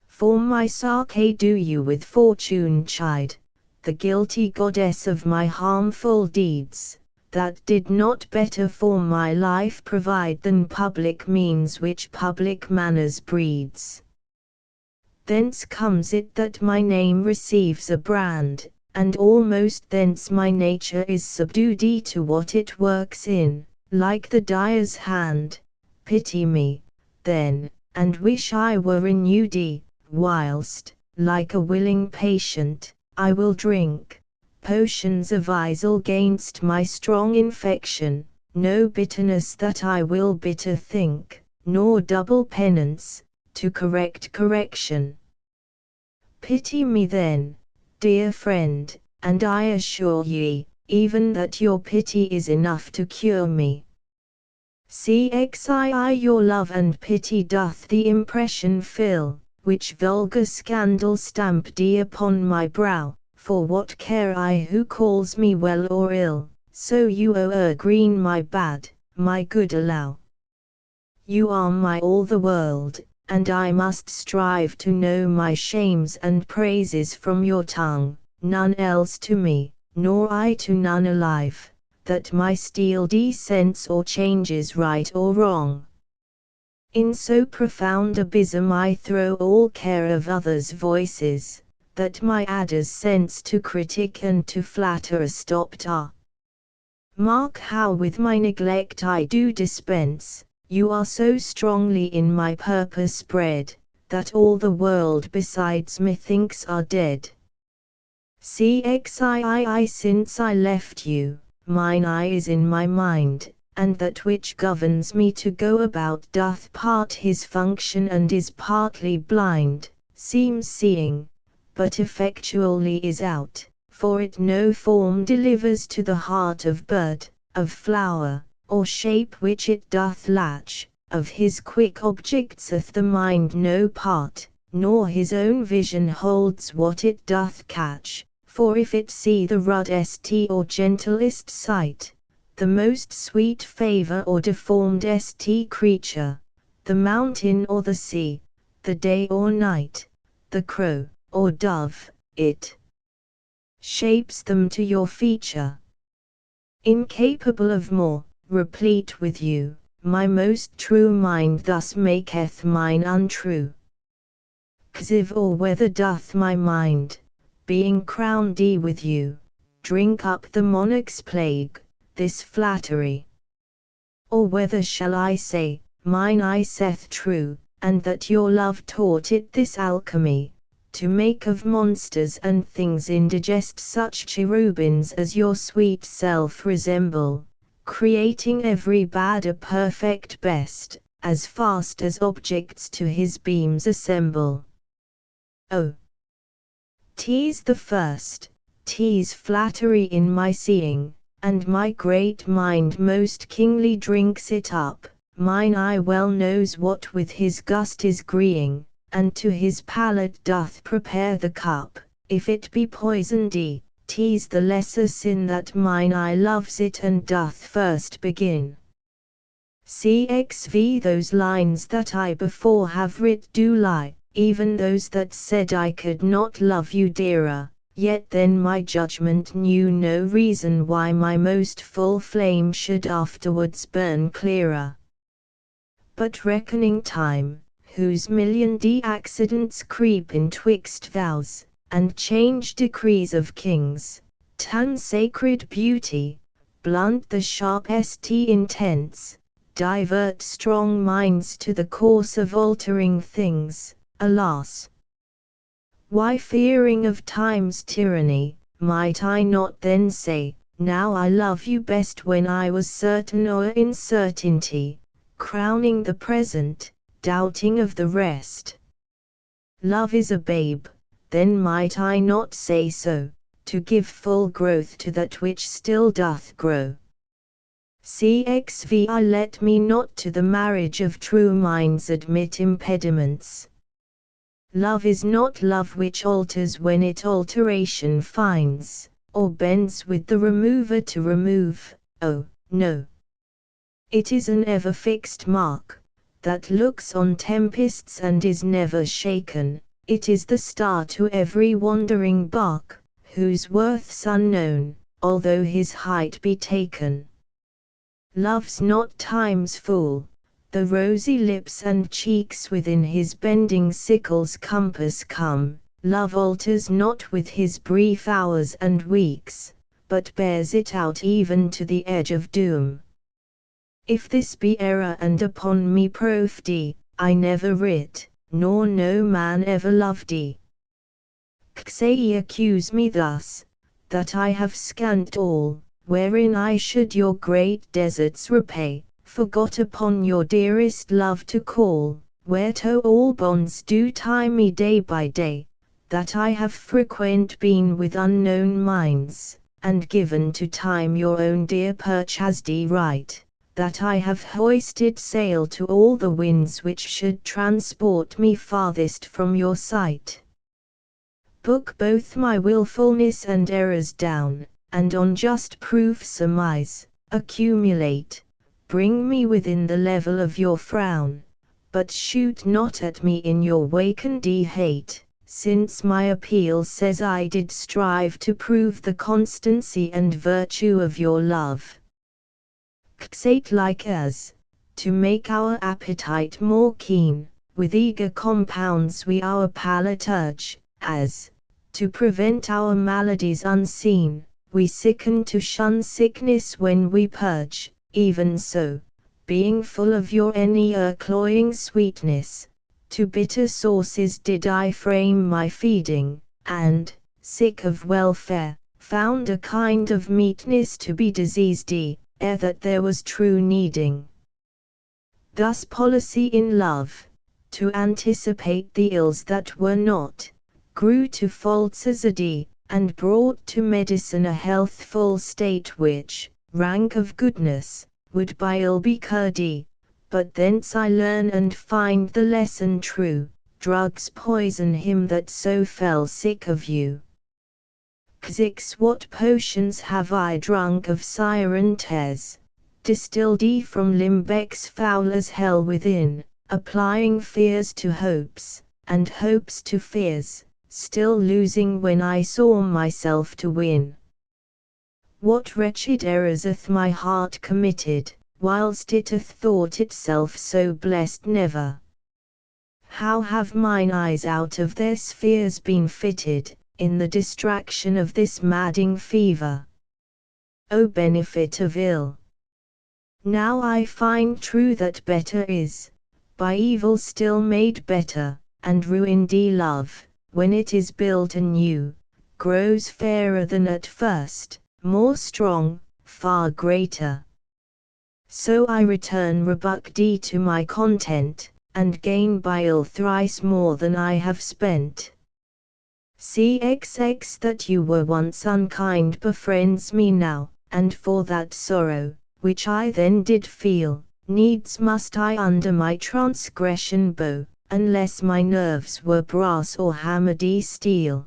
For my sake do you with fortune chide, the guilty goddess of my harmful deeds, that did not better for my life provide than public means which public manners breeds. Thence comes it that my name receives a brand, and almost thence my nature is subdued to what it works in, like the dyer's hand. Pity me, then, and wish I were renewed, whilst, like a willing patient, I will drink potions of isle gainst my strong infection, no bitterness that I will bitter think, nor double penance, to correct correction. Pity me then, dear friend, and I assure ye, even that your pity is enough to cure me. Cxii your love and pity doth the impression fill, which vulgar scandal stamped upon my brow, for what care I who calls me well or ill, so you green my bad, my good allow. You are my all the world, and I must strive to know my shames and praises from your tongue, none else to me, nor I to none alive, that my steel descends or changes right or wrong. In so profound abysm I throw all care of others' voices, that my adder's sense to critic and to flatterer stopped are. Mark how with my neglect I do dispense. You are so strongly in my purpose bred, that all the world besides methinks are dead. Cxii since I left you, mine eye is in my mind, and that which governs me to go about doth part his function and is partly blind, seems seeing, but effectually is out, for it no form delivers to the heart of bird, of flower, or shape which it doth latch, of his quick objectseth the mind no part, nor his own vision holds what it doth catch, for if it see the ruddest or gentlest sight, the most sweet favour or deformed creature, the mountain or the sea, the day or night, the crow, or dove, it shapes them to your feature. Incapable of more, replete with you, my most true mind thus maketh mine untrue. Csiv or whether doth my mind, being crowned with you, drink up the monarch's plague, this flattery? Or whether shall I say, mine eye saith true, and that your love taught it this alchemy, to make of monsters and things indigest such cherubins as your sweet self resemble, creating every bad a perfect best, as fast as objects to his beams assemble. Oh! 'Tis the first, 'tis flattery in my seeing, and my great mind most kingly drinks it up, mine eye well knows what with his gust is greeing, and to his palate doth prepare the cup, if it be poisoned, 'tis the lesser sin that mine eye loves it and doth first begin. Cxv those lines that I before have writ do lie, even those that said I could not love you dearer, yet then my judgment knew no reason why my most full flame should afterwards burn clearer. But reckoning time, whose million accidents creep in twixt vows, and change decrees of kings, turn sacred beauty, blunt the sharpest intents, divert strong minds to the course of altering things, alas! Why fearing of time's tyranny, might I not then say, now I love you best when I was certain or in certainty, crowning the present, doubting of the rest. Love is a babe, then might I not say so, to give full growth to that which still doth grow. Cxv I let me not to the marriage of true minds admit impediments. Love is not love which alters when it alteration finds, or bends with the remover to remove, oh, no. It is an ever fixed mark, that looks on tempests and is never shaken, it is the star to every wandering bark, whose worth's unknown, although his height be taken. Love's not time's fool, the rosy lips and cheeks within his bending sickle's compass come, love alters not with his brief hours and weeks, but bears it out even to the edge of doom. If this be error and upon me profdy, I never writ, nor no man ever loved ye. Say ye accuse me thus, that I have scant all, wherein I should your great deserts repay, forgot upon your dearest love to call, whereto all bonds do tie me day by day, that I have frequent been with unknown minds, and given to time your own dear purchased right, that I have hoisted sail to all the winds which should transport me farthest from your sight. Book both my wilfulness and errors down, and on just proof surmise, accumulate, bring me within the level of your frown, but shoot not at me in your wakened hate, since my appeal says I did strive to prove the constancy and virtue of your love. Xate like as, to make our appetite more keen, with eager compounds we our palate urge, as, to prevent our maladies unseen, we sicken to shun sickness when we purge, even so, being full of your any cloying sweetness, to bitter sauces did I frame my feeding, and, sick of welfare, found a kind of meetness to be diseased ere that there was true needing. Thus policy in love, to anticipate the ills that were not, grew to faults as a and brought to medicine a healthful state which, rank of goodness, would by ill be curdy, but thence I learn and find the lesson true, drugs poison him that so fell sick of you. Xix what potions have I drunk of siren tears, distilled from limbecks foul as hell within, applying fears to hopes, and hopes to fears, still losing when I saw myself to win. What wretched errors hath my heart committed, whilst it hath thought itself so blessed never? How have mine eyes out of their spheres been fitted, in the distraction of this madding fever? O benefit of ill! Now I find true that better is, by evil still made better, and ruined love, when it is built anew, grows fairer than at first, more strong, far greater. So I return rebuke to my content, and gain by ill thrice more than I have spent. Cxx that you were once unkind befriends me now, and for that sorrow, which I then did feel, needs must I under my transgression bow, unless my nerves were brass or hammered steel.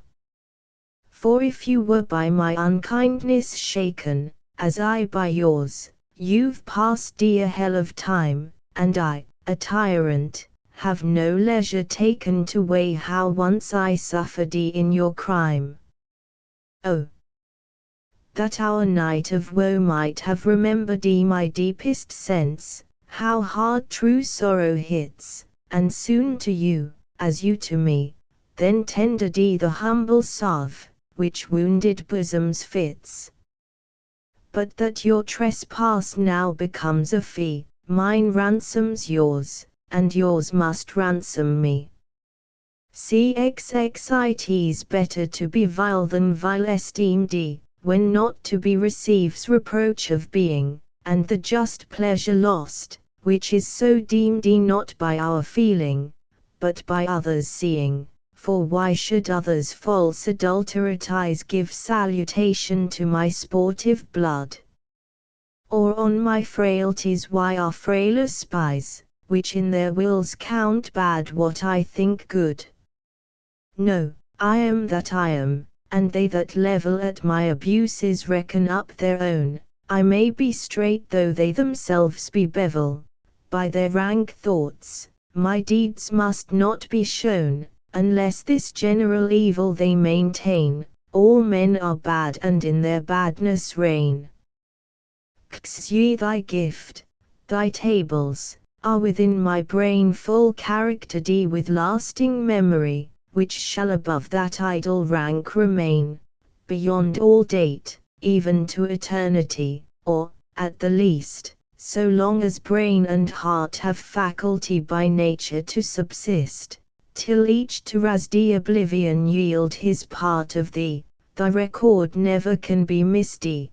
For if you were by my unkindness shaken, as I by yours, You've passed a hell of time, and I, a tyrant, have no leisure taken to weigh how once I suffered in your crime. Oh, that our night of woe might have remembered my deepest sense, how hard true sorrow hits, and soon to you, as you to me, then tendered the humble salve, which wounded bosoms fits. But that your trespass now becomes a fee, mine ransoms yours, and yours must ransom me. Cxxit's better to be vile than vile esteemed, when not to be receives reproach of being, and the just pleasure lost, which is so deemed not by our feeling, but by others seeing. For why should others false adulterates give salutation to my sportive blood? Or on my frailties why are frailer spies, which in their wills count bad what I think good? No, I am that I am, and they that level at my abuses reckon up their own. I may be straight though they themselves be bevel, by their rank thoughts, my deeds must not be shown, unless this general evil they maintain, all men are bad and in their badness reign. Ye thy gift, thy tables, are within my brain full charactered with lasting memory, which shall above that idle rank remain, beyond all date, even to eternity, or, at the least, so long as brain and heart have faculty by nature to subsist, till each to rasdy oblivion yield his part of thee, thy record never can be misty.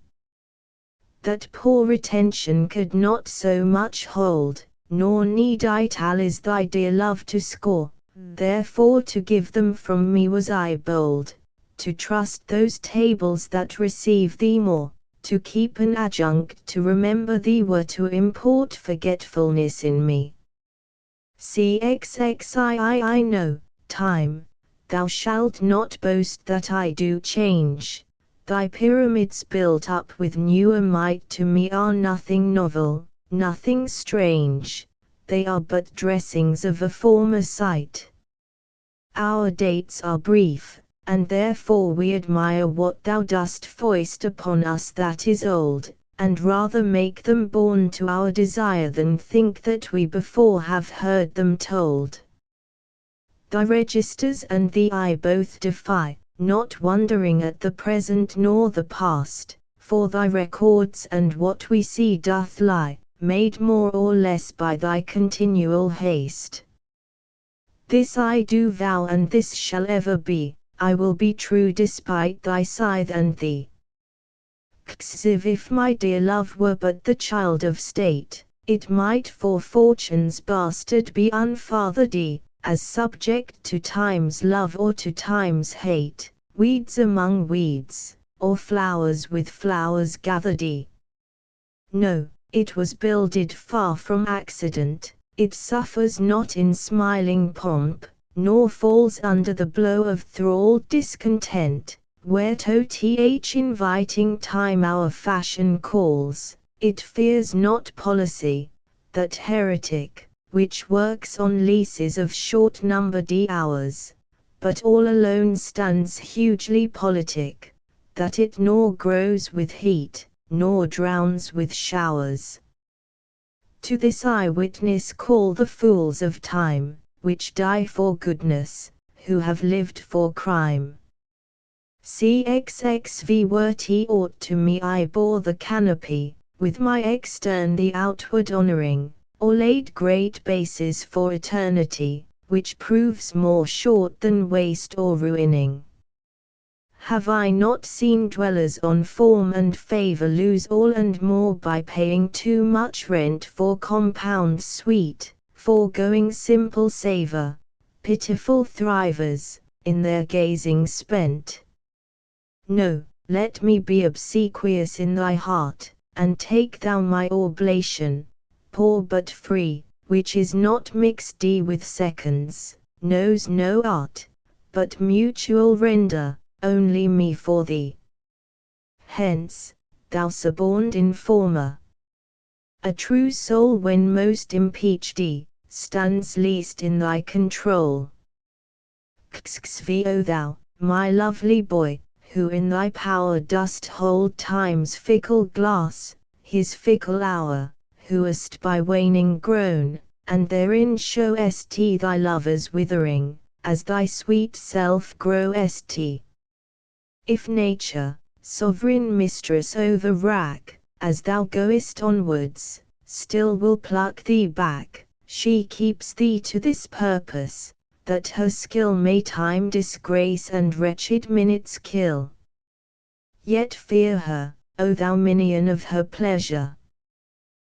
That poor retention could not so much hold, nor need I tallies thy dear love to score, therefore to give them from me was I bold, to trust those tables that receive thee more, to keep an adjunct to remember thee were to import forgetfulness in me. I know, time, thou shalt not boast that I do change. Thy pyramids built up with newer might to me are nothing novel, nothing strange, they are but dressings of a former sight. Our dates are brief, and therefore we admire what thou dost foist upon us that is old, and rather make them born to our desire than think that we before have heard them told. Thy registers and thee I both defy, not wondering at the present nor the past, for thy records and what we see doth lie, made more or less by thy continual haste. This I do vow and this shall ever be, I will be true despite thy scythe and thee. If my dear love were but the child of state, it might for fortune's bastard be unfathered, as subject to time's love or to time's hate, weeds among weeds, or flowers with flowers gathered. No, it was builded far from accident, it suffers not in smiling pomp, nor falls under the blow of thralled discontent, where inviting time our fashion calls, it fears not policy, that heretic, which works on leases of short-numbered hours, but all alone stands hugely politic, that it nor grows with heat, nor drowns with showers. To this I witness call the fools of time, which die for goodness, who have lived for crime. Cxxv wert ought to me I bore the canopy, with my extern the outward honouring, or laid great bases for eternity, which proves more short than waste or ruining. Have I not seen dwellers on form and favour lose all and more by paying too much rent for compounds sweet, foregoing simple savour, pitiful thrivers, in their gazing spent? No, let me be obsequious in thy heart, and take thou my oblation, poor but free, which is not mixed with seconds, knows no art, but mutual render, only me for thee. Hence, thou suborned informer, A true soul when most impeached stands least in thy control. O thou, my lovely boy, who in thy power dost hold time's fickle glass, his fickle hour, whoest by waning grown, and therein showest thy lovers withering, as thy sweet self growest. If nature, sovereign mistress o' the rack, as thou goest onwards, still will pluck thee back, she keeps thee to this purpose, that her skill may time disgrace and wretched minutes kill. Yet fear her, O thou minion of her pleasure.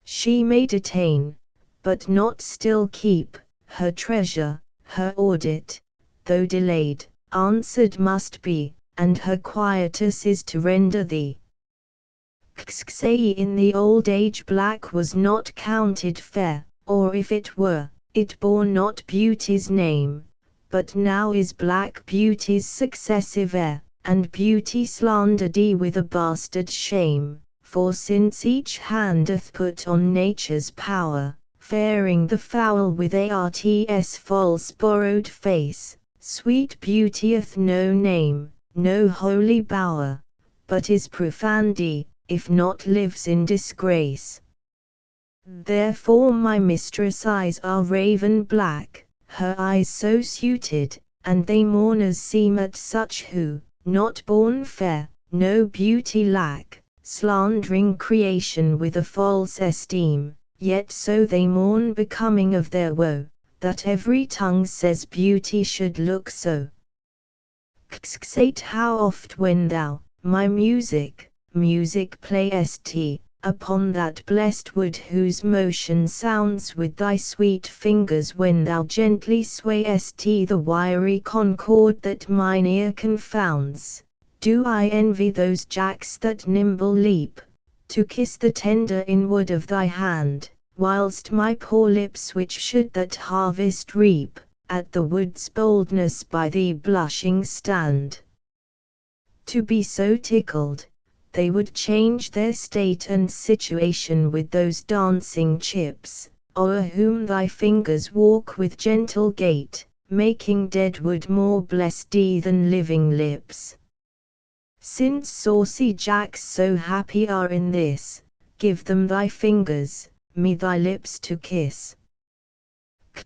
She may detain, but not still keep, her treasure, her audit, though delayed, answered must be, and her quietus is to render thee. Say in the old age black was not counted fair, or if it were, it bore not beauty's name, but now is black beauty's successive heir, and beauty slandered with a bastard shame, for since each hand doth put on nature's power, fairing the foul with art's false borrowed face, sweet beauty hath no name, no holy bower, but is profaned, if not lives in disgrace. Therefore my mistress' eyes are raven black, her eyes so suited, and they mourners seem at such who, not born fair, no beauty lack, slandering creation with a false esteem, yet so they mourn becoming of their woe, that every tongue says beauty should look so. How oft when thou, my music playest upon that blessed wood whose motion sounds with thy sweet fingers when thou gently swayest the wiry concord that mine ear confounds, do I envy those jacks that nimble leap, to kiss the tender inward of thy hand, whilst my poor lips which should that harvest reap, at the wood's boldness by thee blushing stand. To be so tickled, they would change their state and situation with those dancing chips, o'er whom thy fingers walk with gentle gait, making dead wood more blessed than living lips. Since saucy jacks so happy are in this, give them thy fingers, me thy lips to kiss.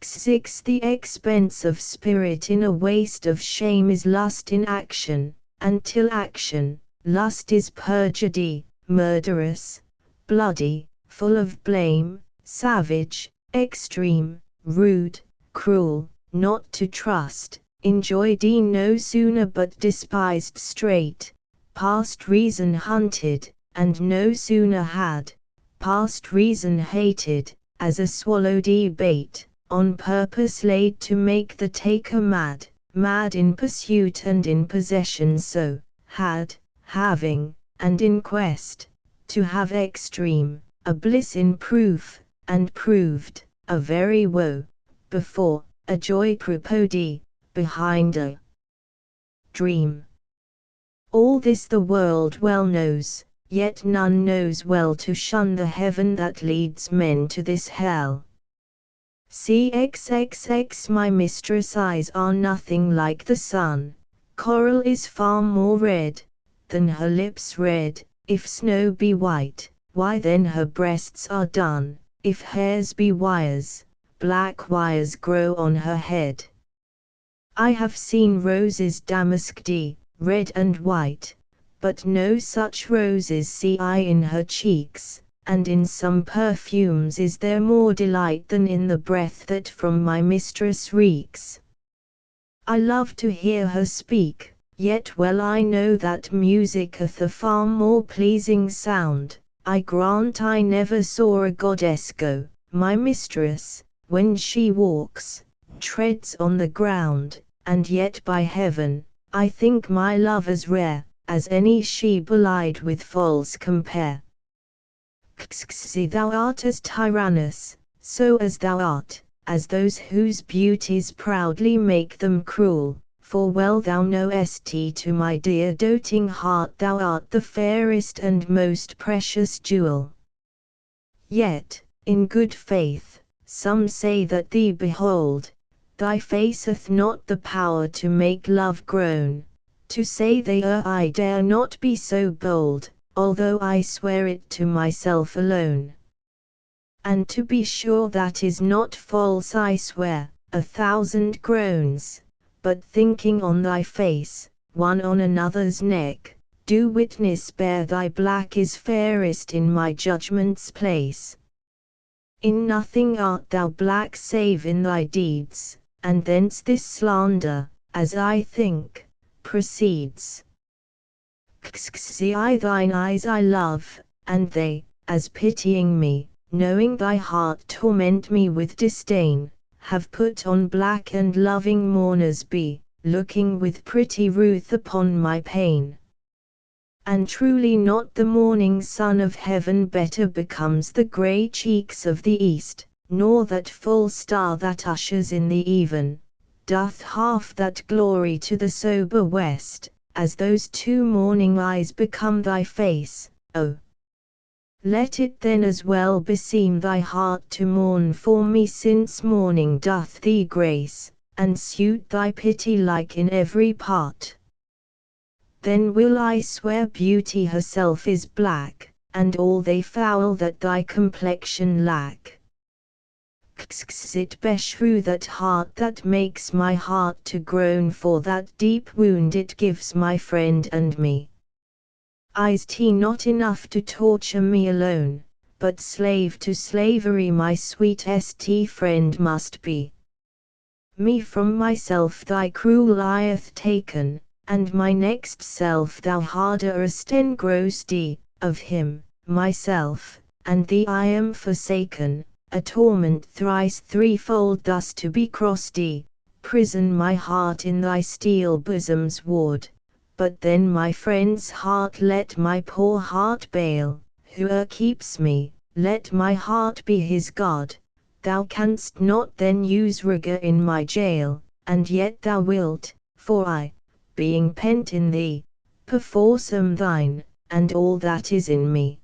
6 The expense of spirit in a waste of shame is lust in action, until action, lust is perjured, murderous, bloody, full of blame, savage, extreme, rude, cruel, not to trust, enjoyed no sooner but despised straight, past reason hunted, and no sooner had, past reason hated, as a swallowed bait, on purpose laid to make the taker mad, mad in pursuit and in possession so, had, having, and in quest, to have extreme, a bliss in proof, and proved, a very woe, before, a joy propodi, behind a dream. All this the world well knows, yet none knows well to shun the heaven that leads men to this hell. XXX My mistress' eyes are nothing like the sun, coral is far more red, than her lips red, if snow be white, why then her breasts are dun, if hairs be wires, black wires grow on her head. I have seen roses damasked, red and white, but no such roses see I in her cheeks, and in some perfumes is there more delight than in the breath that from my mistress reeks. I love to hear her speak, yet well I know that music hath a far more pleasing sound. I grant I never saw a goddess go, my mistress, when she walks, treads on the ground, and yet by heaven, I think my love as rare, as any she belied with false compare. Thou art as tyrannous, so as thou art, as those whose beauties proudly make them cruel, for well thou knowest to my dear doting heart thou art the fairest and most precious jewel. Yet, in good faith, some say that thee behold, thy face hath not the power to make love groan. To say they err I dare not be so bold, although I swear it to myself alone. And to be sure that is not false I swear, 1,000 groans, but thinking on thy face, one on another's neck, do witness bear thy black is fairest in my judgment's place. In nothing art thou black save in thy deeds, and thence this slander, as I think, proceeds. See I thine eyes I love, and they, as pitying me, knowing thy heart torment me with disdain, have put on black and loving mourners be, looking with pretty ruth upon my pain. And truly not the morning sun of heaven better becomes the grey cheeks of the east, nor that full star that ushers in the even, doth half that glory to the sober west, as those two morning eyes become thy face, O. Let it then as well beseem thy heart to mourn for me, since morning doth thee grace, and suit thy pity like in every part. Then will I swear beauty herself is black, and all they foul that thy complexion lack. It beshrew that heart that makes my heart to groan for that deep wound it gives my friend and me. Is he not enough to torture me alone, but slave to slavery my sweetest friend must be. Me from myself thy cruel eye hath taken, and my next self thou harder engrossed of him, myself, and thee I am forsaken, a torment thrice threefold thus to be crossed prison my heart in thy steel bosom's ward, but then my friend's heart let my poor heart bail, whoe'er keeps me, let my heart be his God, thou canst not then use rigour in my jail, and yet thou wilt, for I, being pent in thee, perforce am thine, and all that is in me.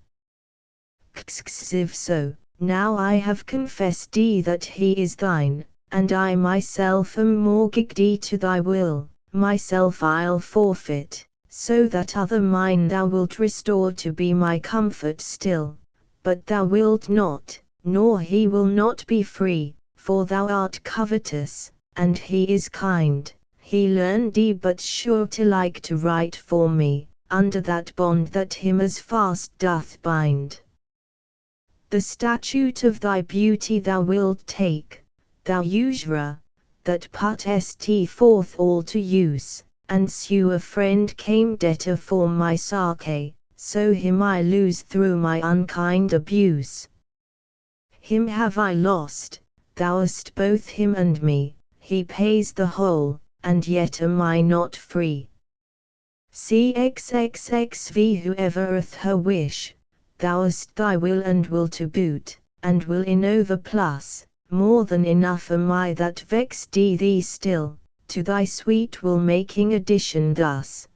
If so, now I have confessed that he is thine, and I myself am mortgaged to thy will, myself I'll forfeit, so that other mine thou wilt restore to be my comfort still, but thou wilt not, nor he will not be free, for thou art covetous, and he is kind. He learned but sure to like to write for me, under that bond that him as fast doth bind. The statute of thy beauty thou wilt take, thou usurer, that puttest forth all to use, and sue a friend came debtor for my sake, so him I lose through my unkind abuse. Him have I lost, thou hast both him and me, he pays the whole, and yet am I not free. CXXXV whoever hath her wish, thou hast thy will and will to boot, and will in overplus, more than enough am I that vexed thee still, to thy sweet will making addition thus.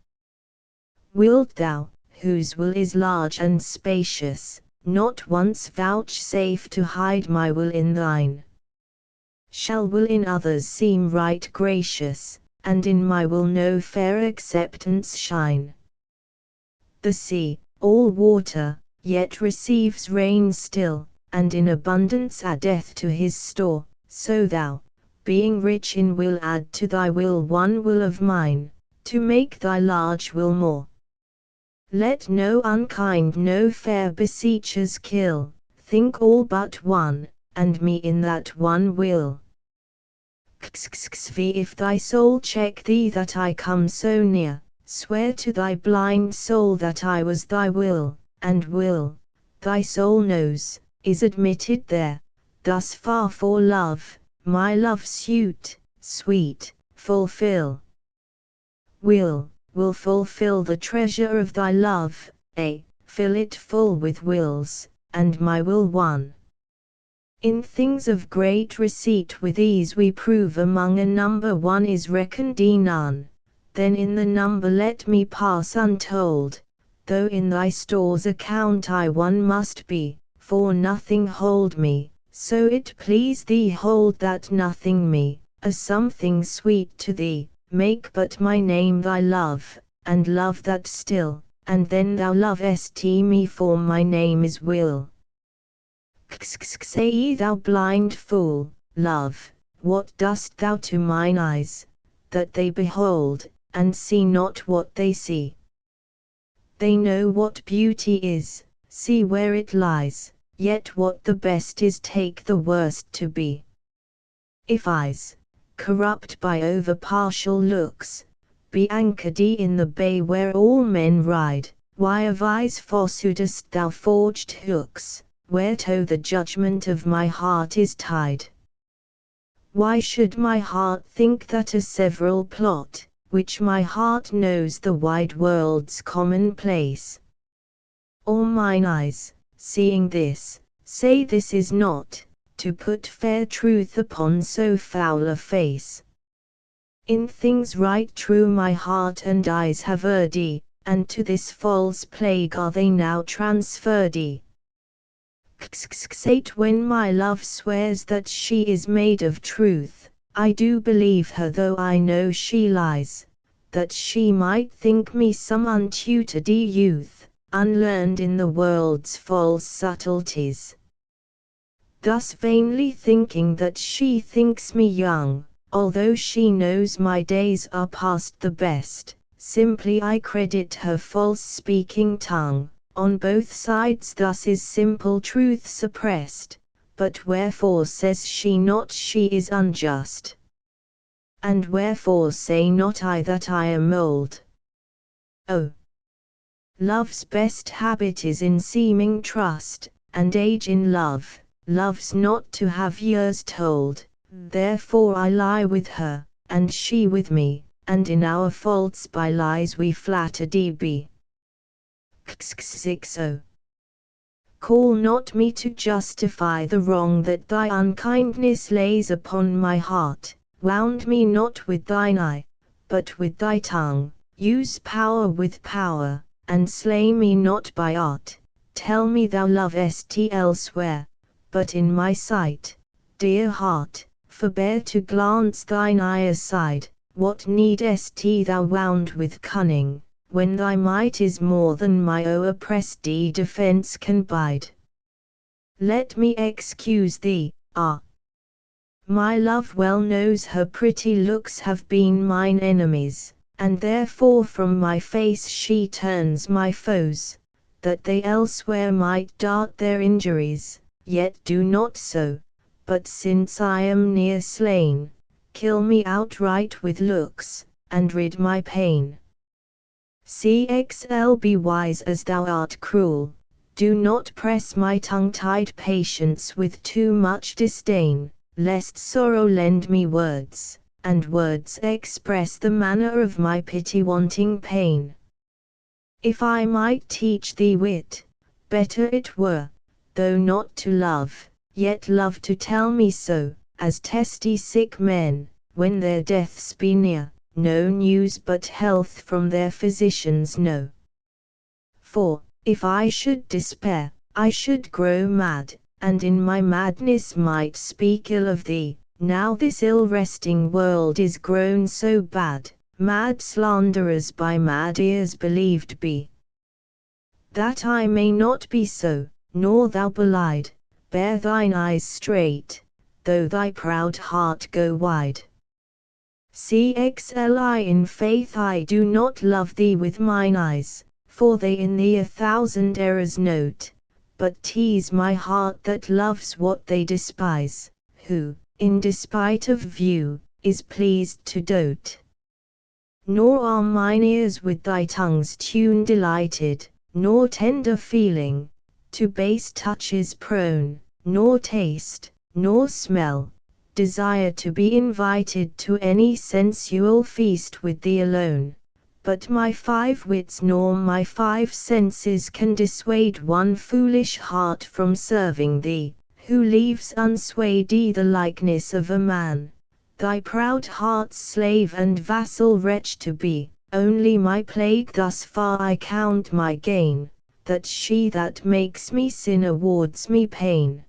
Wilt thou, whose will is large and spacious, not once vouchsafe to hide my will in thine? Shall will in others seem right gracious, and in my will no fair acceptance shine? The sea, all water, yet receives rain still, and in abundance addeth to his store, so thou, being rich in will add to thy will one will of mine, to make thy large will more. Let no unkind no fair beseechers kill, think all but one, and me in that one will. If thy soul check thee that I come so near, swear to thy blind soul that I was thy will, and will, thy soul knows, is admitted there, thus far for love, my love suit, sweet, fulfill. Will fulfill the treasure of thy love, fill it full with wills, and my will one. In things of great receipt with ease we prove among a number one is reckoned none, then in the number let me pass untold, though in thy store's account I one must be, for nothing hold me, so it please thee hold that nothing me, a something sweet to thee, make but my name thy love, and love that still, and then thou lovest me for my name is will. Say thou blind fool, love, what dost thou to mine eyes, that they behold, and see not what they see? They know what beauty is, see where it lies, yet what the best is take the worst to be. If eyes, corrupt by over-partial looks, be anchored in the bay where all men ride, why of eyes forsoothest thou forged hooks, whereto the judgment of my heart is tied? Why should my heart think that a several plot, which my heart knows the wide world's commonplace? Or mine eyes, seeing this, say this is not, to put fair truth upon so foul a face. In things right true my heart and eyes have erred, and to this false plague are they now transferred. Sate when my love swears that she is made of truth, I do believe her though I know she lies, that she might think me some untutored youth, unlearned in the world's false subtleties. Thus vainly thinking that she thinks me young, although she knows my days are past the best, simply I credit her false-speaking tongue. On both sides thus is simple truth suppressed, but wherefore says she not she is unjust? And wherefore say not I that I am old? Oh! Love's best habit is in seeming trust, and age in love, loves not to have years told, therefore I lie with her, and she with me, and in our faults by lies we flattered be. Call not me to justify the wrong that thy unkindness lays upon my heart, wound me not with thine eye, but with thy tongue, use power with power, and slay me not by art, tell me thou lovest elsewhere, but in my sight, dear heart, forbear to glance thine eye aside, what needest thou wound with cunning? When thy might is more than my oppressed defense can bide. Let me excuse thee, my love well knows her pretty looks have been mine enemies, and therefore from my face she turns my foes, that they elsewhere might dart their injuries, yet do not so, but since I am near slain, kill me outright with looks, and rid my pain. Be wise as thou art cruel, do not press my tongue-tied patience with too much disdain, lest sorrow lend me words, and words express the manner of my pity-wanting pain. If I might teach thee wit, better it were, though not to love, yet love to tell me so, as testy sick men, when their deaths be near, no news but health from their physicians know. For, if I should despair, I should grow mad, and in my madness might speak ill of thee, now this ill-resting world is grown so bad, mad slanderers by mad ears believed be. That I may not be so, nor thou belied, bear thine eyes straight, though thy proud heart go wide. In faith I do not love thee with mine eyes, for they in thee 1,000 errors note, but tease my heart that loves what they despise, who, in despite of view, is pleased to dote. Nor are mine ears with thy tongue's tune delighted, nor tender feeling, to base touches prone, nor taste, nor smell, desire to be invited to any sensual feast with thee alone, but my 5 wits nor my 5 senses can dissuade one foolish heart from serving thee, who leaves unswayed the likeness of a man, thy proud heart's slave and vassal wretch to be, only my plague thus far I count my gain, that she that makes me sin awards me pain.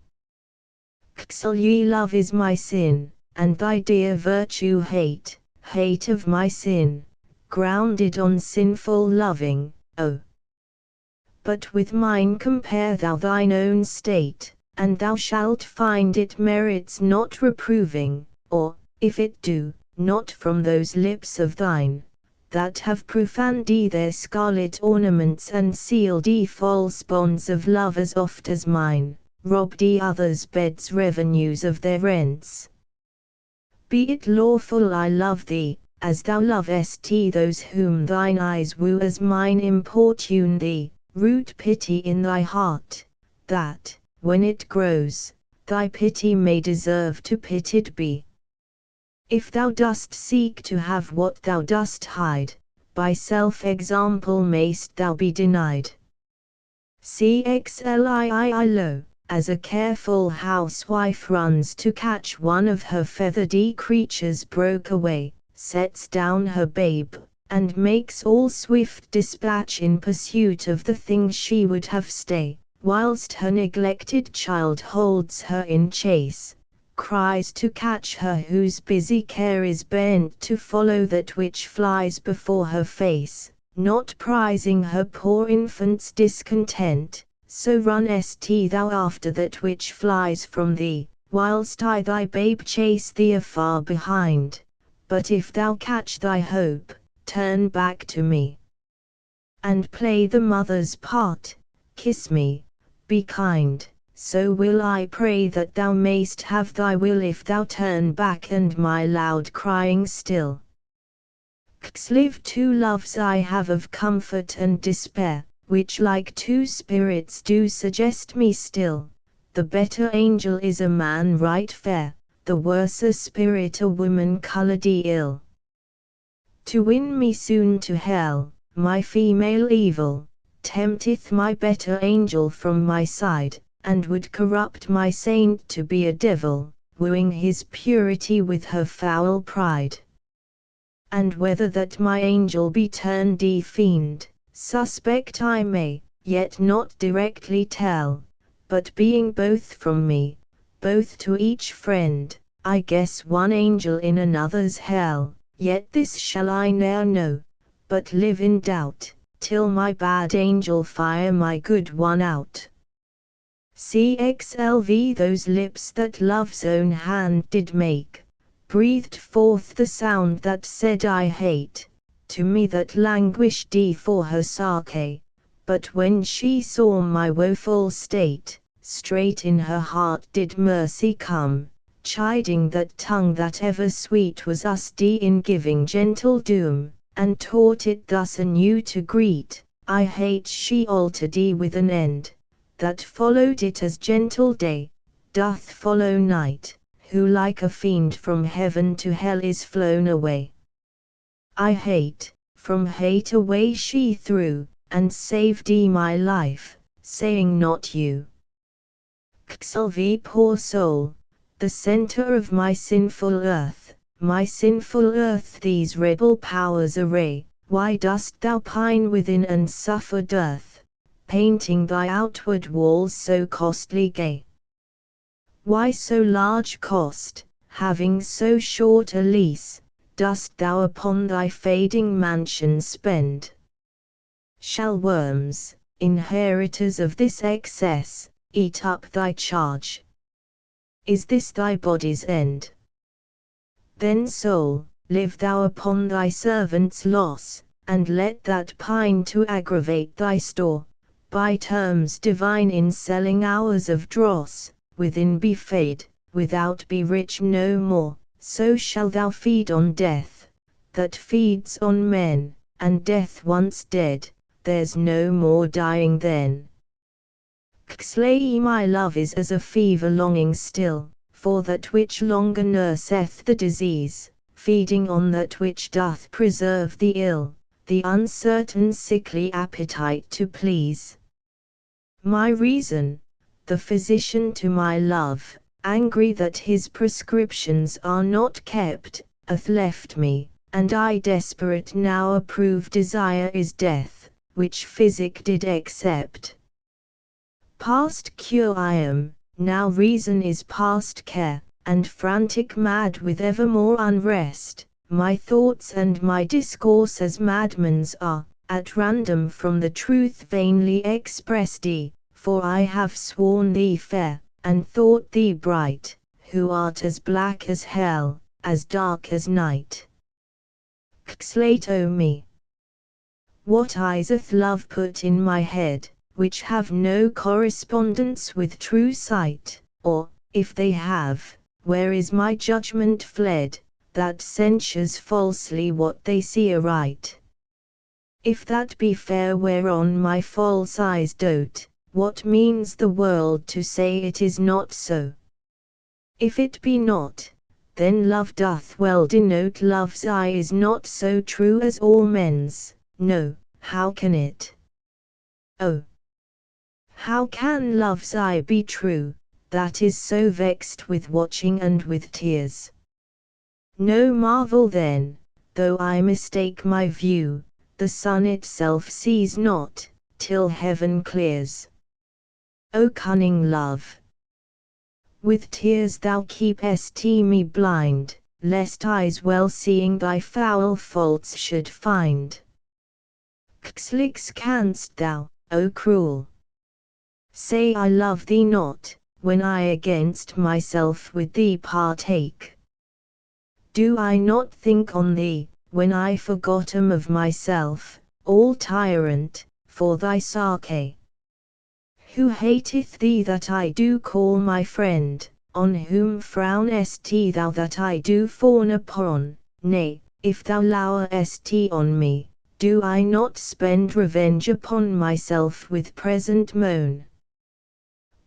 Ye love is my sin, and thy dear virtue hate, hate of my sin, grounded on sinful loving, oh. But with mine compare thou thine own state, and thou shalt find it merits not reproving, or, if it do, not from those lips of thine, that have profaned their scarlet ornaments and sealed false bonds of love as oft as mine, robbed others' beds revenues of their rents. Be it lawful I love thee, as thou lovest those whom thine eyes woo as mine importune thee, root pity in thy heart, that, when it grows, thy pity may deserve to pitied be. If thou dost seek to have what thou dost hide, by self-example mayst thou be denied. Lo, as a careful housewife runs to catch one of her feathered creatures broke away, sets down her babe, and makes all swift dispatch in pursuit of the thing she would have stay, whilst her neglected child holds her in chase, cries to catch her whose busy care is bent to follow that which flies before her face, not prizing her poor infant's discontent, so runnest thou after that which flies from thee, whilst I thy babe chase thee afar behind. But if thou catch thy hope, turn back to me, and play the mother's part, kiss me, be kind, so will I pray that thou mayst have thy will if thou turn back and my loud crying still. Live two loves I have of comfort and despair, which like two spirits do suggest me still, the better angel is a man right fair, the worser spirit a woman coloured ill. To win me soon to hell, my female evil, tempteth my better angel from my side, and would corrupt my saint to be a devil, wooing his purity with her foul pride. And whether that my angel be turned fiend, suspect I may, yet not directly tell, but being both from me, both to each friend, I guess one angel in another's hell, yet this shall I ne'er know, but live in doubt, till my bad angel fire my good one out. CXLV those lips that love's own hand did make, breathed forth the sound that said I hate, to me that languished for her sake, but when she saw my woeful state, straight in her heart did mercy come, chiding that tongue that ever sweet was us in giving gentle doom, and taught it thus anew to greet, I hate she altered with an end, that followed it as gentle day, doth follow night, who like a fiend from heaven to hell is flown away. I hate, from hate away she threw, and saved my life, saying not you. Xlv poor soul, the centre of my sinful earth these rebel powers array, why dost thou pine within and suffer dearth, painting thy outward walls so costly gay? Why so large cost, having so short a lease, dost thou upon thy fading mansion spend? Shall worms, inheritors of this excess, eat up thy charge? Is this thy body's end? Then soul, live thou upon thy servant's loss, and let that pine to aggravate thy store, by terms divine in selling hours of dross, within be fade, without be rich no more, so shall thou feed on death, that feeds on men, and death once dead, there's no more dying then. Slay my love is as a fever longing still, for that which longer nurseth the disease, feeding on that which doth preserve the ill, the uncertain sickly appetite to please. My reason, the physician to my love, angry that his prescriptions are not kept, hath left me, and I desperate now approve desire is death, which physic did accept. Past cure I am, now reason is past care, and frantic mad with evermore unrest, my thoughts and my discourse as madmen's are, at random from the truth vainly expressed. For I have sworn thee fair, and thought thee bright, who art as black as hell, as dark as night. Slate o me! What eyes hath love put in my head, which have no correspondence with true sight? Or, if they have, where is my judgment fled, that censures falsely what they see aright? If that be fair whereon my false eyes dote, what means the world to say it is not so? If it be not, then love doth well denote love's eye is not so true as all men's. No, how can it? Oh! How can love's eye be true, that is so vexed with watching and with tears? No marvel then, though I mistake my view, the sun itself sees not, till heaven clears. O cunning love! With tears thou keepest me blind, lest eyes well seeing thy foul faults should find. Xlix canst thou, O cruel! Say I love thee not, when I against myself with thee partake? Do I not think on thee, when I forgot am of myself, all tyrant, for thy sake? Who hateth thee that I do call my friend, on whom frownest thou that I do fawn upon? Nay, if thou lowerest on me, do I not spend revenge upon myself with present moan?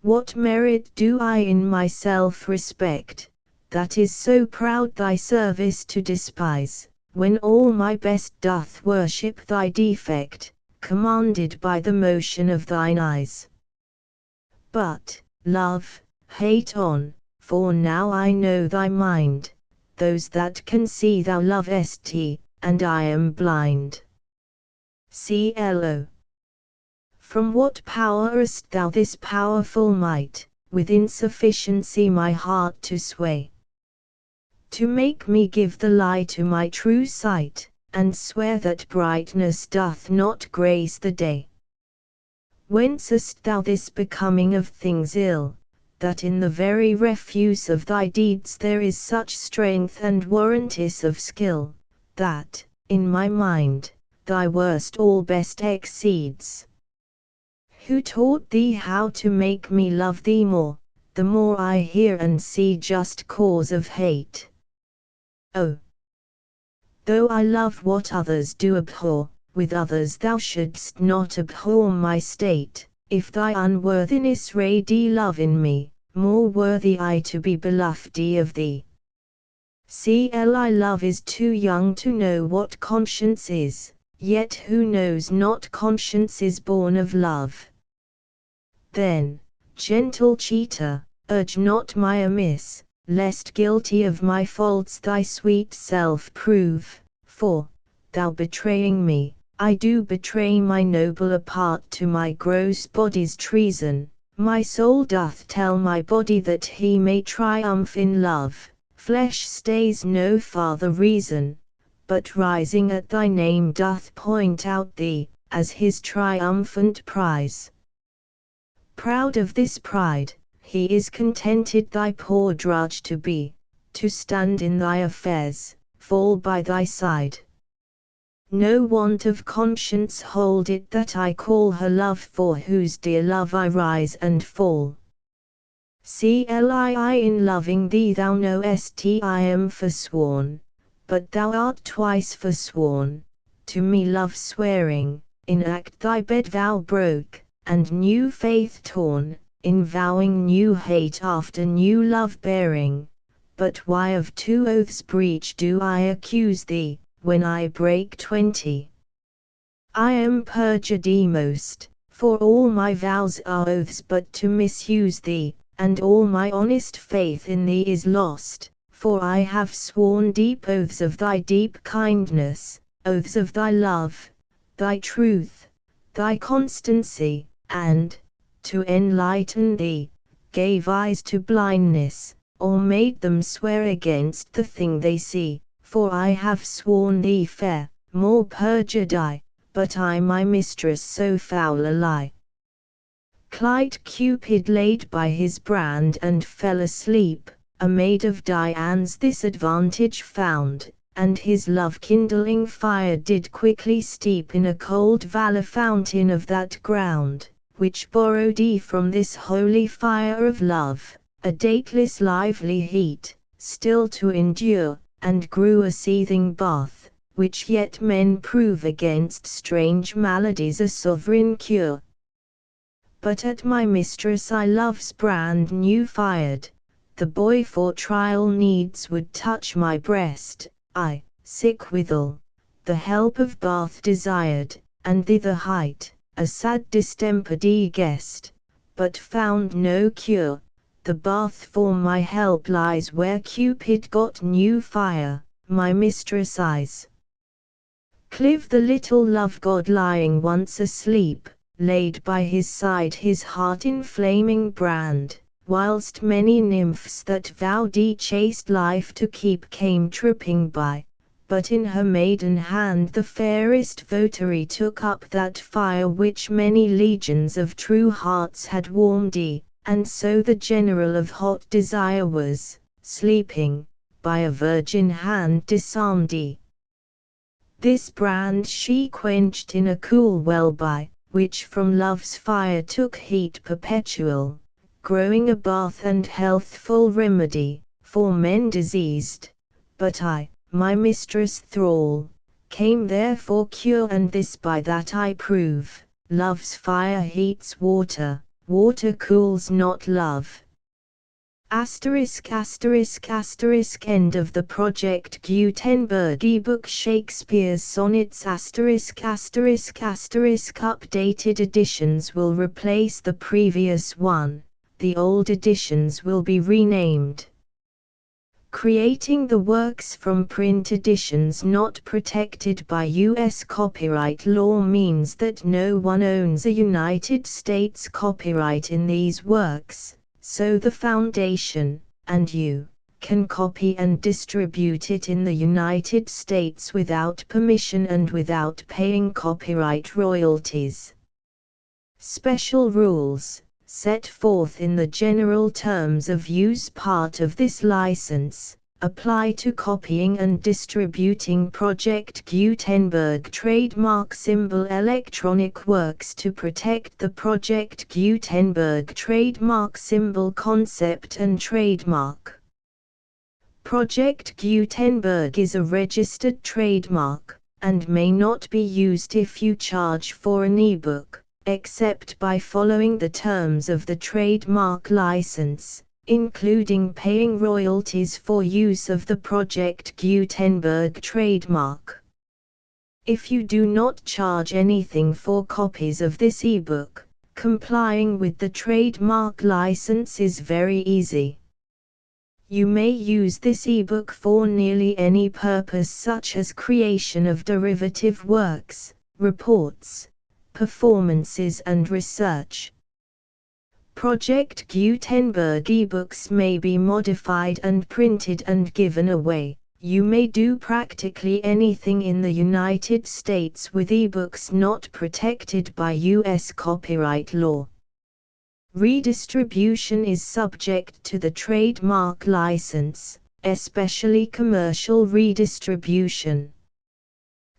What merit do I in myself respect, that is so proud thy service to despise, when all my best doth worship thy defect, commanded by the motion of thine eyes? But, love, hate on, for now I know thy mind, those that can see thou lovest, and I am blind. CLO. From what power hast thou this powerful might, with insufficiency my heart to sway? To make me give the lie to my true sight, and swear that brightness doth not grace the day? Whence hast thou this becoming of things ill, that in the very refuse of thy deeds there is such strength and warranties of skill, that, in my mind, thy worst all best exceeds? Who taught thee how to make me love thee more, the more I hear and see just cause of hate? Oh! Though I love what others do abhor, with others thou shouldst not abhor my state, if thy unworthiness ready love in me, more worthy I to be beloved of thee. CLI love is too young to know what conscience is, yet who knows not conscience is born of love? Then, gentle cheater, urge not my amiss, lest guilty of my faults thy sweet self prove, for, thou betraying me, I do betray my nobler part to my gross body's treason. My soul doth tell my body that he may triumph in love, flesh stays no farther reason, but rising at thy name doth point out thee, as his triumphant prize. Proud of this pride, he is contented thy poor drudge to be, to stand in thy affairs, fall by thy side. No want of conscience hold it that I call her love, for whose dear love I rise and fall. CLI in loving thee thou knowest I am forsworn, but thou art twice forsworn, to me love swearing, in act thy bed vow broke, and new faith torn, in vowing new hate after new love bearing. But why of two oaths breach do I accuse thee, when I break 20? I am perjured most, for all my vows are oaths but to misuse thee, and all my honest faith in thee is lost, for I have sworn deep oaths of thy deep kindness, oaths of thy love, thy truth, thy constancy, and, to enlighten thee, gave eyes to blindness, or made them swear against the thing they see. For I have sworn thee fair, more perjured I, but I my mistress so foul a lie. Clyde Cupid laid by his brand and fell asleep, a maid of Dian's this advantage found, and his love-kindling fire did quickly steep in a cold valour fountain of that ground, which borrowed he from this holy fire of love, a dateless lively heat, still to endure, and grew a seething bath, which yet men prove against strange maladies a sovereign cure. But at my mistress I love's brand new fired, the boy for trial needs would touch my breast, I, sick withal, the help of bath desired, and thither hight, a sad distemper guessed, but found no cure. The bath for my help lies where Cupid got new fire, my mistress' eyes. Clive the little love god lying once asleep, laid by his side his heart in flaming brand, whilst many nymphs that vowed chaste life to keep came tripping by, but in her maiden hand the fairest votary took up that fire which many legions of true hearts had warmed and so the general of hot desire was, sleeping, by a virgin hand disarmed This brand she quenched in a cool well by, which from love's fire took heat perpetual, growing a bath and healthful remedy, for men diseased, but I, my mistress' thrall, came there for cure and this by that I prove, love's fire heats water, water cools not love. Asterisk asterisk asterisk end of the Project Gutenberg ebook Shakespeare's Sonnets asterisk asterisk asterisk updated editions will replace the previous one, the old editions will be renamed. Creating the works from print editions not protected by U.S. copyright law means that no one owns a United States copyright in these works, so the Foundation, and you, can copy and distribute it in the United States without permission and without paying copyright royalties. Special rules, set forth in the general terms of use part of this license, apply to copying and distributing Project Gutenberg trademark symbol electronic works to protect the Project Gutenberg trademark symbol concept and trademark. Project Gutenberg is a registered trademark, and may not be used if you charge for an ebook, except by following the terms of the trademark license, including paying royalties for use of the Project Gutenberg trademark. If you do not charge anything for copies of this ebook, complying with the trademark license is very easy. You may use this ebook for nearly any purpose such as creation of derivative works, reports, performances and research. Project Gutenberg ebooks may be modified and printed and given away. You may do practically anything in the United States with ebooks not protected by U.S. copyright law. Redistribution is subject to the trademark license, especially commercial redistribution.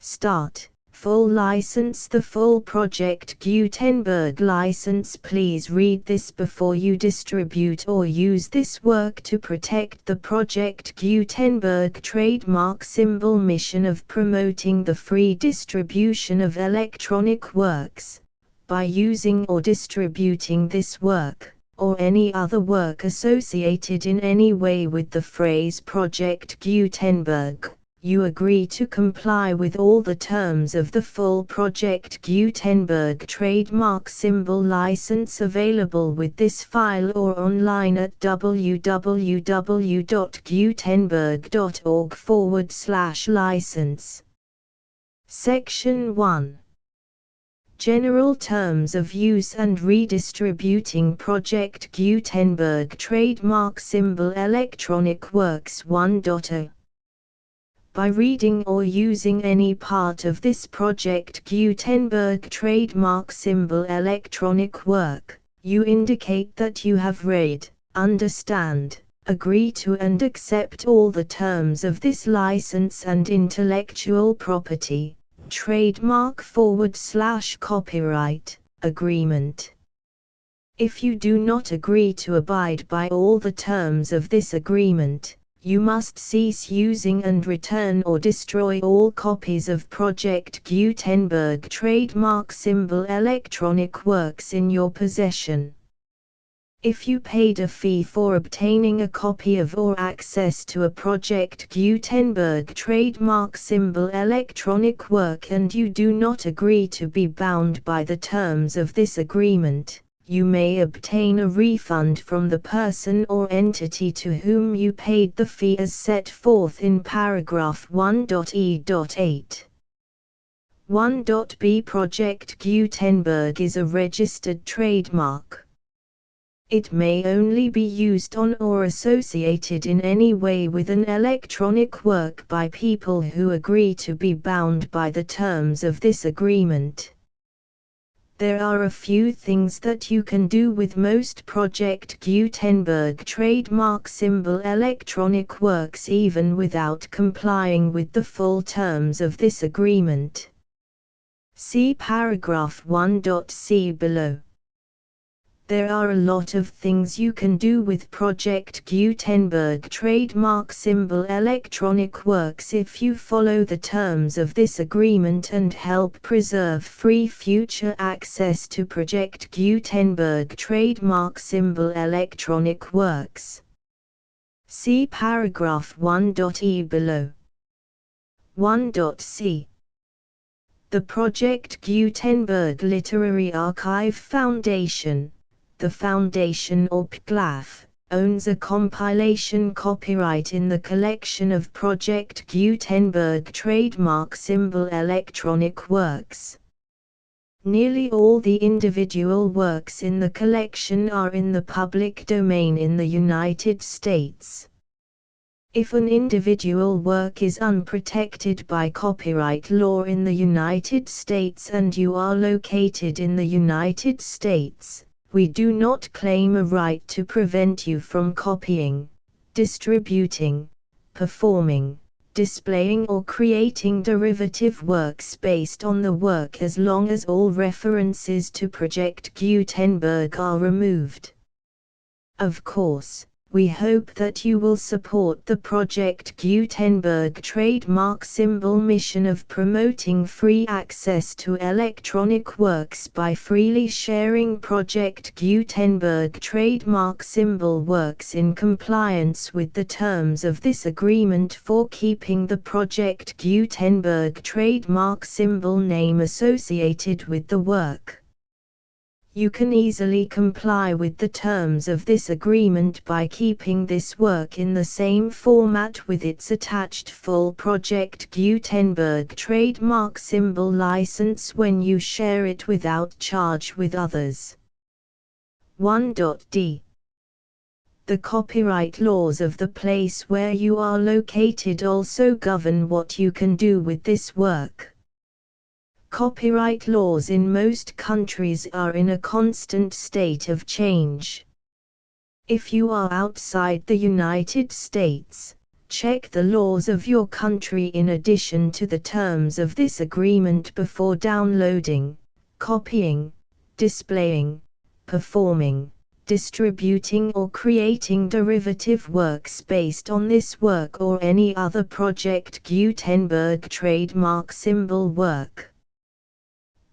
Start. Full license. The full Project Gutenberg license. Please read this before you distribute or use this work to protect the Project Gutenberg trademark symbol mission of promoting the free distribution of electronic works. By using or distributing this work, or any other work associated in any way with the phrase Project Gutenberg, you agree to comply with all the terms of the full Project Gutenberg trademark symbol license available with this file or online at www.gutenberg.org/license. Section 1. General terms of use and redistributing Project Gutenberg trademark symbol electronic works 1.0. By reading or using any part of this Project Gutenberg trademark symbol electronic work, you indicate that you have read, understand, agree to and accept all the terms of this license and intellectual property, trademark/copyright, agreement. If you do not agree to abide by all the terms of this agreement, you must cease using and return or destroy all copies of Project Gutenberg trademark symbol electronic works in your possession. If you paid a fee for obtaining a copy of or access to a Project Gutenberg trademark symbol electronic work and you do not agree to be bound by the terms of this agreement, you may obtain a refund from the person or entity to whom you paid the fee as set forth in paragraph 1.e.8. 1.b Project Gutenberg is a registered trademark. It may only be used on or associated in any way with an electronic work by people who agree to be bound by the terms of this agreement. There are a few things that you can do with most Project Gutenberg trademark symbol electronic works even without complying with the full terms of this agreement. See paragraph 1.c below. There are a lot of things you can do with Project Gutenberg trademark symbol electronic works if you follow the terms of this agreement and help preserve free future access to Project Gutenberg trademark symbol electronic works. See paragraph 1.e below. 1.c. The Project Gutenberg Literary Archive Foundation, the Foundation or PGLAF, owns a compilation copyright in the collection of Project Gutenberg trademark symbol electronic works. Nearly all the individual works in the collection are in the public domain in the United States. If an individual work is unprotected by copyright law in the United States and you are located in the United States, we do not claim a right to prevent you from copying, distributing, performing, displaying or creating derivative works based on the work as long as all references to Project Gutenberg are removed. Of course, we hope that you will support the Project Gutenberg trademark symbol mission of promoting free access to electronic works by freely sharing Project Gutenberg trademark symbol works in compliance with the terms of this agreement for keeping the Project Gutenberg trademark symbol name associated with the work. You can easily comply with the terms of this agreement by keeping this work in the same format with its attached full Project Gutenberg trademark symbol license when you share it without charge with others. 1.d. The copyright laws of the place where you are located also govern what you can do with this work. Copyright laws in most countries are in a constant state of change. If you are outside the United States, check the laws of your country in addition to the terms of this agreement before downloading, copying, displaying, performing, distributing or creating derivative works based on this work or any other Project Gutenberg trademark symbol work.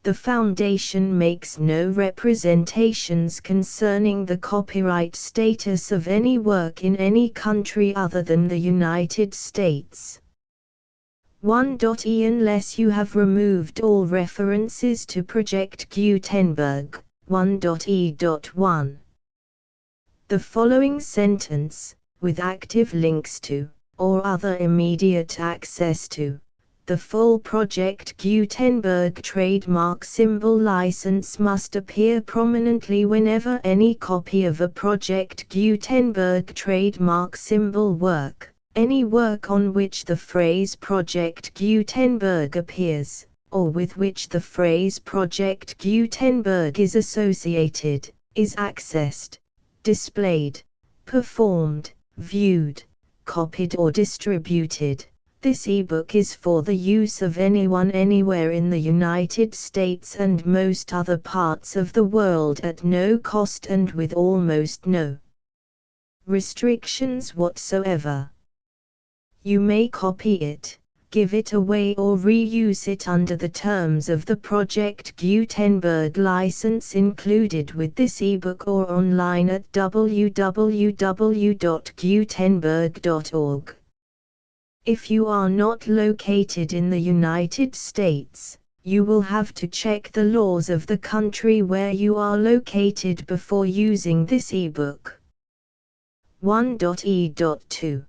The Foundation makes no representations concerning the copyright status of any work in any country other than the United States. 1.e Unless you have removed all references to Project Gutenberg, 1.e.1. The following sentence, with active links to, or other immediate access to, The full Project Gutenberg trademark symbol license must appear prominently whenever any copy of a Project Gutenberg trademark symbol work, any work on which the phrase Project Gutenberg appears, or with which the phrase Project Gutenberg is associated, is accessed, displayed, performed, viewed, copied or distributed. This ebook is for the use of anyone anywhere in the United States and most other parts of the world at no cost and with almost no restrictions whatsoever. You may copy it, give it away or reuse it under the terms of the Project Gutenberg license included with this ebook or online at www.gutenberg.org. If you are not located in the United States, you will have to check the laws of the country where you are located before using this ebook. 1.e.2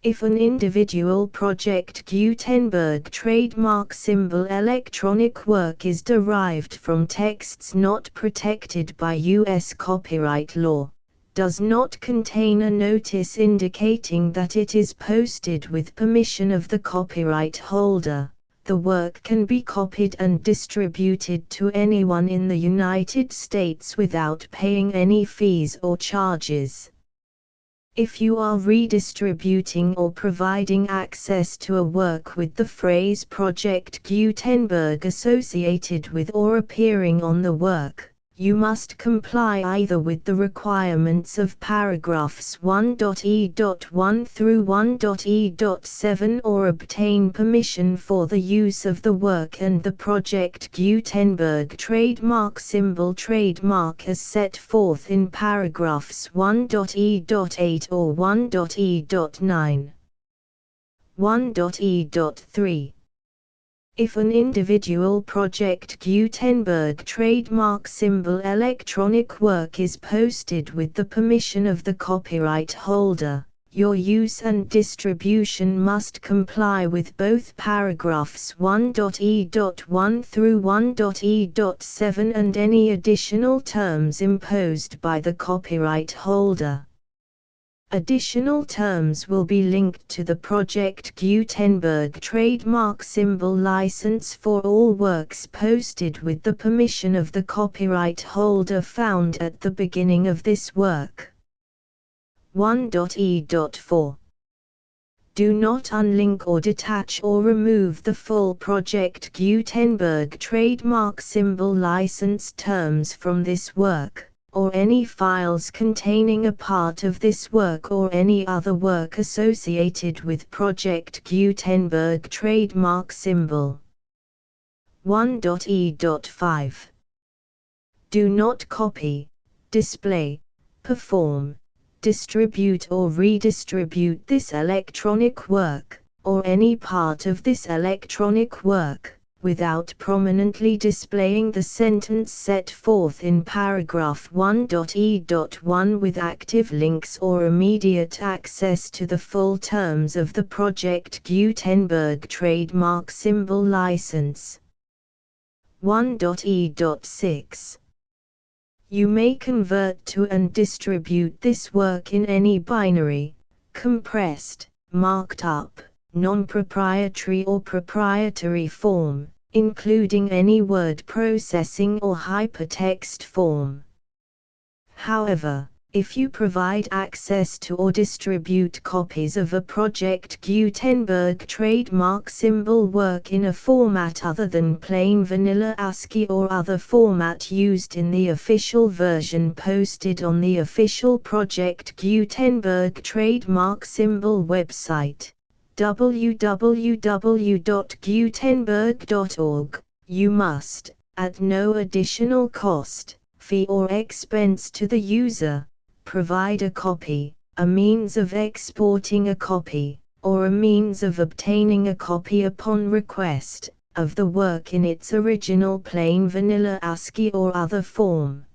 If an individual Project Gutenberg trademark symbol electronic work is derived from texts not protected by U.S. copyright law, does not contain a notice indicating that it is posted with permission of the copyright holder, the work can be copied and distributed to anyone in the United States without paying any fees or charges. If you are redistributing or providing access to a work with the phrase Project Gutenberg associated with or appearing on the work, you must comply either with the requirements of paragraphs 1.e.1 through 1.e.7 or obtain permission for the use of the work and the Project Gutenberg trademark symbol trademark as set forth in paragraphs 1.e.8 or 1.e.9. 1.e.3 If an individual Project Gutenberg trademark symbol electronic work is posted with the permission of the copyright holder, your use and distribution must comply with both paragraphs 1.e.1 through 1.e.7 and any additional terms imposed by the copyright holder. Additional terms will be linked to the Project Gutenberg trademark symbol license for all works posted with the permission of the copyright holder found at the beginning of this work. 1.e.4 Do not unlink or detach or remove the full Project Gutenberg trademark symbol license terms from this work, or any files containing a part of this work or any other work associated with Project Gutenberg trademark symbol. 1.e.5 Do not copy, display, perform, distribute or redistribute this electronic work, or any part of this electronic work, without prominently displaying the sentence set forth in paragraph 1.e.1 with active links or immediate access to the full terms of the Project Gutenberg trademark symbol license. 1.e.6 You may convert to and distribute this work in any binary, compressed, marked up, non-proprietary or proprietary form, including any word processing or hypertext form. However, if you provide access to or distribute copies of a Project Gutenberg trademark symbol work in a format other than plain vanilla ASCII or other format used in the official version posted on the official Project Gutenberg trademark symbol website, www.gutenberg.org, you must, at no additional cost, fee or expense to the user, provide a copy, a means of exporting a copy, or a means of obtaining a copy upon request, of the work in its original plain vanilla ASCII or other form.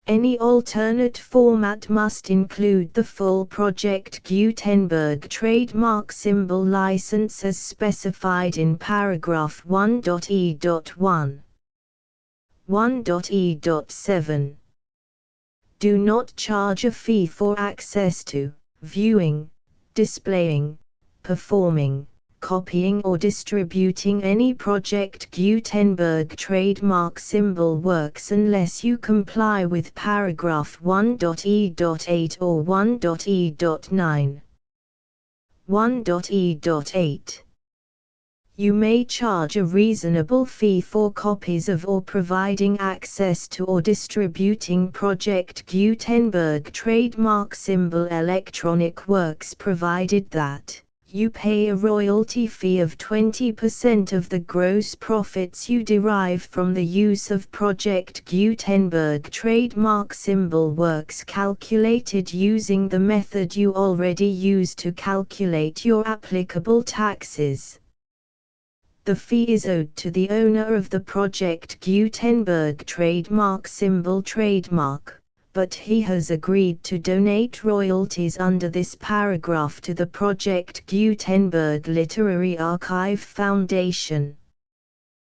Any alternate format must include the full Project Gutenberg trademark symbol license as specified in paragraph 1.e.1. 1.e.7. Do not charge a fee for access to, viewing, displaying, performing, copying or distributing any Project Gutenberg trademark symbol works unless you comply with paragraph 1.e.8 or 1.e.9. 1.e.8. You may charge a reasonable fee for copies of or providing access to or distributing Project Gutenberg trademark symbol electronic works provided that you pay a royalty fee of 20% of the gross profits you derive from the use of Project Gutenberg trademark symbol works calculated using the method you already use to calculate your applicable taxes. The fee is owed to the owner of the Project Gutenberg trademark symbol trademark, but he has agreed to donate royalties under this paragraph to the Project Gutenberg Literary Archive Foundation.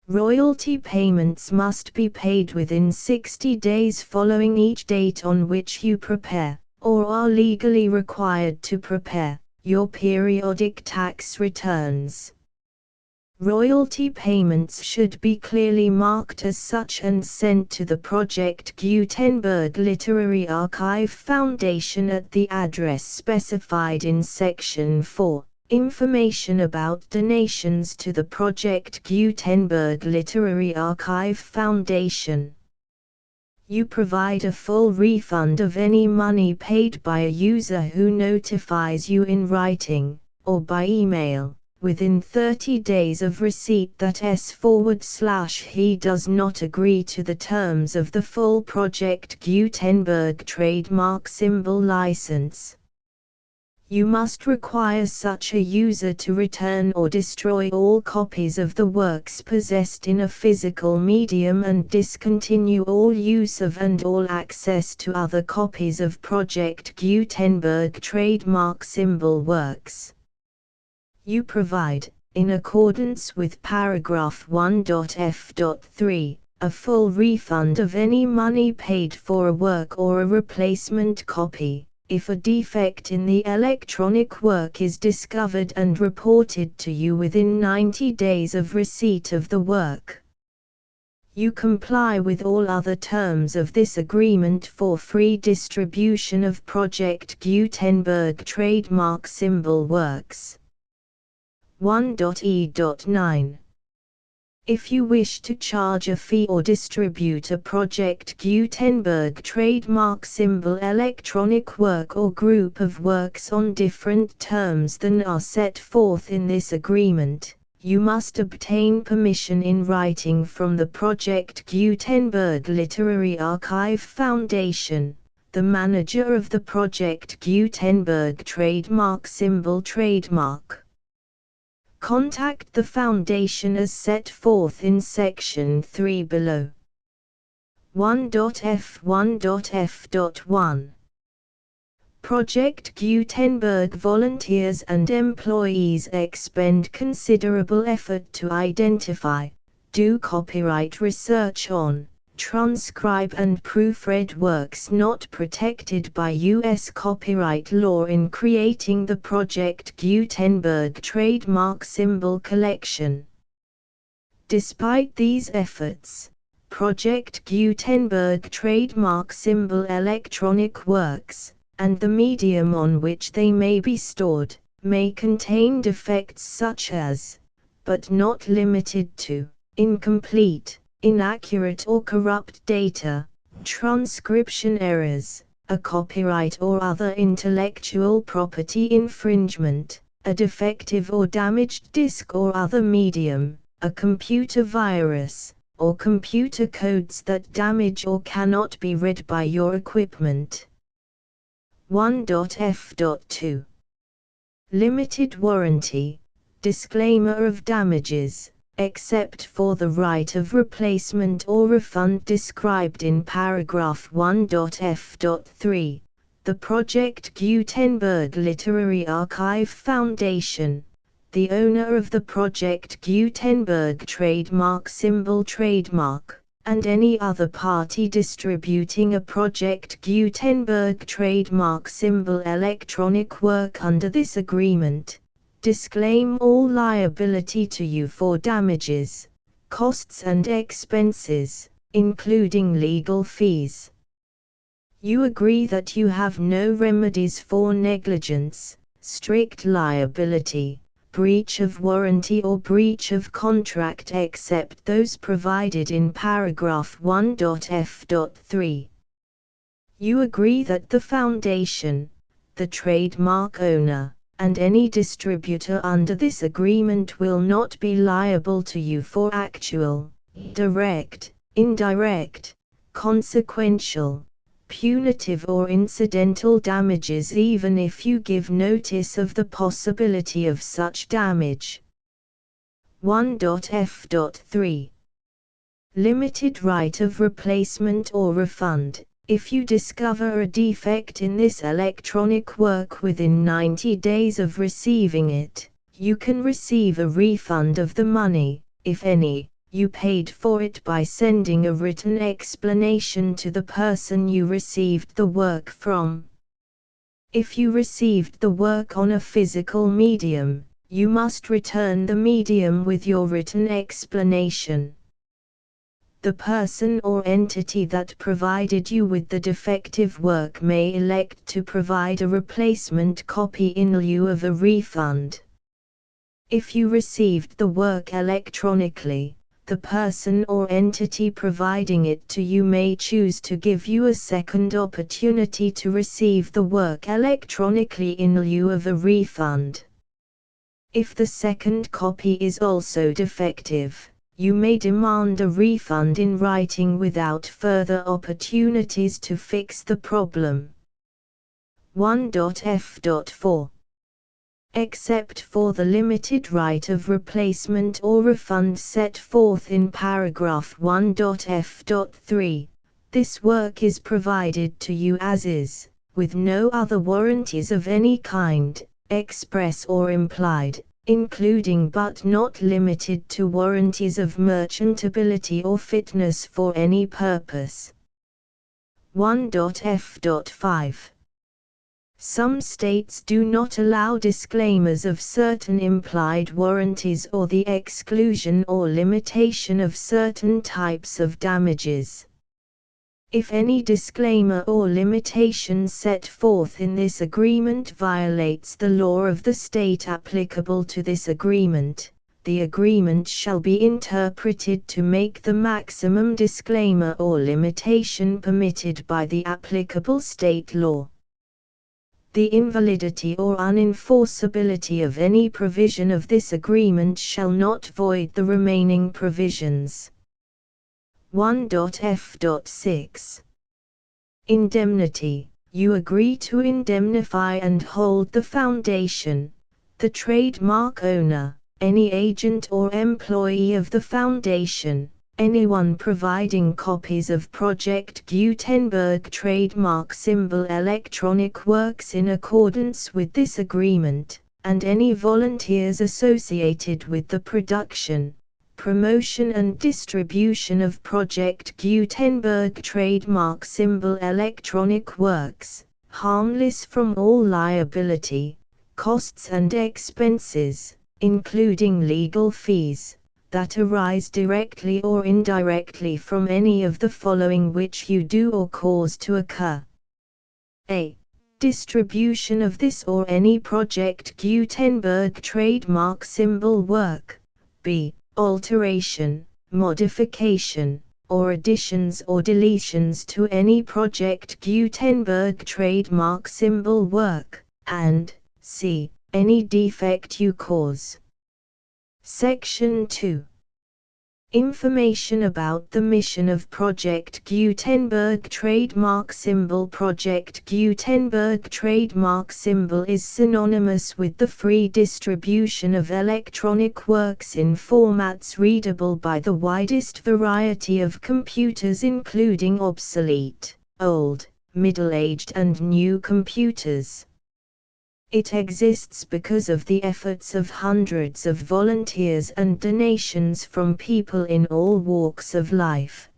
Royalty payments must be paid within 60 days following each date on which you prepare, or are legally required to prepare, your periodic tax returns. Royalty payments should be clearly marked as such and sent to the Project Gutenberg Literary Archive Foundation at the address specified in Section 4, Information about donations to the Project Gutenberg Literary Archive Foundation. You provide a full refund of any money paid by a user who notifies you in writing, or by email, within 30 days of receipt that he does not agree to the terms of the full Project Gutenberg trademark symbol license. You must require such a user to return or destroy all copies of the works possessed in a physical medium and discontinue all use of and all access to other copies of Project Gutenberg trademark symbol works. You provide, in accordance with paragraph 1.f.3, a full refund of any money paid for a work or a replacement copy, if a defect in the electronic work is discovered and reported to you within 90 days of receipt of the work. You comply with all other terms of this agreement for free distribution of Project Gutenberg trademark symbol works. 1.e.9. If you wish to charge a fee or distribute a Project Gutenberg trademark symbol electronic work or group of works on different terms than are set forth in this agreement, you must obtain permission in writing from the Project Gutenberg Literary Archive Foundation, the manager of the Project Gutenberg trademark symbol trademark. Contact the Foundation as set forth in Section 3 below. 1.f1.f.1. Project Gutenberg volunteers and employees expend considerable effort to identify, do copyright research on, transcribe and proofread works not protected by U.S. copyright law in creating the Project Gutenberg trademark symbol collection. Despite these efforts, Project Gutenberg trademark symbol electronic works, and the medium on which they may be stored, may contain defects such as, but not limited to, incomplete, inaccurate or corrupt data, transcription errors, a copyright or other intellectual property infringement, a defective or damaged disk or other medium, a computer virus, or computer codes that damage or cannot be read by your equipment. 1.f.2. Limited warranty, disclaimer of damages. except for the right of replacement or refund described in paragraph 1.f.3, the Project Gutenberg Literary Archive Foundation, the owner of the Project Gutenberg trademark symbol trademark, and any other party distributing a Project Gutenberg trademark symbol electronic work under this agreement, disclaim all liability to you for damages, costs and expenses, including legal fees. You agree that you have no remedies for negligence, strict liability, breach of warranty or breach of contract except those provided in paragraph 1.f.3. You agree that the Foundation, the trademark owner, and any distributor under this agreement will not be liable to you for actual, direct, indirect, consequential, punitive or incidental damages even if you give notice of the possibility of such damage. 1.f.3. Limited right of replacement or refund. If you discover a defect in this electronic work within 90 days of receiving it, you can receive a refund of the money, if any, you paid for it by sending a written explanation to the person you received the work from. If you received the work on a physical medium, you must return the medium with your written explanation. The person or entity that provided you with the defective work may elect to provide a replacement copy in lieu of a refund. If you received the work electronically, the person or entity providing it to you may choose to give you a second opportunity to receive the work electronically in lieu of a refund. If the second copy is also defective, you may demand a refund in writing without further opportunities to fix the problem. 1.f.4. Except for the limited right of replacement or refund set forth in paragraph 1.f.3, this work is provided to you as is, with no other warranties of any kind, express or implied, including but not limited to warranties of merchantability or fitness for any purpose. 1.f.5. Some states do not allow disclaimers of certain implied warranties or the exclusion or limitation of certain types of damages. If any disclaimer or limitation set forth in this agreement violates the law of the state applicable to this agreement, the agreement shall be interpreted to make the maximum disclaimer or limitation permitted by the applicable state law. The invalidity or unenforceability of any provision of this agreement shall not void the remaining provisions. 1.f.6. Indemnity. You agree to indemnify and hold the Foundation, the trademark owner, any agent or employee of the Foundation, anyone providing copies of Project Gutenberg trademark symbol electronic works in accordance with this agreement, and any volunteers associated with the production, promotion and distribution of Project Gutenberg trademark symbol electronic works, harmless from all liability, costs and expenses, including legal fees, that arise directly or indirectly from any of the following which you do or cause to occur. A. Distribution of this or any Project Gutenberg trademark symbol work. B. Alteration, modification, or additions or deletions to any Project Gutenberg trademark symbol work, and C. Any defect you cause. Section 2. Information about the mission of Project Gutenberg trademark symbol. Project Gutenberg trademark symbol is synonymous with the free distribution of electronic works in formats readable by the widest variety of computers, including obsolete, old, middle-aged and new computers. It exists because of the efforts of hundreds of volunteers and donations from people in all walks of life.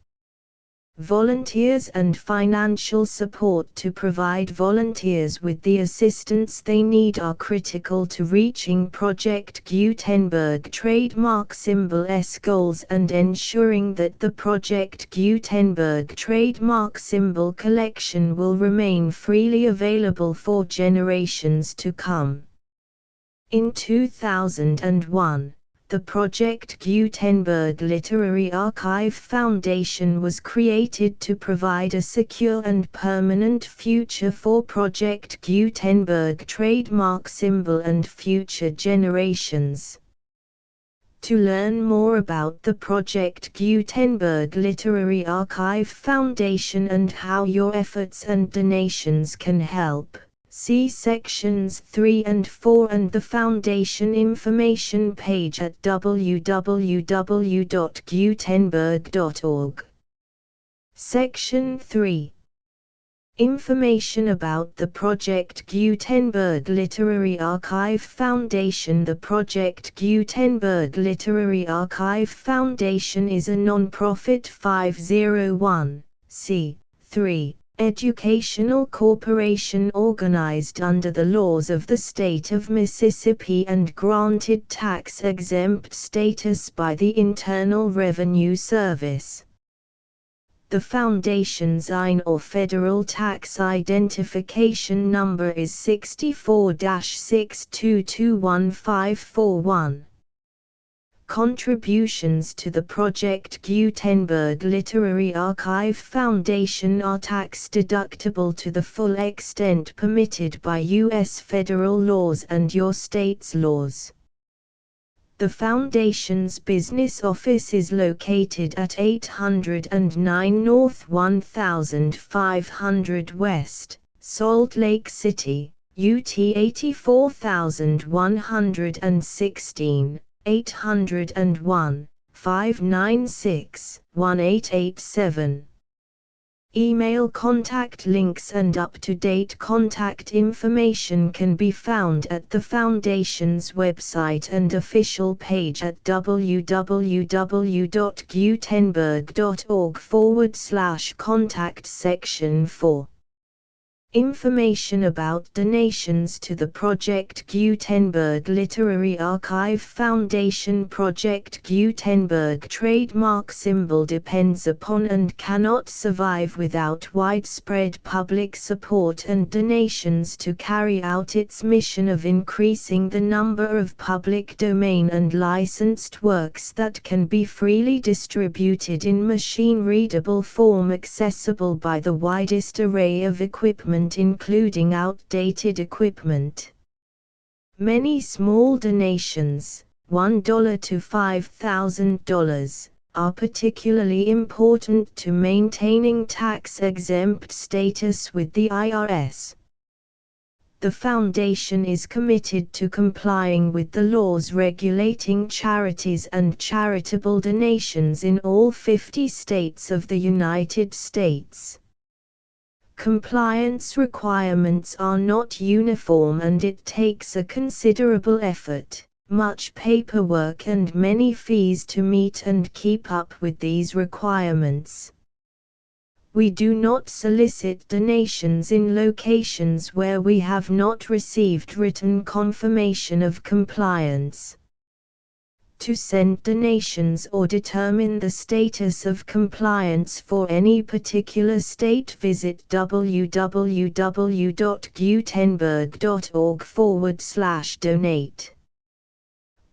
Volunteers and financial support to provide volunteers with the assistance they need are critical to reaching Project Gutenberg trademark symbol's goals and ensuring that the Project Gutenberg trademark symbol collection will remain freely available for generations to come. In 2001, the Project Gutenberg Literary Archive Foundation was created to provide a secure and permanent future for Project Gutenberg trademark symbol and future generations. To learn more about the Project Gutenberg Literary Archive Foundation and how your efforts and donations can help, see sections 3 and 4 and the Foundation information page at www.gutenberg.org. Section 3. Information about the Project Gutenberg Literary Archive Foundation. The Project Gutenberg Literary Archive Foundation is a non-profit 501(c)(3) educational corporation organized under the laws of the state of Mississippi and granted tax-exempt status by the Internal Revenue Service. The Foundation's IN or Federal Tax Identification Number is 64-6221541. Contributions to the Project Gutenberg Literary Archive Foundation are tax-deductible to the full extent permitted by U.S. federal laws and your state's laws. The Foundation's business office is located at 809 North 1500 West, Salt Lake City, UT 84116. 801-596-1887. Email contact links and up-to-date contact information can be found at the Foundation's website and official page at www.gutenberg.org/contact section 4. Information about donations to the Project Gutenberg Literary Archive Foundation. Project Gutenberg trademark symbol depends upon and cannot survive without widespread public support and donations to carry out its mission of increasing the number of public domain and licensed works that can be freely distributed in machine-readable form accessible by the widest array of equipment, including outdated equipment. Many small donations, $1 to $5,000, are particularly important to maintaining tax-exempt status with the IRS. The Foundation is committed to complying with the laws regulating charities and charitable donations in all 50 states of the United States. Compliance requirements are not uniform and it takes a considerable effort, much paperwork and many fees to meet and keep up with these requirements. We do not solicit donations in locations where we have not received written confirmation of compliance. To send donations or determine the status of compliance for any particular state, visit www.gutenberg.org/donate.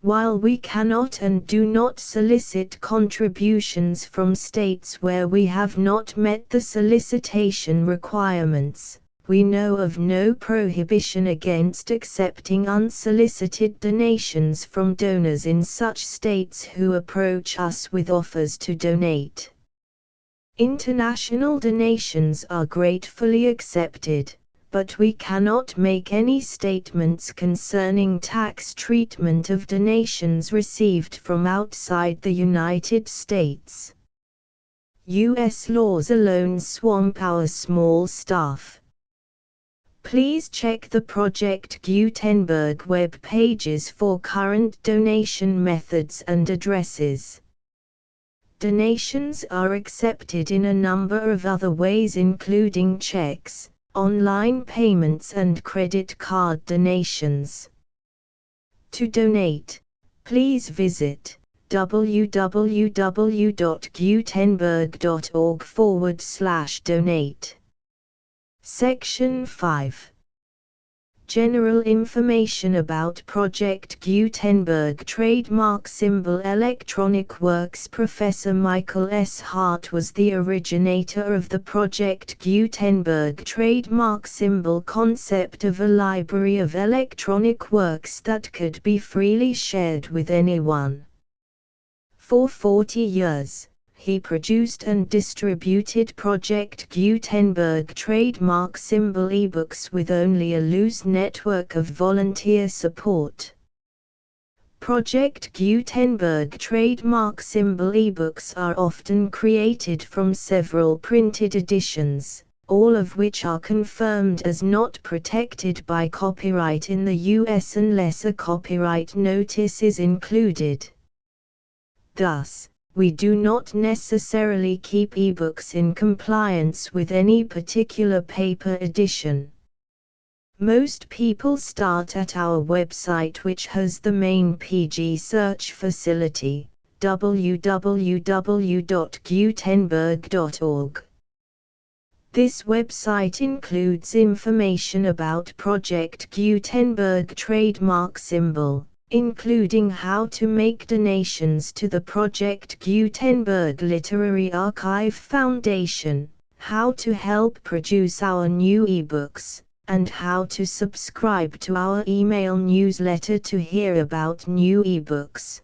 While we cannot and do not solicit contributions from states where we have not met the solicitation requirements, We know of no prohibition against accepting unsolicited donations from donors in such states who approach us with offers to donate. International donations are gratefully accepted, but we cannot make any statements concerning tax treatment of donations received from outside the United States. U.S. laws alone swamp our small staff. Please check the Project Gutenberg web pages for current donation methods and addresses. Donations are accepted in a number of other ways, including checks, online payments and credit card donations. To donate, please visit www.gutenberg.org/donate. Section 5. General information about Project Gutenberg Trademark Symbol Electronic Works. Professor Michael S. Hart was the originator of the Project Gutenberg trademark symbol concept of a library of electronic works that could be freely shared with anyone. For 40 years, he produced and distributed Project Gutenberg trademark symbol ebooks with only a loose network of volunteer support. Project Gutenberg trademark symbol ebooks are often created from several printed editions, all of which are confirmed as not protected by copyright in the US unless a copyright notice is included. Thus, we do not necessarily keep ebooks in compliance with any particular paper edition. Most people start at our website, which has the main PG search facility, www.gutenberg.org. This website includes information about Project Gutenberg trademark symbol, including how to make donations to the Project Gutenberg Literary Archive Foundation, how to help produce our new ebooks, and how to subscribe to our email newsletter to hear about new ebooks.